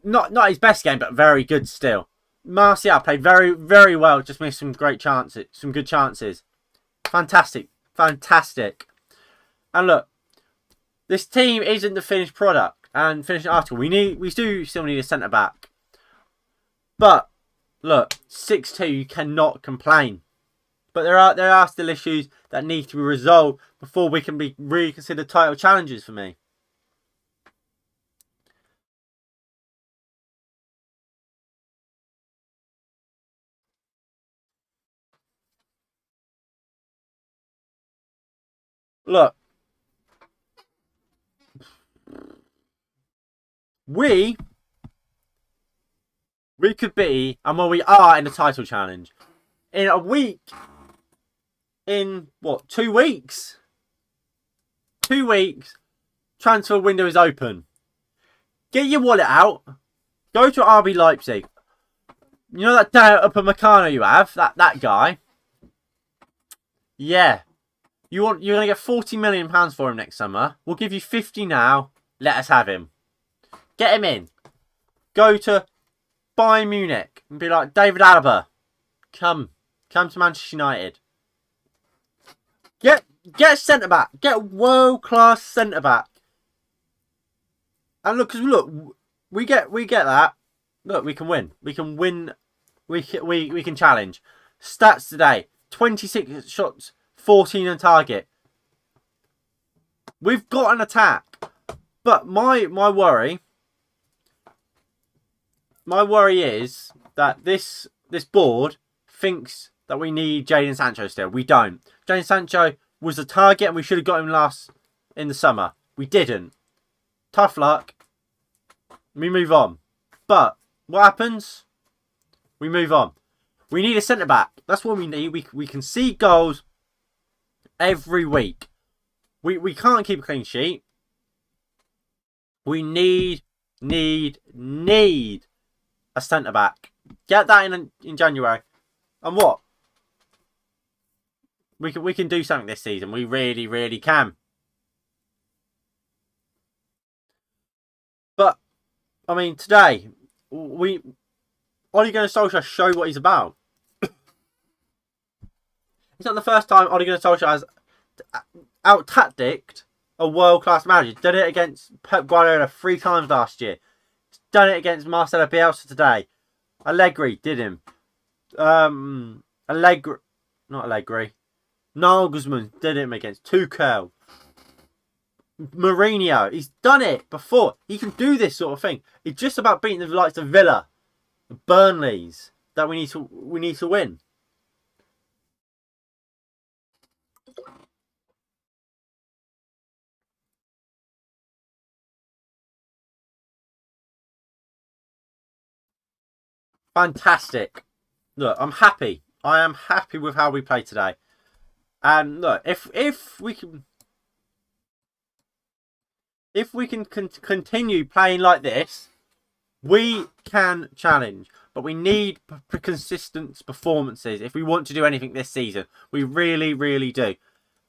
not his best game, but very good still. Martial played very, very well. Just missed some great chances, some good chances. Fantastic. And look, this team isn't the finished product and finished article. We do still need a centre back. But look, 6-2, you cannot complain. But there are still issues that need to be resolved before we can be really considered title challengers for me. Look, we could be, and well, we are in the title challenge. In a week, in what, 2 weeks? 2 weeks, transfer window is open. Get your wallet out. Go to RB Leipzig. You know that upper Meccano you have? That guy? Yeah. You're going to get £40 million for him next summer. We'll give you 50 now. Let us have him. Get him in. Go to Bayern Munich and be like, David Alaba, come to Manchester United. Get a centre back. Get a world class centre back. And look, we get that. Look, we can win. We can win. We can challenge. Stats today: 26 shots, 14 on target. We've got an attack, but my worry is that this board thinks that we need Jadon Sancho still. We don't. Jadon Sancho was the target and we should have got him last in the summer. We didn't. Tough luck. We move on. But what happens? We move on. We need a centre-back. That's what we need. We can see goals every week. We can't keep a clean sheet. We need a centre-back. Get that in January. And what? We can do something this season. We really, really can. But, I mean, today, Ole Gunnar Solskjaer showed what he's about. It's not the first time Ole Gunnar Solskjaer has out-tacticked a world-class manager. Done it against Pep Guardiola 3 times last year. Done it against Marcelo Bielsa today. Allegri did him. Nagelsmann did him against Tuchel. Mourinho, he's done it before. He can do this sort of thing. It's just about beating the likes of Villa, the Burnleys that we need to win. Fantastic. Look, I'm happy. I am happy with how we played today. And look, if we can continue playing like this, we can challenge. But we need consistent performances if we want to do anything this season. We really, really do.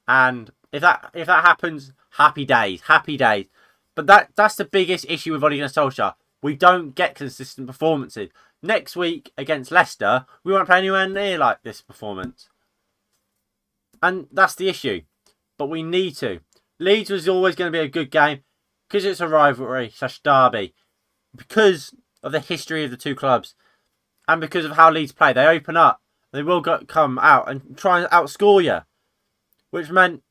And if that happens, happy days. But that's the biggest issue with Ole Gunnar Solskjaer. We don't get consistent performances. Next week against Leicester, we won't play anywhere near like this performance. And that's the issue. But we need to. Leeds was always going to be a good game because it's a rivalry / derby. Because of the history of the two clubs. And because of how Leeds play. They open up. They will come out and try and outscore you. which meant,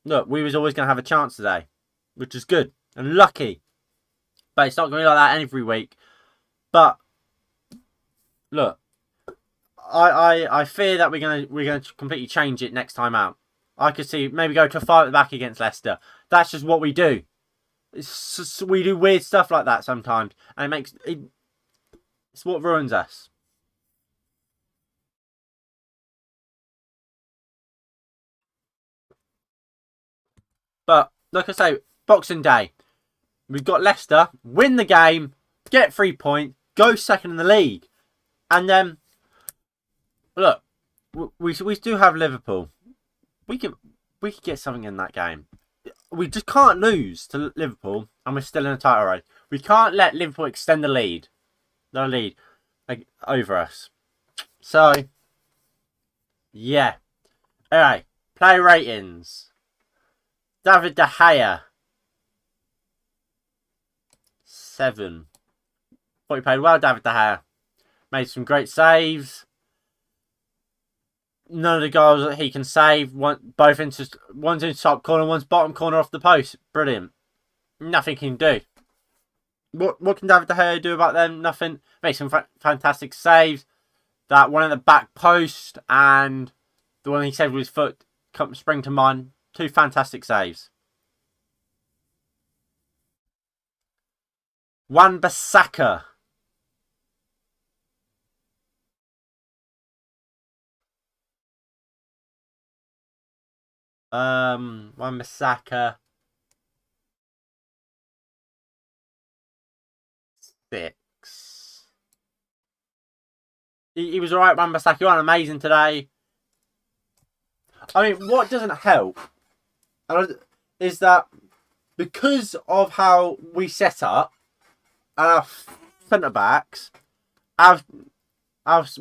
look, we was always going to have a chance today, which is good and lucky. But it's not going to be like that every week. But look, I fear that we're gonna completely change it next time out. I could see maybe go to a 5 at the back against Leicester. That's just what we do. We do weird stuff like that sometimes, and it's what ruins us. But like I say, Boxing Day, we've got Leicester win the game, get 3 points, go second in the league, and then look, we do have Liverpool. We could get something in that game. We just can't lose to Liverpool, and we're still in a title race. We can't let Liverpool extend the lead over us. So, yeah. Alright, player ratings. David De Gea, 7. Thought he played well, David De Gea. Made some great saves. None of the goals that he can save. One's in top corner, one's bottom corner off the post. Brilliant. Nothing he can do. What can David De Gea do about them? Nothing. Make some fantastic saves. That one at the back post and the one he saved with his foot spring to mind. 2 fantastic saves. Wan-Bissaka. Wan-Bissaka. 6. He was alright, Wan-Bissaka. He wasn't amazing today. I mean, what doesn't help is that because of how we set up our centre backs, our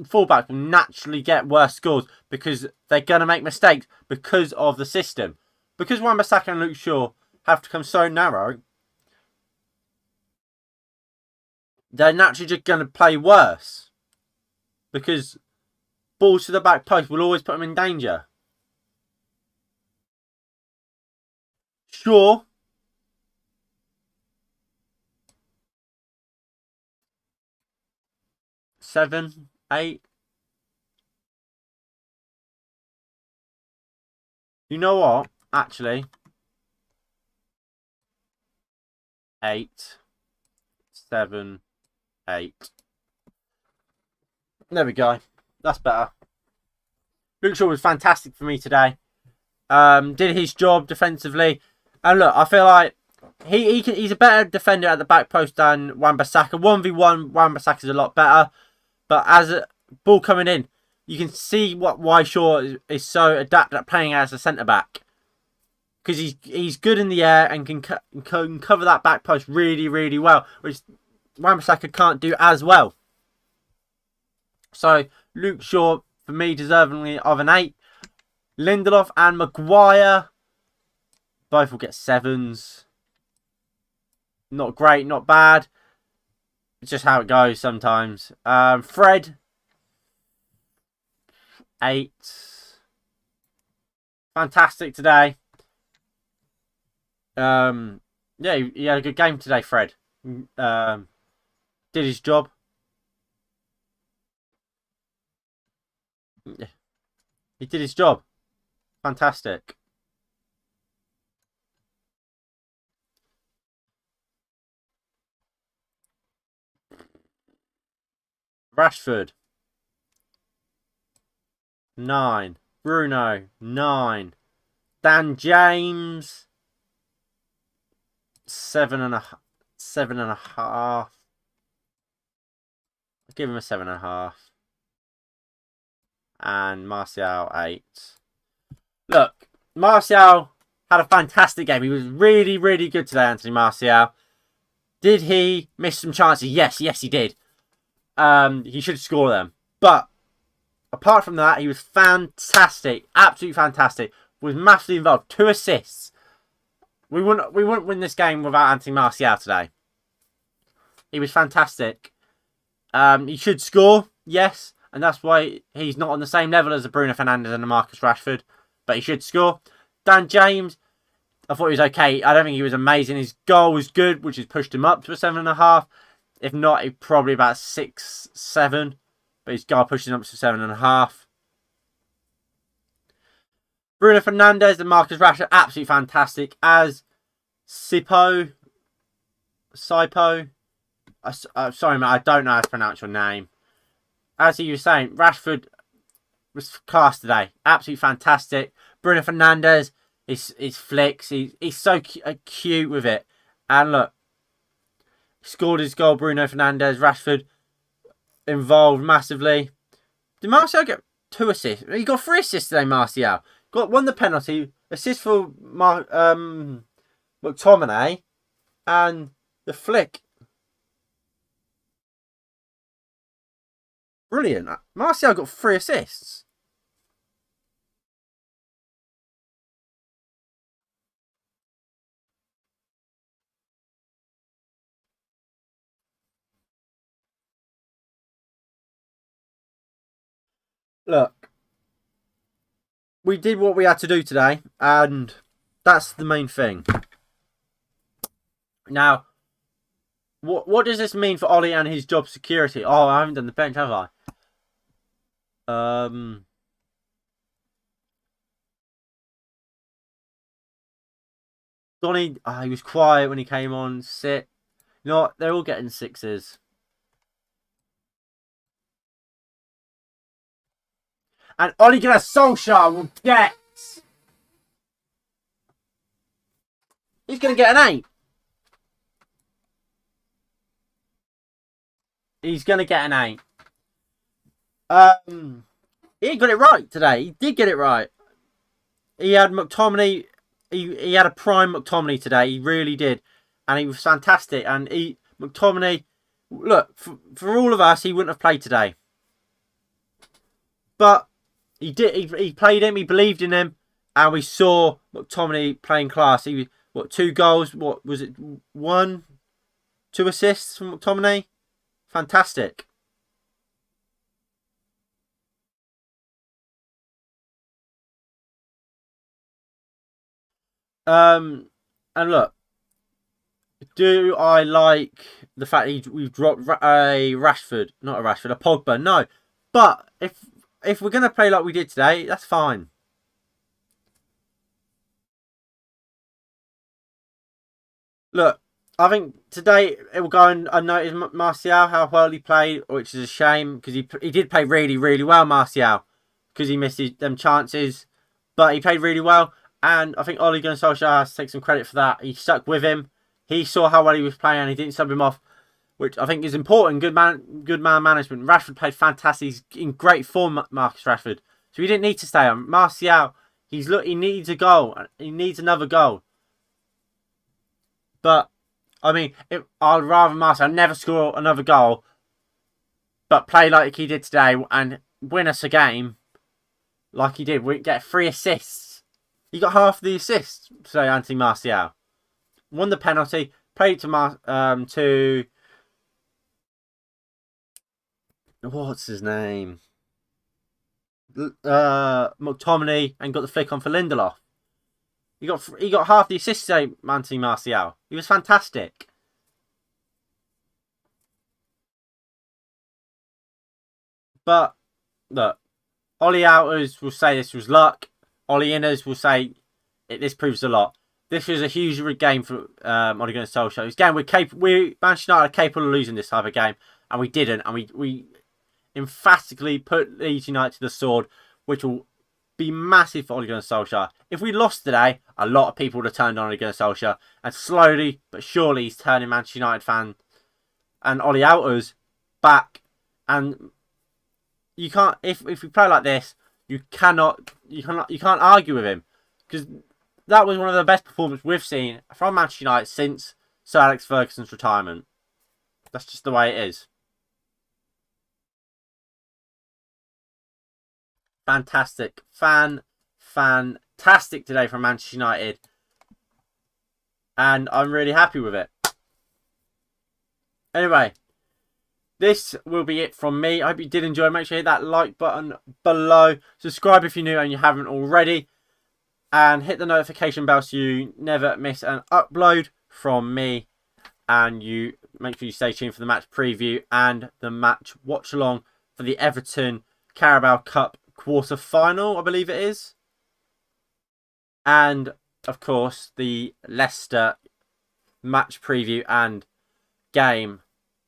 fullback will naturally get worse scores because they're going to make mistakes because of the system. Because Wan-Bissaka and Luke Shaw have to come so narrow, they're naturally just going to play worse. Because balls to the back post will always put them in danger. Shaw. Seven, 8. You know what? Actually, 8, 7, 8. There we go. That's better. Luke Shaw was fantastic for me today. Did his job defensively. And look, I feel like he's a better defender at the back post than Wan-Bissaka. 1v1, Wan-Bissaka's a lot better. But as a ball coming in, you can see why Shaw is so adept at playing as a centre-back. Because he's good in the air and can cover that back post really, really well. Which Wan-Bissaka can't do as well. So, Luke Shaw, for me, deservingly of an 8. Lindelof and Maguire, both will get 7s. Not great, not bad. It's just how it goes sometimes. Fred, 8. Fantastic today. Yeah, he had a good game today, Fred. Did his job. He did his job. Fantastic. Rashford, 9. Bruno, 9. Dan James, 7.5. 7.5. I'll give him a 7.5. And Martial, 8. Look, Martial had a fantastic game. He was really, really good today, Anthony Martial. Did he miss some chances? Yes, he did. He should score them. But apart from that, he was fantastic. Absolutely fantastic. Was massively involved. 2 assists. We wouldn't win this game without Anthony Martial today. He was fantastic. He should score, yes. And that's why he's not on the same level as a Bruno Fernandes and a Marcus Rashford. but he should score. Dan James, I thought he was okay. I don't think he was amazing. His goal was good, which has pushed him up to a 7.5. If not, he'd probably about 6, 7. But his goal pushed him up to 7.5. Bruno Fernandes and Marcus Rashford, absolutely fantastic. As Sipo. Sorry, mate, I don't know how to pronounce your name. As he was saying, Rashford was class today. Absolutely fantastic. Bruno Fernandes, his flicks, he's so cute with it. And look, scored his goal, Bruno Fernandes. Rashford involved massively. Did Martial get 2 assists? He got 3 assists today, Martial. Won the penalty. Assist for McTominay. And the flick. Brilliant. Martial got 3 assists. Look, we did what we had to do today, and that's the main thing. Now, what does this mean for Ollie and his job security? Oh, I haven't done the bench, have I? Donny, he was quiet when he came on. Sit. You know what? They're all getting 6s. And Ole Gunnar Solskjaer will get... He's going to get an 8. He's going to get an 8. He got it right today. He did get it right. He had McTominay. He had a prime McTominay today. He really did. And he was fantastic. And McTominay, look, for all of us, he wouldn't have played today. But he did. He played him. He believed in him. And we saw McTominay playing class. 2 goals? What was it? 1, 2 assists from McTominay? Fantastic. And look, do I like the fact we've dropped a Rashford, not a Rashford, a Pogba? No, but if we're gonna play like we did today, that's fine. Look, I think today it will go unnoticed. Martial, how well he played, which is a shame because he did play really, really well, Martial, because he missed them chances, but he played really well. And I think Ole Gunnar Solskjaer has to take some credit for that. He stuck with him. He saw how well he was playing and he didn't sub him off, which I think is important. Good man management. Rashford played fantastic. He's in great form, Marcus Rashford. So he didn't need to stay on. Martial, he needs a goal. He needs another goal. But, I mean, I'd rather Martial never score another goal, but play like he did today and win us a game like he did. We get 3 assists. He got half the assists, say Anthony Martial. Won the penalty, played to what's his name? McTominay, and got the flick on for Lindelof. He got half the assists, say Anthony Martial. He was fantastic. But look, Ollie Outers will say this was luck. Ollie Inners will say this proves a lot. This was a huge game for Ole Gunnar Solskjaer. This game, Manchester United are capable of losing this type of game, and we didn't. And we emphatically put Leeds United to the sword, which will be massive for Ole Gunnar Solskjaer. If we lost today, a lot of people would have turned on Ole Gunnar Solskjaer, and slowly but surely he's turning Manchester United fan and Ollie Outers back. And you can't, if we play like this, you can't argue with him, because that was one of the best performances we've seen from Manchester United since Sir Alex Ferguson's retirement. That's just the way it is. Fantastic. Fantastic today from Manchester United. And I'm really happy with it. Anyway, this will be it from me. I hope you did enjoy. Make sure you hit that like button below. Subscribe if you're new and you haven't already. And hit the notification bell so you never miss an upload from me. And you make sure you stay tuned for the match preview and the match watch along for the Everton Carabao Cup quarter final, I believe it is. And of course the Leicester match preview and game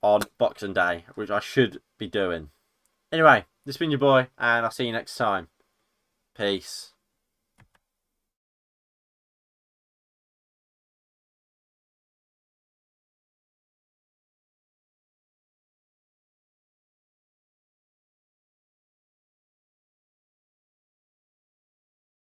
on Boxing Day, which I should be doing. Anyway, this has been your boy, and I'll see you next time. Peace.